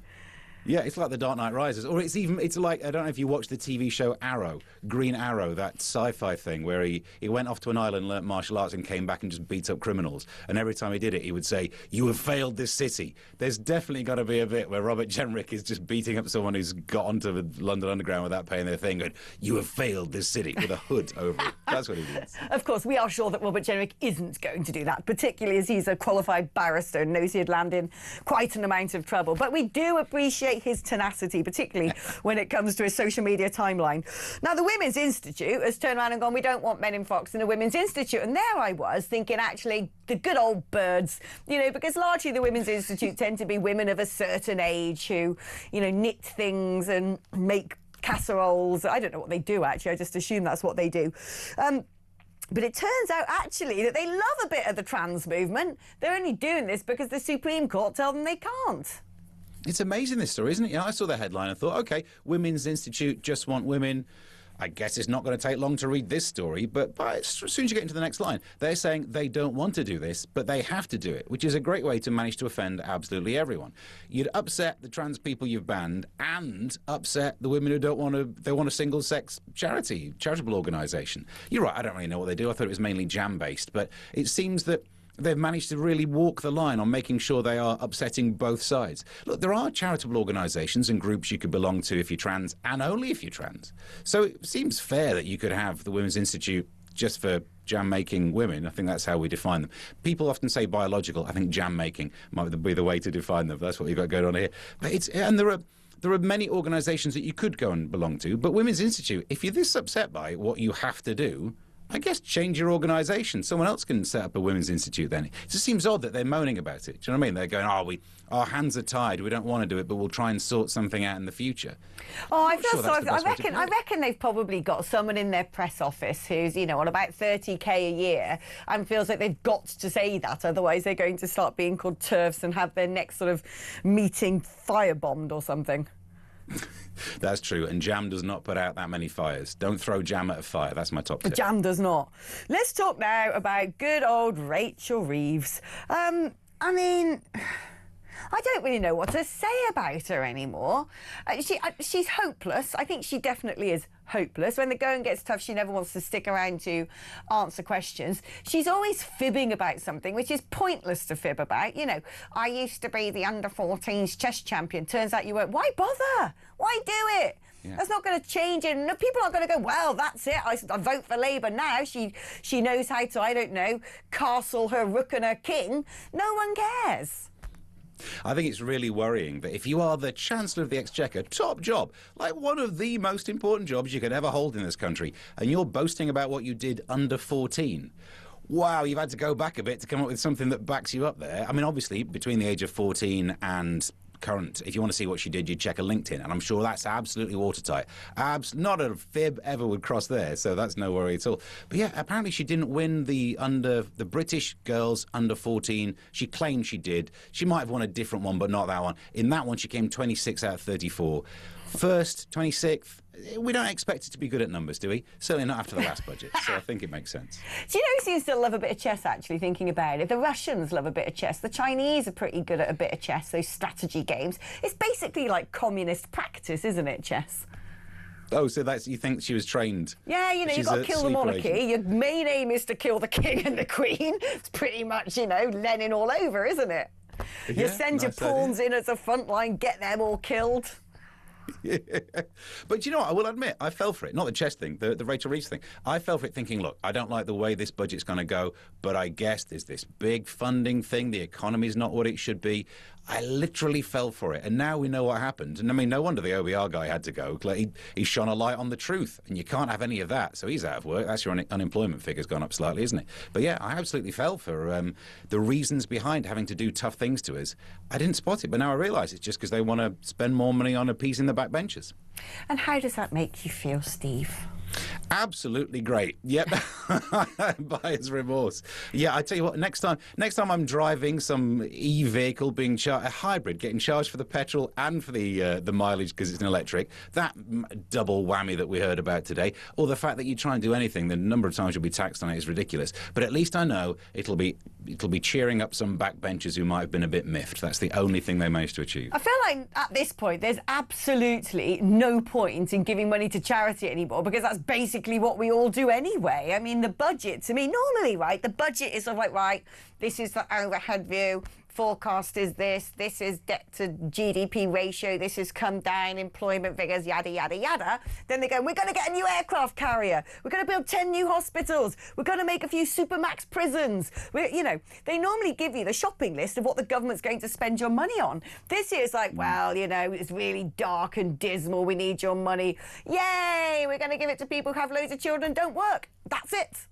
Yeah, it's like The Dark Knight Rises. Or it's like, I don't know if you watched the TV show Arrow, Green Arrow, that sci-fi thing where he went off to an island, learnt martial arts and came back and just beat up criminals. And every time he did it, he would say, "You have failed this city." There's definitely got to be a bit where Robert Jenrick is just beating up someone who's got onto the London Underground without paying their thing, going, "You have failed this city," with a hood over it. That's what he does. Of course, we are sure that Robert Jenrick isn't going to do that, particularly as he's a qualified barrister and knows he'd land in quite an amount of trouble. But we do appreciate his tenacity, particularly when it comes to his social media timeline. Now, the Women's Institute has turned around and gone, "We don't want men in Fox in the Women's Institute." And there I was thinking, actually, the good old birds, because largely the Women's Institute tend to be women of a certain age who, knit things and make casseroles. I don't know what they do, actually. I just assume that's what they do. But it turns out, actually, that they love a bit of the trans movement. They're only doing this because the Supreme Court tell them they can't. It's amazing, this story, isn't it? I saw the headline and thought, OK, Women's Institute just want women. I guess it's not going to take long to read this story, but as soon as you get into the next line, they're saying they don't want to do this, but they have to do it, which is a great way to manage to offend absolutely everyone. You'd upset the trans people you've banned and upset the women who they want a single-sex charitable organisation. You're right, I don't really know what they do. I thought it was mainly jam-based, but it seems that they've managed to really walk the line on making sure they are upsetting both sides. Look, there are charitable organisations and groups you could belong to if you're trans, and only if you're trans. So it seems fair that you could have the Women's Institute just for jam-making women. I think that's how we define them. People often say biological. I think jam-making might be the way to define them. That's what you've got going on here. But there are many organisations that you could go and belong to, but Women's Institute, if you're this upset by what you have to do, I guess change your organisation. Someone else can set up a Women's Institute then. It just seems odd that they're moaning about it. Do you know what I mean? They're going, our hands are tied. We don't want to do it, but we'll try and sort something out in the future. I reckon they've probably got someone in their press office who's, on about 30k a year and feels like they've got to say that. Otherwise, they're going to start being called TERFs and have their next sort of meeting firebombed or something. That's true, and jam does not put out that many fires. Don't throw jam at a fire. That's my top tip. Jam does not. Let's talk now about good old Rachel Reeves. I don't really know what to say about her anymore. She's hopeless. I think she definitely is hopeless. When the going gets tough, she never wants to stick around to answer questions. She's always fibbing about something, which is pointless to fib about. I used to be the under-14s chess champion. Turns out you weren't. Why bother? Why do it? Yeah. That's not going to change it. No, people aren't going to go, well, that's it. I vote for Labour now. She knows how to, I don't know, castle her rook and her king. No one cares. I think it's really worrying that if you are the Chancellor of the Exchequer, top job, like one of the most important jobs you could ever hold in this country, and you're boasting about what you did under 14. Wow, you've had to go back a bit to come up with something that backs you up there. I mean, obviously, between the age of 14 and current, if you want to see what she did, you'd check her LinkedIn, and I'm sure that's absolutely watertight. Not a fib ever would cross there, so that's no worry at all. But yeah, apparently she didn't win the British girls under 14. She claimed she did. She might have won a different one, but not that one. In that one, she came 26 out of 34. First, 26th. We don't expect it to be good at numbers, do we? Certainly not after the last budget, so I think it makes sense. Do you know who seems to love a bit of chess, actually, thinking about it? The Russians love a bit of chess. The Chinese are pretty good at a bit of chess, those strategy games. It's basically like communist practice, isn't it, chess? Oh, so that's you think she was trained? Yeah, you know, you've got to kill the monarchy. Agent. Your main aim is to kill the king and the queen. It's pretty much, you know, Lenin all over, isn't it? You send your pawns in as a front line, get them all killed. Yeah. But you know what? I will admit, I fell for it. Not the chess thing, the Rachel Reeves thing. I fell for it thinking, look, I don't like the way this budget's going to go, but I guess there's this big funding thing. The economy's not what it should be. I literally fell for it. And now we know what happened. And I mean, no wonder the OBR guy had to go. Like, he shone a light on the truth. And you can't have any of that. So he's out of work. That's your unemployment figure's gone up slightly, isn't it? But yeah, I absolutely fell for the reasons behind having to do tough things to us. I didn't spot it, but now I realise it's just because they want to spend more money on appeasing the backbenchers. And how does that make you feel, Steve? Absolutely great. Yep. Buyer's remorse. Yeah, I tell you what, next time I'm driving some e-vehicle being charged, a hybrid, getting charged for the petrol and for the mileage because it's an electric, that double whammy that we heard about today, or the fact that you try and do anything, the number of times you'll be taxed on it is ridiculous. But at least I know it'll be cheering up some backbenchers who might have been a bit miffed. That's the only thing they managed to achieve. I feel like at this point there's absolutely no point in giving money to charity anymore, because that's basically what we all do anyway. I mean, the budget, to me, normally, right, the budget is sort of like, right, this is the overhead view, forecast is this is debt to GDP ratio, this has come down, employment figures, yada, yada, yada. Then they go, we're going to get a new aircraft carrier, we're going to build 10 new hospitals, we're going to make a few supermax prisons. You know, they normally give you the shopping list of what the government's going to spend your money on. This year's like, well, you know, it's really dark and dismal, we need your money. Yay, we're going to give it to people who have loads of children and don't work. That's it.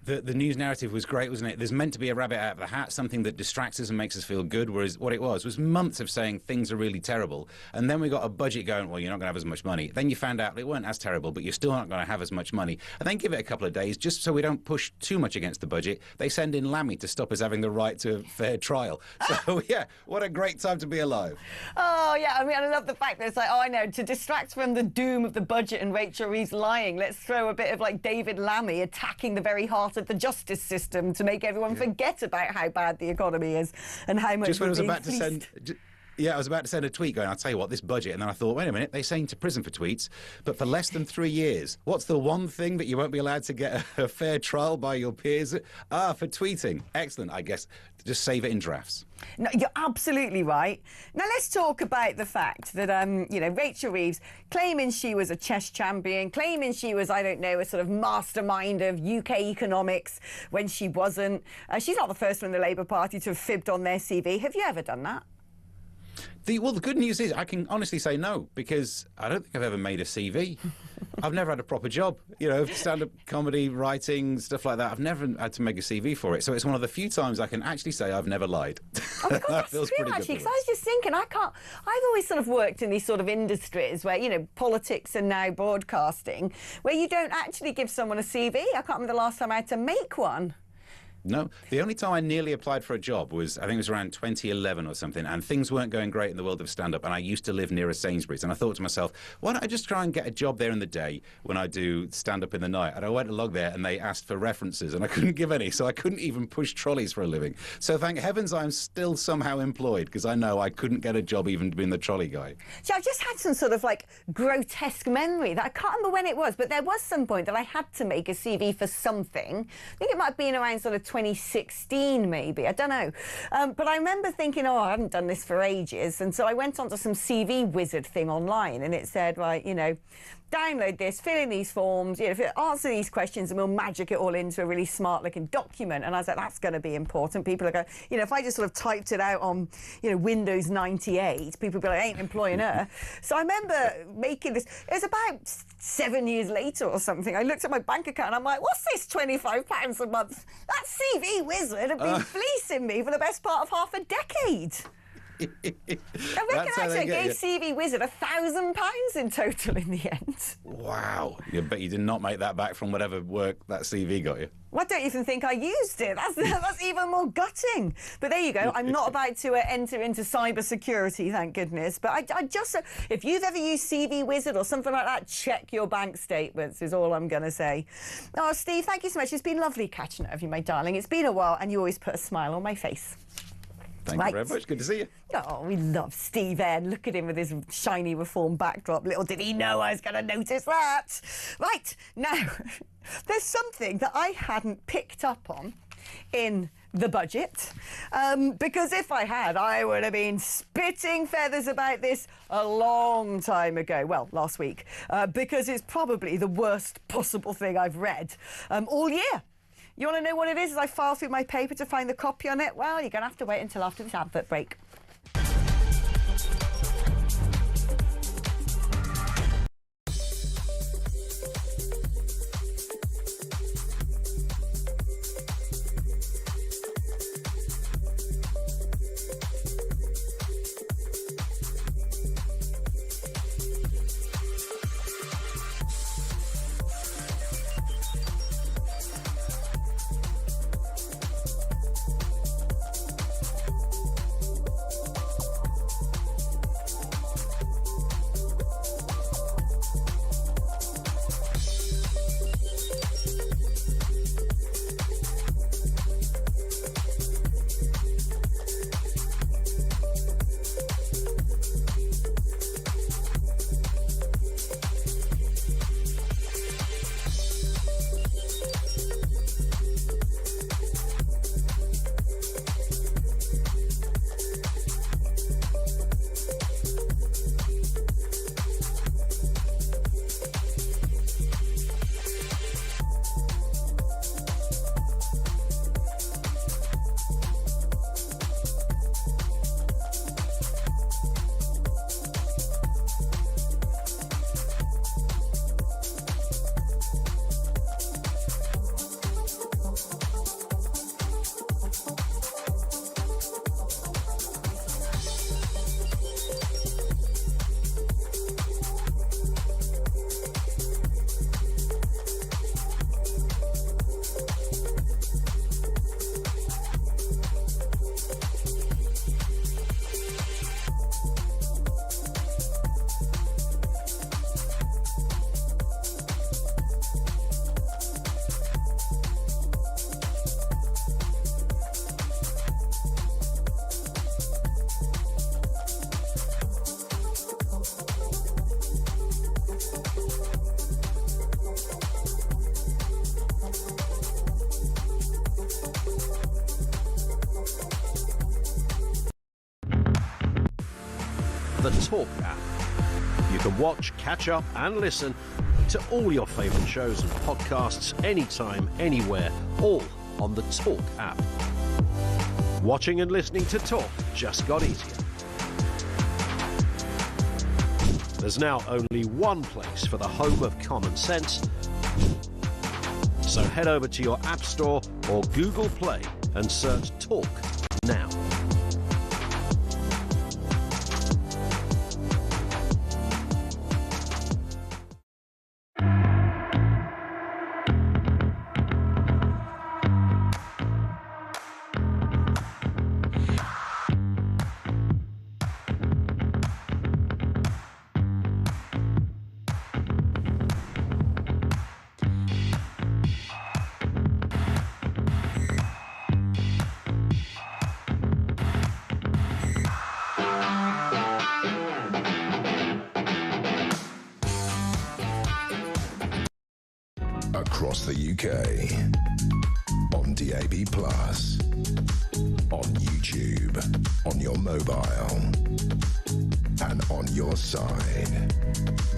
The news narrative was great, wasn't it? There's meant to be a rabbit out of the hat, something that distracts us and makes us feel good, whereas what it was months of saying things are really terrible. And then we got a budget going, well, you're not going to have as much money. Then you found out it weren't as terrible, but you're still not going to have as much money. And then give it a couple of days, just so we don't push too much against the budget. They send in Lammy to stop us having the right to a fair trial. So, yeah, what a great time to be alive. Oh, yeah, I mean, I love the fact that it's like, oh, I know, to distract from the doom of the budget and Rachel Reeves lying, let's throw a bit of, like, David Lammy attacking the very heart of the justice system to make everyone forget about how bad the economy is and how much just when I was about fleeced. to send. Yeah, I was about to send a tweet going, I'll tell you what, this budget. And then I thought, wait a minute, they send you to prison for tweets, but for less than 3 years. What's the one thing that you won't be allowed to get a fair trial by your peers? For tweeting. Excellent, I guess. Just save it in drafts. No, you're absolutely right. Now let's talk about the fact that, you know, Rachel Reeves claiming she was a chess champion, claiming she was, I don't know, a sort of mastermind of UK economics when she wasn't. She's not the first one in the Labour Party to have fibbed on their CV. Have you ever done that? Well, the good news is I can honestly say no, because I don't think I've ever made a CV. I've never had a proper job. You know, stand-up comedy, writing, stuff like that. I've never had to make a CV for it. So it's one of the few times I can actually say I've never lied. Oh, God, that feels true, pretty actually, good. because I was just thinking, I've always sort of worked in these sort of industries where, you know, politics and now broadcasting, where you don't actually give someone a CV. I can't remember the last time I had to make one. No, the only time I nearly applied for a job was, I think it was around 2011 or something, and things weren't going great in the world of stand-up, and I used to live near a Sainsbury's, and I thought to myself, why don't I just try and get a job there in the day when I do stand-up in the night? And I went to log there, and they asked for references, and I couldn't give any, so I couldn't even push trolleys for a living. So thank heavens I'm still somehow employed, because I know I couldn't get a job even being the trolley guy. So I've just had some sort of, like, grotesque memory that I can't remember when it was, but there was some point that I had to make a CV for something. I think it might have been around sort of 2016, maybe, I don't know. But I remember thinking, oh, I haven't done this for ages. And so I went onto some CV wizard thing online, and it said, right, you know, download this, fill in these forms, you know, answer these questions, and we'll magic it all into a really smart-looking document. And I was like, that's going to be important. People are going, you know, if I just sort of typed it out on, you know, Windows 98, people would be like, I ain't employing her. So I remember making this. It was about 7 years later or something. I looked at my bank account, and I'm like, what's this £25 a month? That CV wizard had been fleecing me for the best part of half a decade. I reckon actually I gave CV Wizard £1,000 in total in the end. Wow. I bet you did not make that back from whatever work that CV got you. Well, I don't even think I used it. That's even more gutting. But there you go. I'm not about to enter into cyber security, thank goodness. But I just, if you've ever used CV Wizard or something like that, check your bank statements is all I'm going to say. Oh, Steve, thank you so much. It's been lovely catching up with you, my darling. It's been a while, and you always put a smile on my face. Thank you very much. Good to see you. Oh, we love Steve N. Look at him with his shiny reform backdrop. Little did he know I was going to notice that. Right, now, there's something that I hadn't picked up on in the budget, because if I had, I would have been spitting feathers about this a long time ago. Well, last week, because it's probably the worst possible thing I've read all year. You want to know what it is as I file through my paper to find the copy on it? Well, you're going to have to wait until after this advert break. The Talk app. You can watch, catch up and listen to all your favourite shows and podcasts anytime, anywhere, all on the Talk app. Watching and listening to Talk just got easier. There's now only one place for the home of common sense. So head over to your App Store or Google Play and search Talk now. Across the UK, on DAB+, on YouTube, on your mobile, and on your side.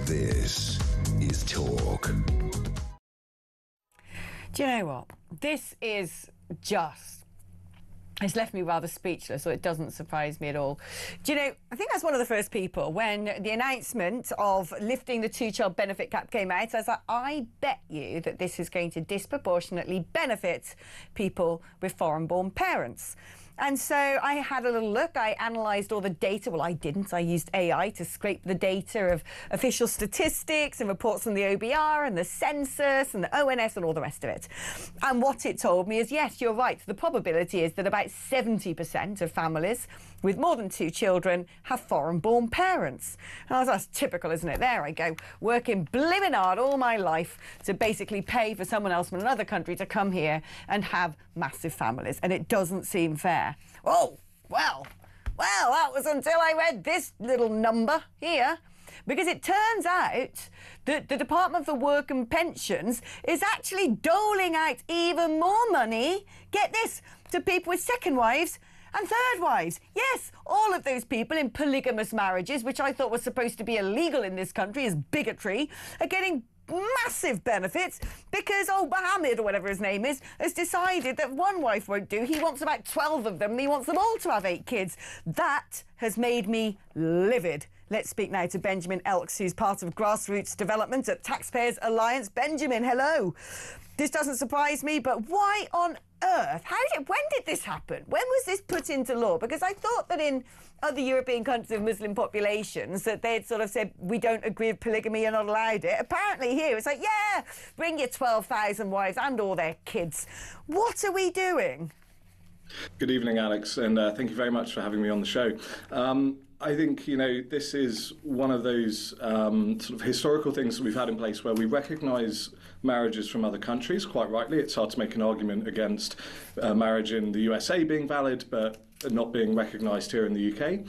This is Talk. Do you know what? This is just... It's left me rather speechless, so it doesn't surprise me at all. Do you know, I think I was one of the first people when the announcement of lifting the two-child benefit cap came out. I was like, I bet you that this is going to disproportionately benefit people with foreign-born parents. And so I had a little look. I analysed all the data. Well, I didn't. I used AI to scrape the data of official statistics and reports from the OBR and the census and the ONS and all the rest of it. And what it told me is, yes, you're right. The probability is that about 70% of families with more than 2 children have foreign-born parents. And I was like, that's typical, isn't it? There I go, working blimmin' hard all my life to basically pay for someone else from another country to come here and have massive families. And it doesn't seem fair. Oh, Well, that was until I read this little number here. Because it turns out that the Department for Work and Pensions is actually doling out even more money, get this, to people with second wives and third wives. Yes, all of those people in polygamous marriages, which I thought was supposed to be illegal in this country as bigotry, are getting massive benefits because old Mohammed, or whatever his name is, has decided that one wife won't do. He wants about 12 of them and he wants them all to have 8 kids. That has made me livid. Let's speak now to Benjamin Elks, who's part of grassroots development at Taxpayers Alliance. Benjamin, hello. This doesn't surprise me, but why on earth? When did this happen? When was this put into law? Because I thought that in other European countries with Muslim populations that they'd sort of said, we don't agree with polygamy, you're not allowed it. Apparently here it's like, yeah, bring your 12,000 wives and all their kids. What are we doing? Good evening, Alex, and thank you very much for having me on the show. I think, this is one of those sort of historical things that we've had in place where we recognise marriages from other countries, quite rightly. It's hard to make an argument against marriage in the USA being valid, but not being recognised here in the UK.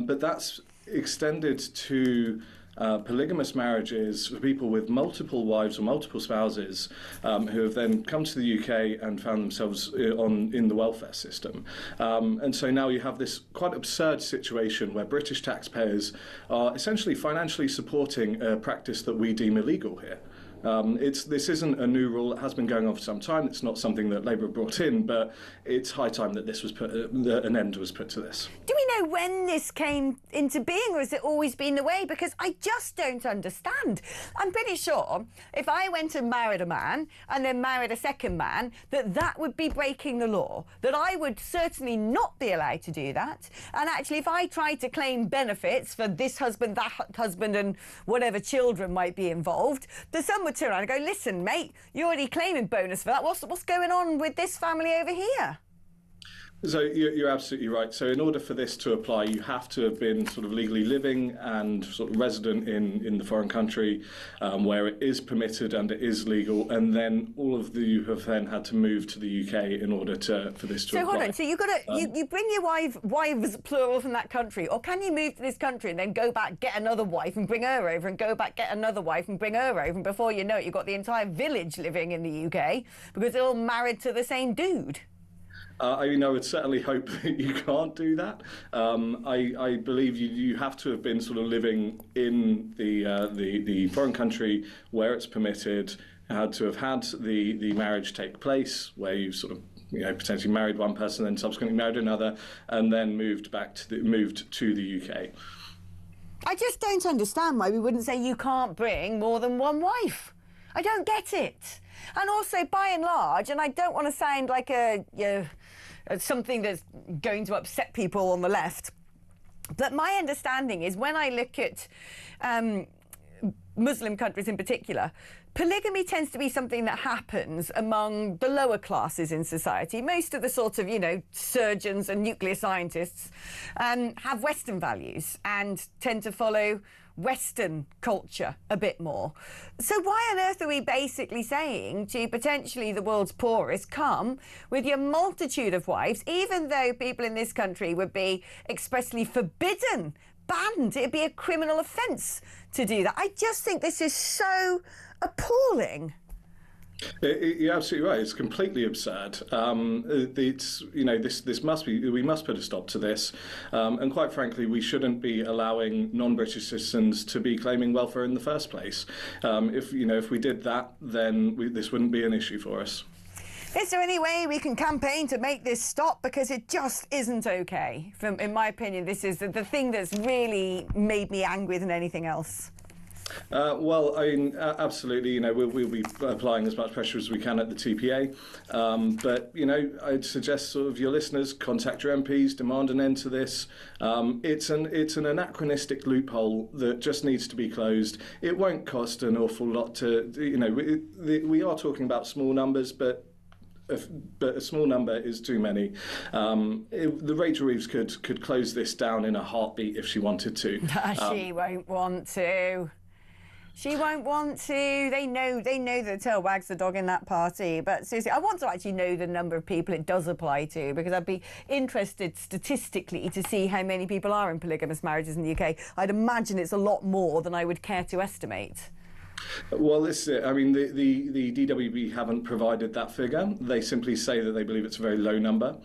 But that's extended to polygamous marriages for people with multiple wives or multiple spouses who have then come to the UK and found themselves in the welfare system. And so now you have this quite absurd situation where British taxpayers are essentially financially supporting a practice that we deem illegal here. This isn't a new rule. It has been going on for some time. It's not something that Labour brought in, but it's high time that this was an end was put to this. Do we know when this came into being, or has it always been the way? Because I just don't understand. I'm pretty sure if I went and married a man and then married a second man, that would be breaking the law, that I would certainly not be allowed to do that. And actually, if I tried to claim benefits for this husband, that husband, and whatever children might be involved, that some would turn around and go, listen, mate, you're already claiming bonus for that. What's going on with this family over here? So you're absolutely right. So in order for this to apply, you have to have been sort of legally living and sort of resident in the foreign country where it is permitted and it is legal, and then all of you have then had to move to the UK in order for this to apply. So hold on. So you've got to you bring your wives plural from that country, or can you move to this country and then go back, get another wife and bring her over, and go back, get another wife and bring her over, and before you know it, you've got the entire village living in the UK because they're all married to the same dude? I would certainly hope that you can't do that. I believe you have to have been sort of living in the foreign country where it's permitted, had to have had the marriage take place, where you sort of potentially married one person, then subsequently married another, and then moved to the UK. I just don't understand why we wouldn't say you can't bring more than one wife. I don't get it. And also, by and large, and I don't want to sound like something that's going to upset people on the left, but my understanding is when I look at Muslim countries in particular, polygamy tends to be something that happens among the lower classes in society. Most of the sort of, surgeons and nuclear scientists have Western values and tend to follow Western culture a bit more. So why on earth are we basically saying to potentially the world's poorest, come with your multitude of wives, even though people in this country would be expressly forbidden, banned, it'd be a criminal offence to do that. I just think this is so appalling. You're absolutely right. It's completely absurd. This must be. We must put a stop to this. And quite frankly, we shouldn't be allowing non-British citizens to be claiming welfare in the first place. If we did that, then this wouldn't be an issue for us. Is there any way we can campaign to make this stop? Because it just isn't okay. In my opinion, this is the thing that's really made me angry than anything else. Well, absolutely. We'll be applying as much pressure as we can at the TPA. But I'd suggest sort of your listeners contact your MPs, demand an end to this. It's an anachronistic loophole that just needs to be closed. It won't cost an awful lot to. We are talking about small numbers, but a small number is too many. The Rachel Reeves could close this down in a heartbeat if she wanted to. She won't want to. She won't want to. They know the tail wags the dog in that party. But seriously, I want to actually know the number of people it does apply to, because I'd be interested statistically to see how many people are in polygamous marriages in the UK. I'd imagine it's a lot more than I would care to estimate. Well, this is it. I mean, the DWB haven't provided that figure. They simply say that they believe it's a very low number.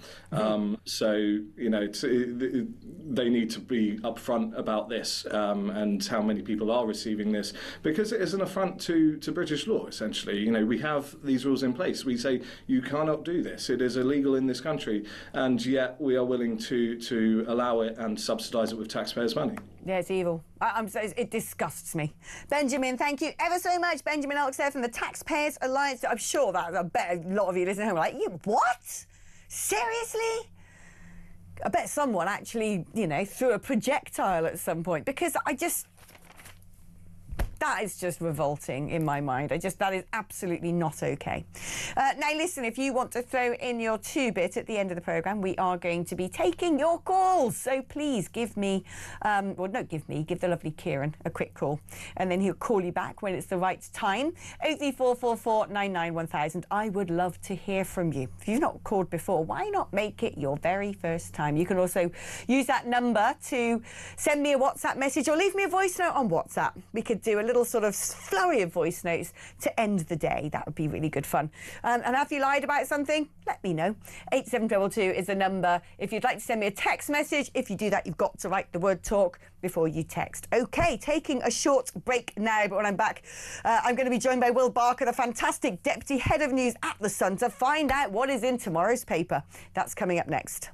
So, you know, they need to be upfront about this and how many people are receiving this, because it is an affront to British law, essentially. You know, we have these rules in place. We say you cannot do this. It is illegal in this country, and yet we are willing to allow it and subsidise it with taxpayers' money. Yeah, it's evil. It disgusts me. Benjamin, thank you ever so much. Benjamin Alex there from the Taxpayers Alliance. I'm sure that I bet a lot of you listening at home are like, you what? Seriously? I bet someone actually, you know, threw a projectile at some point, because that is just revolting in my mind. That is absolutely not okay. Now, listen, if you want to throw in your two-bit at the end of the programme, we are going to be taking your calls. So please give me, give the lovely Kieran a quick call, and then he'll call you back when it's the right time. 03444 99 1000. I would love to hear from you. If you've not called before, why not make it your very first time? You can also use that number to send me a WhatsApp message or leave me a voice note on WhatsApp. We could do a little sort of flurry of voice notes to end the day. That would be really good fun. And have you lied about something? Let me know. 8722 is the number if you'd like to send me a text message. If you do that, you've got to write the word talk before you text. OK, taking a short break now, but when I'm back, I'm going to be joined by Will Barker, the fantastic Deputy Head of News at The Sun, to find out what is in tomorrow's paper. That's coming up next.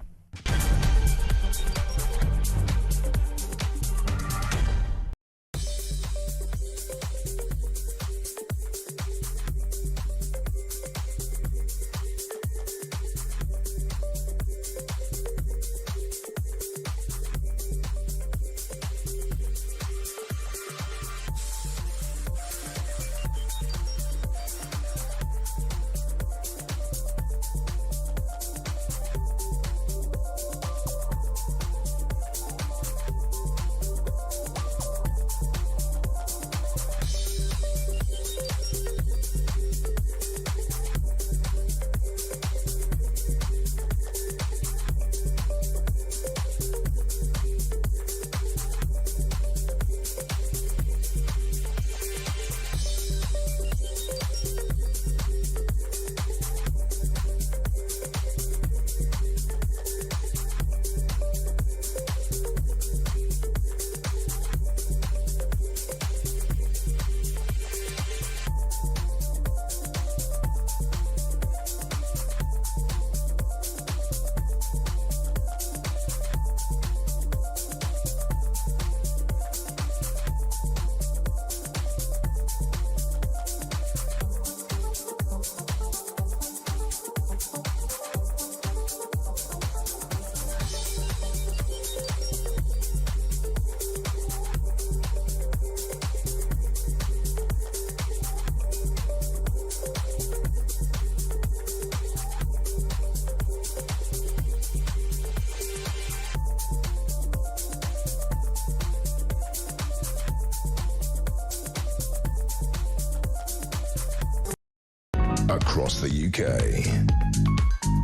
Across the UK,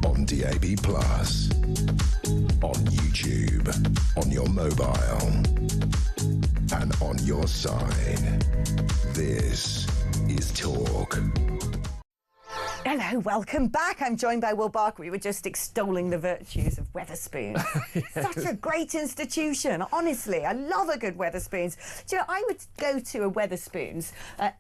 on DAB+, on YouTube, on your mobile, and on your side. This is Talk. Hello, welcome back. I'm joined by Will Barker. We were just extolling the virtues of Wetherspoons. Such a great institution, honestly. I love a good Wetherspoons. Do you know, I would go to a Wetherspoons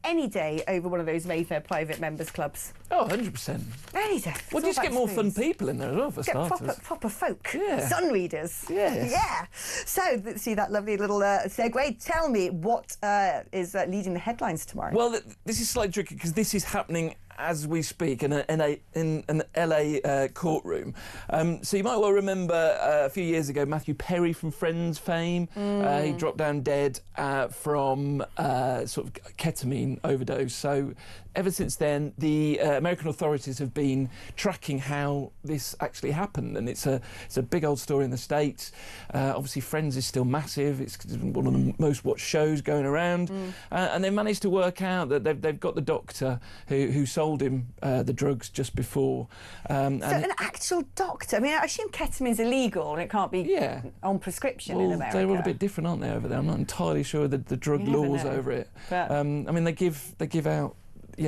any day over one of those Mayfair private members clubs. Oh, 100%. Any day. Well, just get more fun people in there as well, for starters. Proper folk. Yeah. Sun readers. Yes. Yeah. So, see that lovely little segue. Tell me, what is leading the headlines tomorrow? Well, this is slightly tricky because this is happening as we speak in an LA courtroom. So you might well remember a few years ago Matthew Perry from Friends fame. He dropped down dead from sort of ketamine overdose. So ever since then, the American authorities have been tracking how this actually happened, and it's a big old story in the States. Obviously, Friends is still massive. It's one of the most watched shows going around, and they managed to work out that they've got the doctor who sold him the drugs just before. So an actual doctor? I mean, I assume ketamine's illegal and it can't be on prescription in America. They're all a bit different, aren't they, over there? I'm not entirely sure the drug laws over it. But I mean, they give out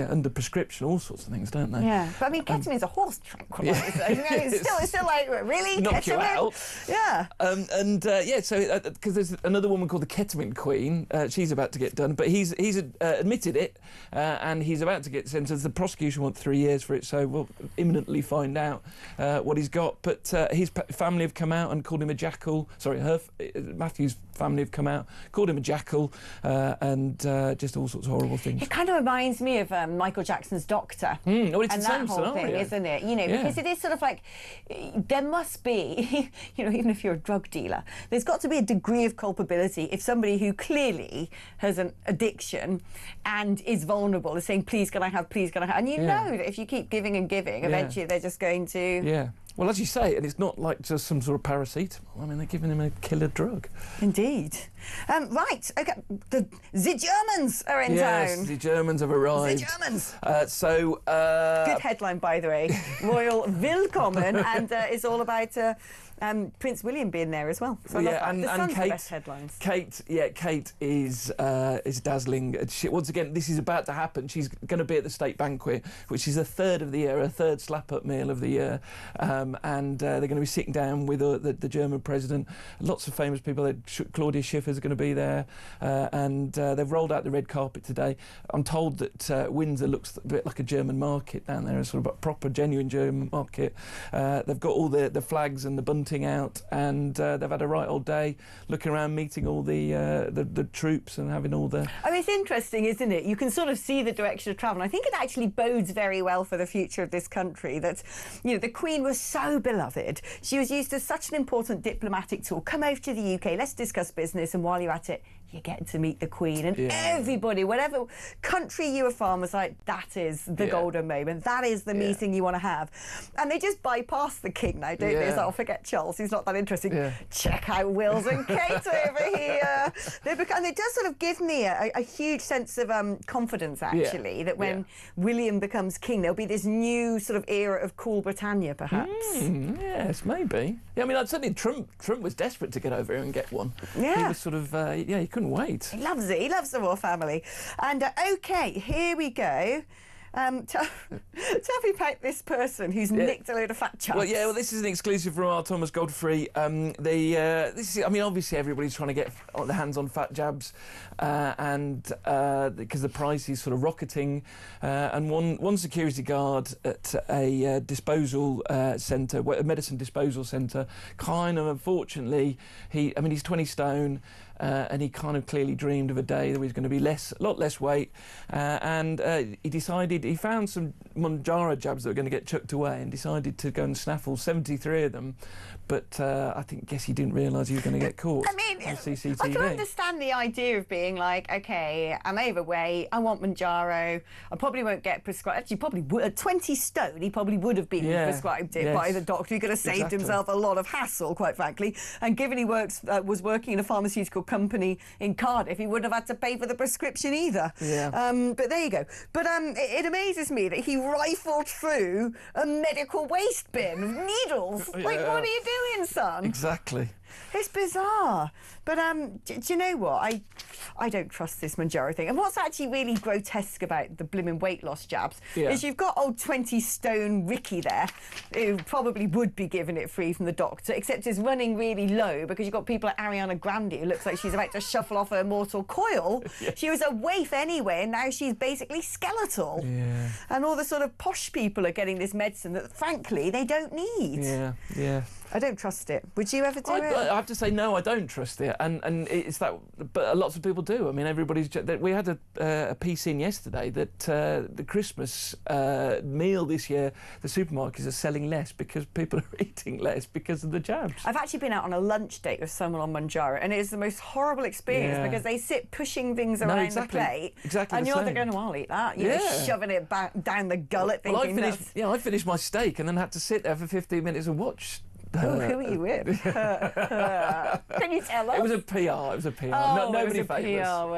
under prescription all sorts of things, don't they? Yeah, but I mean, ketamine's a horse tranquilizer. It's still like, really? Knock ketamine? you out. Yeah. So because there's another woman called the Ketamine Queen. She's about to get done, but he's admitted it, and he's about to get sentenced. The prosecution want 3 years for it, so we'll imminently find out what he's got. But his family have come out and called him a jackal. Sorry, Matthew's family have come out, called him a jackal, and just all sorts of horrible things. It kind of reminds me of Michael Jackson's Doctor. Well, it's and the that same whole scenario, thing, isn't it? You know, because it is sort of like, there must be, you know, even if you're a drug dealer, there's got to be a degree of culpability if somebody who clearly has an addiction and is vulnerable is saying, please can I have, and you know that if you keep giving and giving, eventually they're just going to... Yeah. Well, as you say, and it's not like just some sort of paracetamol. I mean, they're giving him a killer drug. Indeed. Right, OK, the Germans are in town. Yes, the Germans have arrived. The Germans. Good headline, by the way. Royal Willkommen, and it's all about Prince William being there as well. So I love that. And the Sun's Kate, the best headlines. Kate is dazzling. Once again, this is about to happen. She's going to be at the state banquet, which is a third of the year, a third slap-up meal of the year, and they're going to be sitting down with the German president. Lots of famous people. Claudia Schiffer's going to be there, and they've rolled out the red carpet today. I'm told that Windsor looks a bit like a German market down there, a sort of a proper, genuine German market. They've got all the flags and the bunting out, and they've had a right old day looking around, meeting all the troops and having all the... I mean, it's interesting, isn't it? You can sort of see the direction of travel. And I think it actually bodes very well for the future of this country that, you know, the Queen was so beloved. She was used as such an important diplomatic tool. Come over to the UK, let's discuss business, and while you're at it, you get to meet the Queen. And everybody, whatever country you are from, was like, that is the golden moment. That is the meeting you want to have. And they just bypass the King now, don't they? It's like, oh, forget Charles, he's not that interesting. Check out Wills and Kate over here. And it does sort of give me a huge sense of confidence, actually, that when William becomes king, there'll be this new sort of era of cool Britannia, perhaps. Yes, maybe. Yeah, I mean, certainly Trump was desperate to get over here and get one. Yeah. He was sort of, he couldn't wait. He loves it. He loves the royal family. And OK, here we go. Tell me about this person who's nicked a load of fat jabs. Well, this is an exclusive from our Thomas Godfrey. This is, I mean, obviously everybody's trying to get their hands on fat jabs, and because the price is sort of rocketing. And one security guard at a disposal centre, a medicine disposal centre, kind of unfortunately, he's 20 stone. And he kind of clearly dreamed of a day that he was going to be a lot less weight, and he found some Mounjaro jabs that were going to get chucked away, and decided to go and snaffle 73 of them. But I guess he didn't realise he was going to get caught. I mean, on CCTV. I can understand the idea of being like, OK, I'm overweight, I want Mounjaro, I probably won't get prescribed. Actually, probably would. At 20 stone, he probably would have been prescribed it by the doctor. He could have saved himself a lot of hassle, quite frankly. And given he was working in a pharmaceutical company in Cardiff, he wouldn't have had to pay for the prescription either. But there you go. But it amazes me that he rifled through a medical waste bin of needles. Like, what are you doing, son? Exactly. It's bizarre. But do you know what? I don't trust this Mounjaro thing. And what's actually really grotesque about the blimmin' weight loss jabs is you've got old 20 stone Ricky there, who probably would be given it free from the doctor, except is running really low because you've got people like Ariana Grande, who looks like she's about to shuffle off her mortal coil. She was a waif anyway, and now she's basically skeletal. And all the sort of posh people are getting this medicine that, frankly, they don't need. I don't trust it. Would you ever do it? I have to say, no, I don't trust it. year, and it's that. But lots of people do. I mean, we had a piece in yesterday that the Christmas meal this year, the supermarkets are selling less because people are eating less because of the jabs. I've actually been out on a lunch date with someone on Manjaro, and it is the most horrible experience because they sit pushing things around the plate, and you're going, "Oh, I'll eat that." You're shoving it back down the gullet. Well, I finished my steak and then had to sit there for 15 minutes and watch. Who are you with? Can you tell us? It was a PR. Oh, Nobody it was a PR,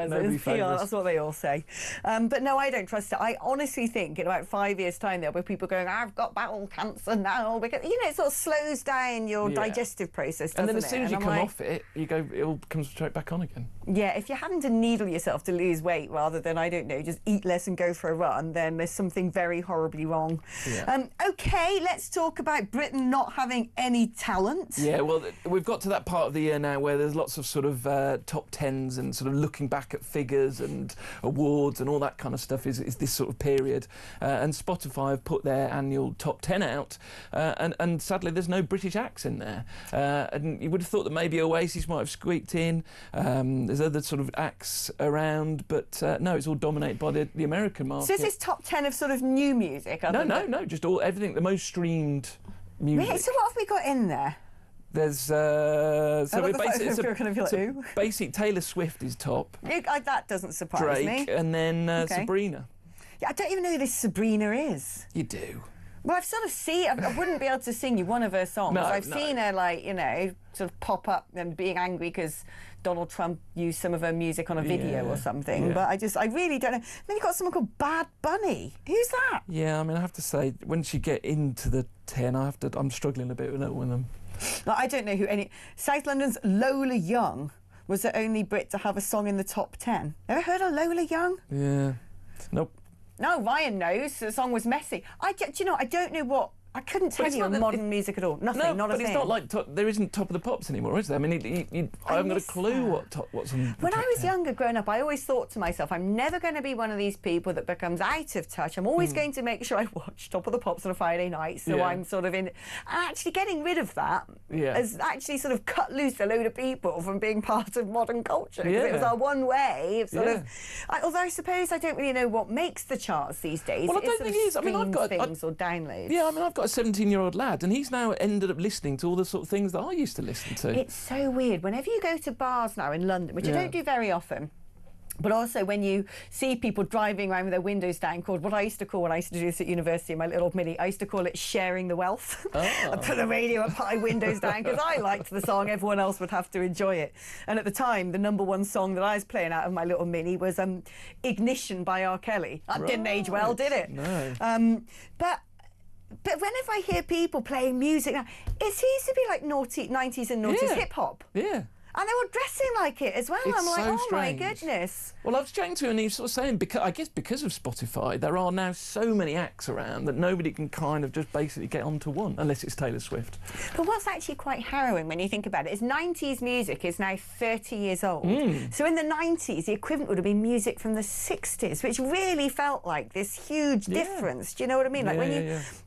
Nobody it was PR, that's what they all say. But no, I don't trust it. I honestly think in about 5 years' time there'll be people going, "I've got bowel cancer now," because it sort of slows down your digestive process, doesn't it? And then as soon as you come off it, it all comes straight back on again. Yeah, if you're having to needle yourself to lose weight rather than, I don't know, just eat less and go for a run, then there's something very horribly wrong. Yeah. OK, let's talk about Britain not having any talent. Yeah, well, we've got to that part of the year now where there's lots of sort of top tens and sort of looking back at figures and awards and all that kind of stuff is this sort of period. And Spotify have put their annual top 10 out, and sadly there's no British acts in there. And you would have thought that maybe Oasis might have squeaked in. There's other sort of acts around, but no, it's all dominated by the American market. So is this top 10 of sort of new music? No, just everything, the most streamed music. Really? So what have we got in there? There's basic Taylor Swift is top. That doesn't surprise me. Drake, and then Sabrina. Yeah, I don't even know who this Sabrina is. You do. Well, I've sort of seen. I wouldn't be able to sing you one of her songs. I've seen her, sort of pop up and being angry because Donald Trump used some of her music on a video or something. Yeah. But I really don't know. Then you've got someone called Bad Bunny. Who's that? Yeah, I mean, I have to say, once you get into the 10, I'm struggling a bit with them. I don't know who any. South London's Lola Young was the only Brit to have a song in the top 10. Ever heard of Lola Young? Yeah. Nope. No, Ryan knows. The song was messy. I don't know what. I couldn't tell you on modern music at all. Nothing, not a thing. But it's not like there isn't Top of the Pops anymore, is there? I mean, I haven't got a clue what's on. When I was younger, growing up, I always thought to myself, I'm never going to be one of these people that becomes out of touch. I'm always going to make sure I watch Top of the Pops on a Friday night, so I'm sort of in. And actually, getting rid of that has actually sort of cut loose a load of people from being part of modern culture. Because it was our one way of sort of. Although I suppose I don't really know what makes the charts these days. Well, I don't think it is. I mean, I've got things or downloads. Yeah, I mean, I've got a 17-year-old lad, and he's now ended up listening to all the sort of things that I used to listen to. It's so weird. Whenever you go to bars now in London, which I don't do very often, but also when you see people driving around with their windows down, called what I used to call, when I used to do this at university, my little mini, I used to call it sharing the wealth. I put the radio up high, windows down, because I liked the song, everyone else would have to enjoy it. And at the time, the #1 song that I was playing out of my little mini was Ignition by R. Kelly. That didn't age well, did it? No. But whenever I hear people playing music now, it seems to be like 90s and noughties hip-hop. Yeah. And they were dressing like it as well. It's I'm like, so strange. My strange. goodness. Well, I was chatting to him and he was sort of saying, because of Spotify, there are now so many acts around that nobody can kind of just basically get onto one, unless it's Taylor Swift. But what's actually quite harrowing when you think about it is 90s music is now 30 years old. So in the 90s, the equivalent would have been music from the 60s, which really felt like this huge difference. Do you know what I mean? Like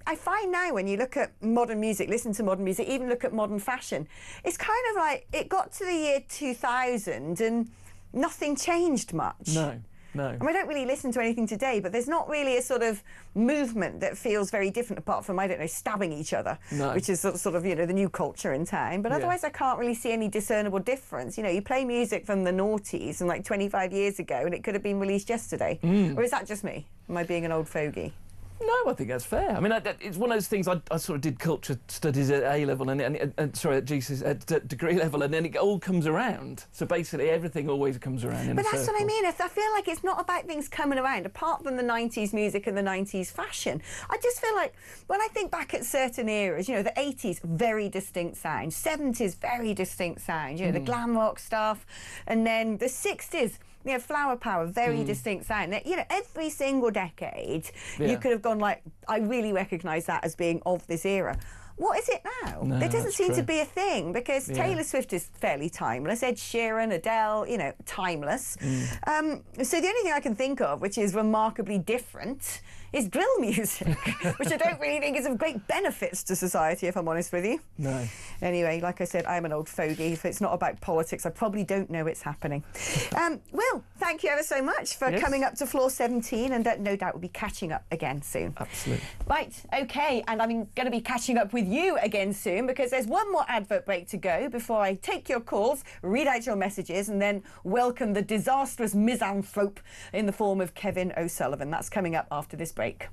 I find now when you look at modern music, listen to modern music, even look at modern fashion, it's kind of like it got to the year 2000 and nothing changed much. No. I mean, I don't really listen to anything today, but there's not really a sort of movement that feels very different apart from, I don't know, stabbing each other, which is sort of, the new culture in town. But otherwise, I can't really see any discernible difference. You play music from the noughties and like 25 years ago, and it could have been released yesterday. Or is that just me? Am I being an old fogey? No, I think that's fair. I mean, it's one of those things. I sort of did culture studies at A level at GCSE at degree level, and then it all comes around. So basically, everything always comes around. But that's what I mean. I feel like it's not about things coming around, apart from the 90s music and the 90s fashion. I just feel like when I think back at certain eras, the 80s, very distinct sound, 70s, very distinct sound. The glam rock stuff, and then the 60s. Flower power, very distinct sound. Every single decade, you could have gone like, I really recognise that as being of this era. what is it now? No, there doesn't that's seem to true. be a thing, because Taylor Swift is fairly timeless. Ed Sheeran, Adele, you know, timeless. So the only thing I can think of which is remarkably different is drill music, which I don't really think is of great benefits to society, if I'm honest with you. No. Anyway, like I said, I'm an old fogey. If it's not about politics, I probably don't know it's happening. Will, thank you ever so much for coming up to floor 17, and no doubt we'll be catching up again soon. Absolutely. Right, OK, and I'm going to be catching up with you again soon, because there's one more advert break to go before I take your calls, read out your messages, and then welcome the disastrous misanthrope in the form of Kevin O'Sullivan. That's coming up after this break.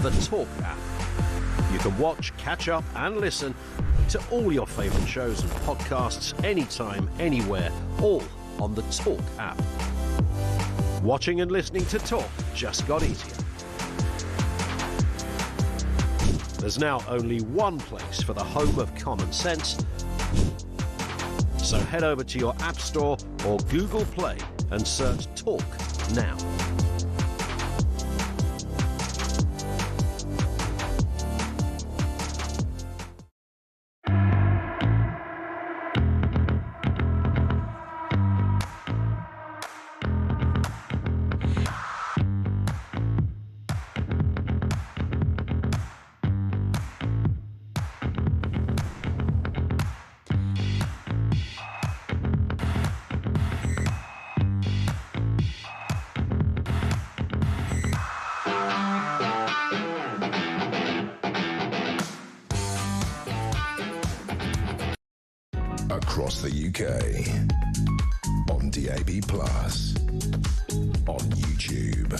The Talk app. You can watch, catch up and listen to all your favourite shows and podcasts anytime, anywhere, all on the Talk app. Watching and listening to Talk just got easier. There's now only one place for the home of common sense. So head over to your App Store or Google Play and search Talk now. Across the UK, on DAB+, on YouTube,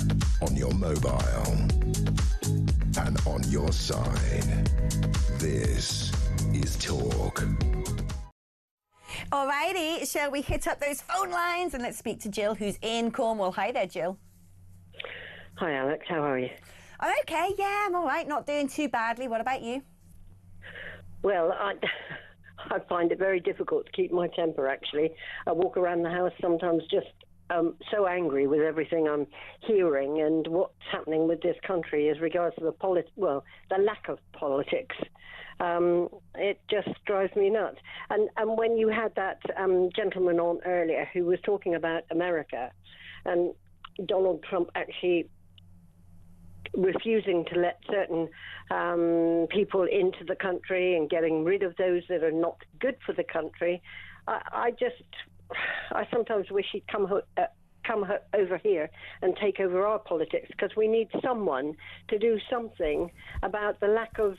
on your mobile, and on your side. This is Talk. Alrighty, shall we hit up those phone lines and let's speak to Jill, who's in Cornwall. Hi there, Jill. Hi, Alex. How are you? I'm okay, yeah, I'm all right. Not doing too badly. What about you? Well, I find it very difficult to keep my temper, actually. I walk around the house sometimes just so angry with everything I'm hearing and what's happening with this country as regards to the lack of politics. It just drives me nuts. And when you had that gentleman on earlier who was talking about America and Donald Trump actually refusing to let certain people into the country and getting rid of those that are not good for the country, I sometimes wish he'd come over here and take over our politics, because we need someone to do something about the lack of,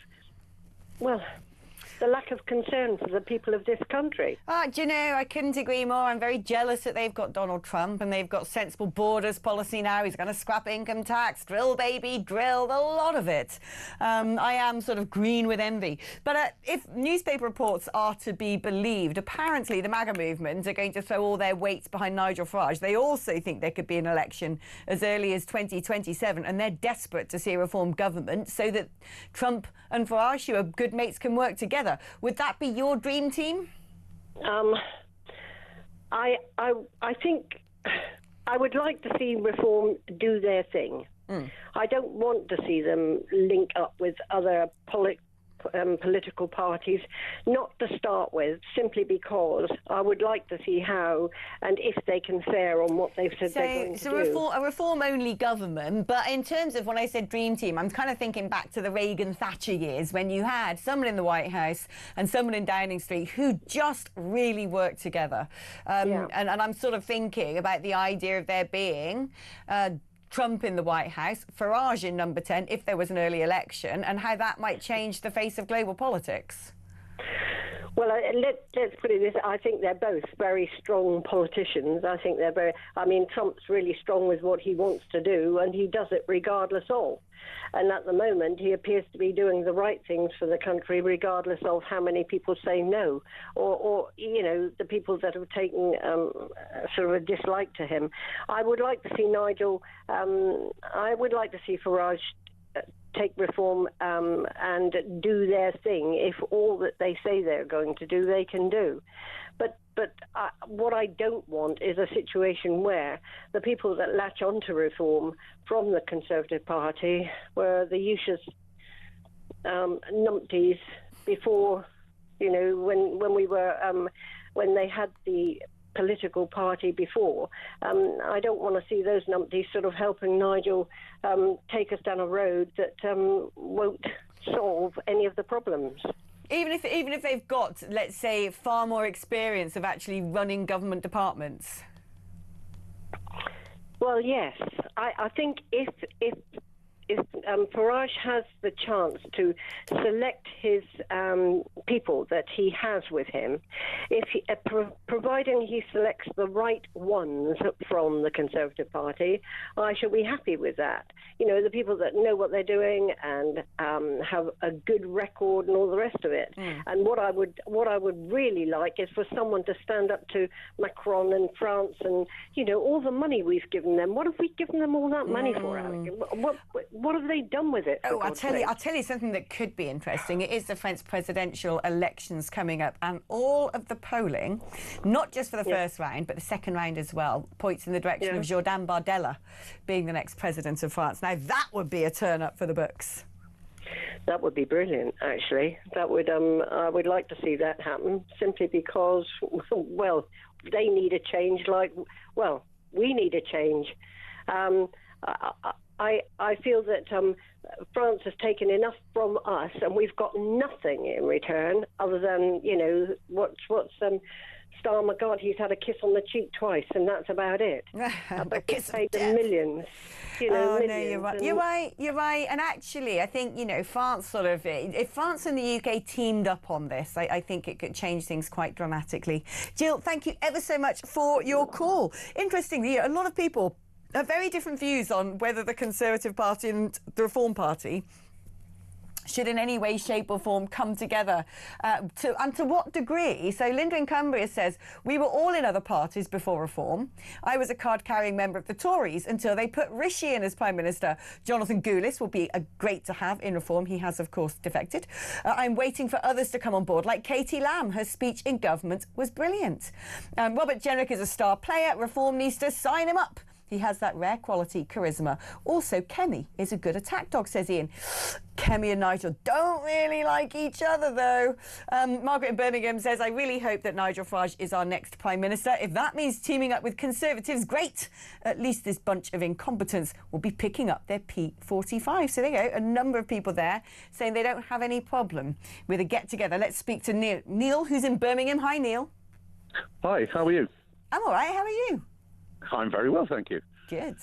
the lack of concern for the people of this country. Do you know, I couldn't agree more. I'm very jealous that they've got Donald Trump and they've got sensible borders policy now. He's going to scrap income tax, drill, baby, drill, a lot of it. I am sort of green with envy. But if newspaper reports are to be believed, apparently the MAGA movement are going to throw all their weight behind Nigel Farage. They also think there could be an election as early as 2027, and they're desperate to see a reformed government so that Trump and Farage, who are good mates, can work together. Would that be your dream team? I think I would like to see Reform do their thing. I don't want to see them link up with other political parties, not to start with, simply because I would like to see how and if they can fare on what they've said they're going to do. So a reform-only government, but in terms of when I said dream team, I'm kind of thinking back to the Reagan-Thatcher years when you had someone in the White House and someone in Downing Street who just really worked together. And I'm sort of thinking about the idea of there being Trump in the White House, Farage in number 10 if there was an early election, and how that might change the face of global politics. Well, let's put it this, I think they're both very strong politicians. I think they're very, I mean, Trump's really strong with what he wants to do, and he does it regardless of. And at the moment, he appears to be doing the right things for the country, regardless of how many people say no, or you know, the people that have taken sort of a dislike to him. I would like to see Nigel, I would like to see Farage take Reform and do their thing. If all that they say they're going to do, they can do. But what I don't want is a situation where the people that latch onto Reform from the Conservative Party were the useless numpties before, you know, when we were when they had the political party before. I don't want to see those numpties sort of helping Nigel take us down a road that won't solve any of the problems. Even if they've got, let's say, far more experience of actually running government departments? Well, yes. I think if Farage has the chance to select his people that he has with him, if he, providing he selects the right ones from the Conservative Party, I shall be happy with that. You know, the people that know what they're doing and have a good record and all the rest of it. And what I would really like is for someone to stand up to Macron and France and, you know, all the money we've given them. What have we given them all that money for, Alex? What have they done with it? Oh, I'll tell you something that could be interesting. It is the French presidential elections coming up, and all of the polling, not just for the first round, but the second round as well, points in the direction of Jordan Bardella being the next president of France. Now, that would be a turn up for the books. That would be brilliant, actually. That would I would like to see that happen, simply because, well, they need a change we need a change. I feel that France has taken enough from us, and we've got nothing in return other than, you know, what's Starmer, he's had a kiss on the cheek twice, and that's about it. But kiss paid them millions. You know, millions. No, you're right. You're right. And actually, I think, you know, France sort of, if France and the UK teamed up on this, I think it could change things quite dramatically. Jill, thank you ever so much for your call. Interestingly, a lot of people have very different views on whether the Conservative Party and the Reform Party should in any way, shape or form come together, to what degree. So Linda in Cumbria says, we were all in other parties before Reform. I was a card-carrying member of the Tories until they put Rishi in as Prime Minister. Jonathan Goulis will be great to have in Reform. He has, of course, defected. I'm waiting for others to come on board, like Katie Lamb. Her speech in government was brilliant. Robert Jenrick is a star player. Reform needs to sign him up. He has that rare quality, charisma. Also, Kemi is a good attack dog, says Ian. Kemi and Nigel don't really like each other, though. Margaret in Birmingham says, I really hope that Nigel Farage is our next Prime Minister. If that means teaming up with Conservatives, great. At least this bunch of incompetents will be picking up their P45. So there you go, a number of people there saying they don't have any problem with a get-together. Let's speak to Neil. Neil, who's in Birmingham. Hi, Neil. Hi, how are you? I'm all right. How are you? I'm very well, thank you. Good.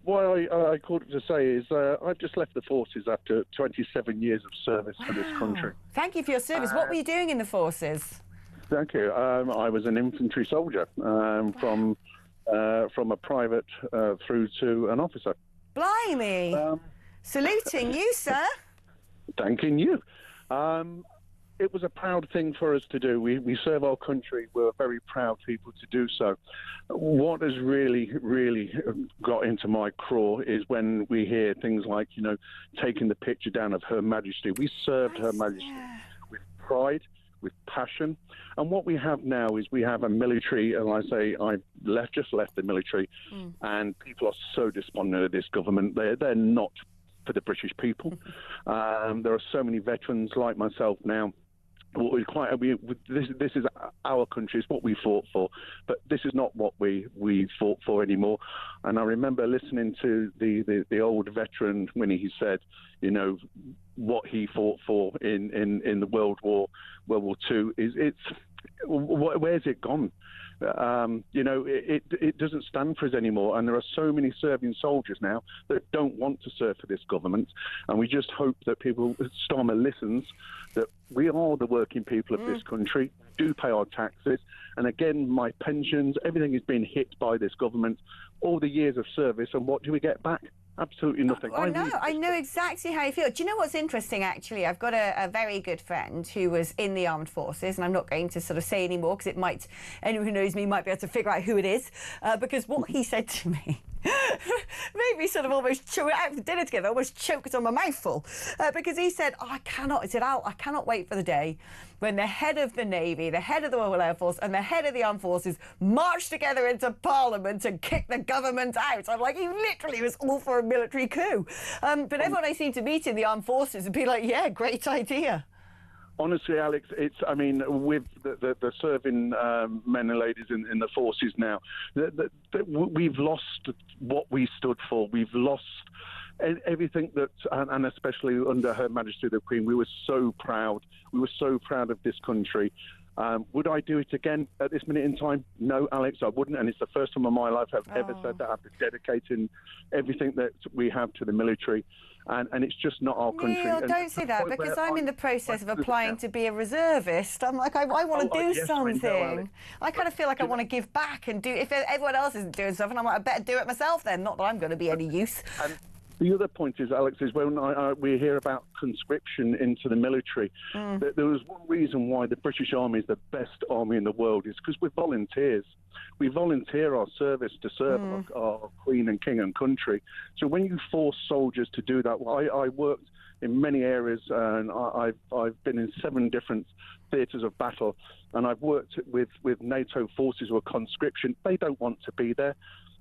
What I called to say is I've just left the forces after 27 years of service for this country. Thank you for your service. What were you doing in the forces? Thank you. I was an infantry soldier from a private through to an officer. Blimey! Saluting you, sir. Thanking you. It was a proud thing for us to do. We serve our country. We're very proud people to do so. What has really, really got into my craw is when we hear things like, taking the picture down of Her Majesty. We served Her Majesty with pride, with passion. And what we have now is we have a military, and I say I just left the military, and people are so despondent of this government. They're not for the British people. There are so many veterans like myself now. This is our country. It's what we fought for, but this is not what we fought for anymore. And I remember listening to the old veteran when he said, what he fought for in the World War II where's it gone? It doesn't stand for us anymore, and there are so many serving soldiers now that don't want to serve for this government, and we just hope that Starmer listens, that we are the working people of this country, do pay our taxes, and again, my pensions, everything is being hit by this government, all the years of service, and what do we get back? Absolutely nothing. I know exactly how you feel. Do you know what's interesting, actually? I've got a very good friend who was in the armed forces, and I'm not going to sort of say any more because anyone who knows me might be able to figure out who it is, because what he said to me made me sort of almost chew it out for dinner together, almost choked on my mouthful, because he said, I cannot wait for the day when the head of the Navy, the head of the Royal Air Force and the head of the Armed Forces march together into Parliament and kick the government out. I'm like, he literally was all for a military coup. But everyone I seem to meet in the Armed Forces would be like, yeah, great idea. Honestly, Alex, with the serving men and ladies in the forces now, we've lost what we stood for. We've lost everything and especially under Her Majesty the Queen, we were so proud. We were so proud of this country. Would I do it again at this minute in time? No, Alex, I wouldn't. And it's the first time in my life I've ever said that after dedicating everything that we have to the military. And it's just not our country. Neil, don't say that, because I'm in the process of applying to be a reservist. I'm like, I want to do something. I kind of feel like I want to give back and do. If everyone else isn't doing something, I'm like, I better do it myself then. Not that I'm going to be any use. The other point is, Alex, is when we hear about conscription into the military, there was one reason why the British Army is the best army in the world is because we're volunteers. We volunteer our service to serve our Queen and King and country. So when you force soldiers to do that, I worked in many areas, and I've been in 7 different theatres of battle, and I've worked with NATO forces who are conscription. They don't want to be there.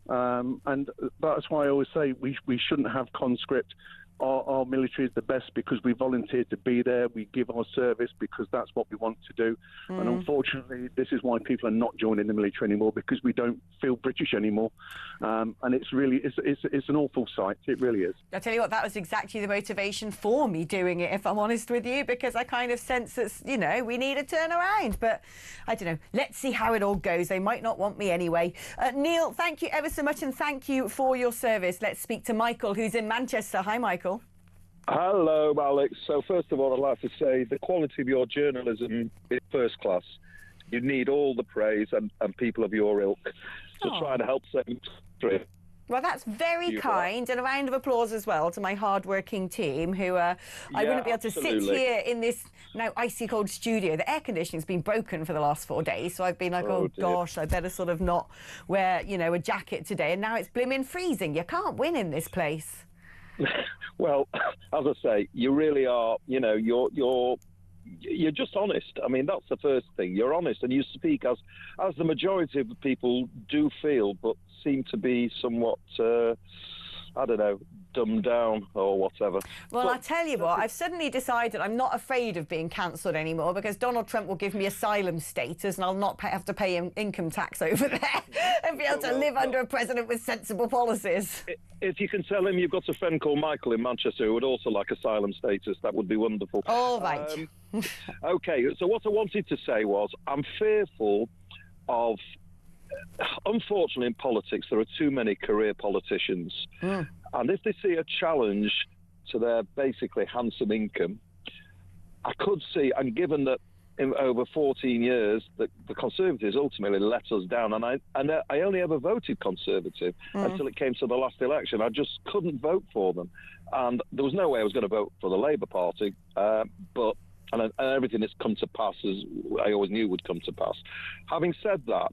And that's why I always say we shouldn't have conscript. Our military is the best because we volunteered to be there. We give our service because that's what we want to do. And unfortunately, this is why people are not joining the military anymore, because we don't feel British anymore. And it's really it's an awful sight. It really is. I tell you what, that was exactly the motivation for me doing it, if I'm honest with you, because I kind of sense that, we need a turnaround. But I don't know. Let's see how it all goes. They might not want me anyway. Neil, thank you ever so much, and thank you for your service. Let's speak to Michael, who's in Manchester. Hi, Michael. Hello, Alex. So first of all, I'd like to say the quality of your journalism is first class. You need all the praise and people of your ilk to try and help set straight. Well, that's very kind, and a round of applause as well to my hard-working team who I wouldn't be able to sit here in this now icy cold studio. The air conditioning's been broken for the last 4 days, so I've been like, oh gosh, I better sort of not wear, a jacket today, and now it's blimmin' freezing. You can't win in this place. Well, as I say, you really are, you're just honest. I mean, that's the first thing. You're honest, and you speak as the majority of the people do feel, but seem to be somewhat, dumbed down or whatever. Well, I tell you what, I've suddenly decided I'm not afraid of being cancelled anymore, because Donald Trump will give me asylum status and I'll not have to pay income tax over there and be able to live under a president with sensible policies. If you can tell him you've got a friend called Michael in Manchester who would also like asylum status, that would be wonderful. All right. Okay, so what I wanted to say was I'm fearful of unfortunately, in politics, there are too many career politicians. And if they see a challenge to their basically handsome income, I could see, and given that in over 14 years, the Conservatives ultimately let us down, and I only ever voted Conservative until it came to the last election. I just couldn't vote for them, and there was no way I was going to vote for the Labour Party. But everything that's come to pass, as I always knew would come to pass. Having said that,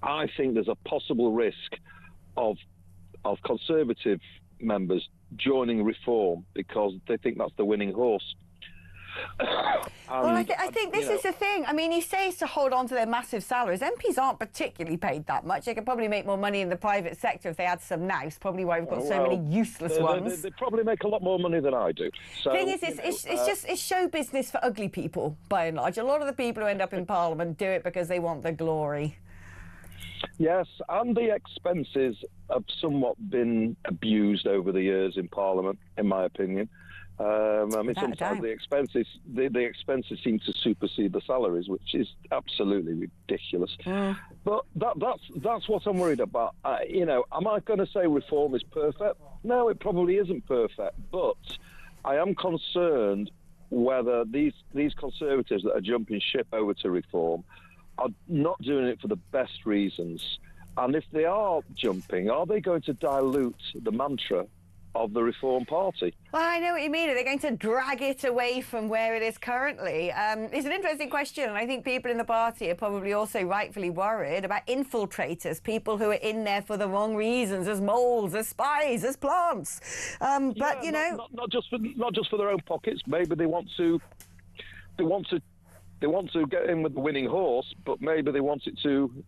I think there's a possible risk of Conservative members joining Reform because they think that's the winning horse. Well, I think this is the thing. I mean, he says to hold on to their massive salaries. MPs aren't particularly paid that much. They could probably make more money in the private sector if they had some nous. Probably why we've got so many useless ones. They probably make a lot more money than I do. So, thing is, it's show business for ugly people, by and large. A lot of the people who end up in Parliament do it because they want the glory. Yes, and the expenses have somewhat been abused over the years in Parliament, in my opinion. I mean, sometimes the expenses seem to supersede the salaries, which is absolutely ridiculous. But that's what I'm worried about. Am I going to say Reform is perfect? No, it probably isn't perfect. But I am concerned whether these Conservatives that are jumping ship over to Reform are not doing it for the best reasons. And if they are jumping, are they going to dilute the mantra of the Reform Party? Well, I know what you mean. Are they going to drag it away from where it is currently? It's an interesting question, and I think people in the party are probably also rightfully worried about infiltrators, people who are in there for the wrong reasons, as moles, as spies, as plants. But not just for their own pockets. Maybe they want to get in with the winning horse, but maybe they want it to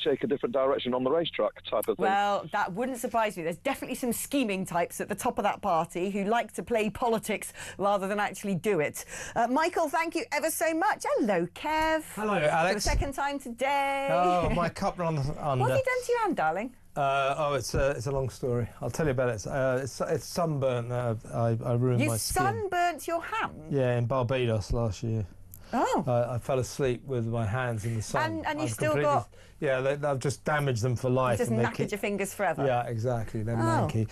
take a different direction on the racetrack type of thing. Well, that wouldn't surprise me. There's definitely some scheming types at the top of that party who like to play politics rather than actually do it. Michael, thank you ever so much. Hello, Kev. Hello, Alex. For the second time today. Oh, my cup runs under. What have you done to your hand, darling? It's a long story. I'll tell you about it. It's sunburnt. I ruined my skin. You sunburnt your hand? Yeah, in Barbados last year. Oh. I fell asleep with my hands in the sun. And you've still got... Yeah, I've just damaged them for life. Just knackered your fingers forever? Yeah, exactly. They're manky.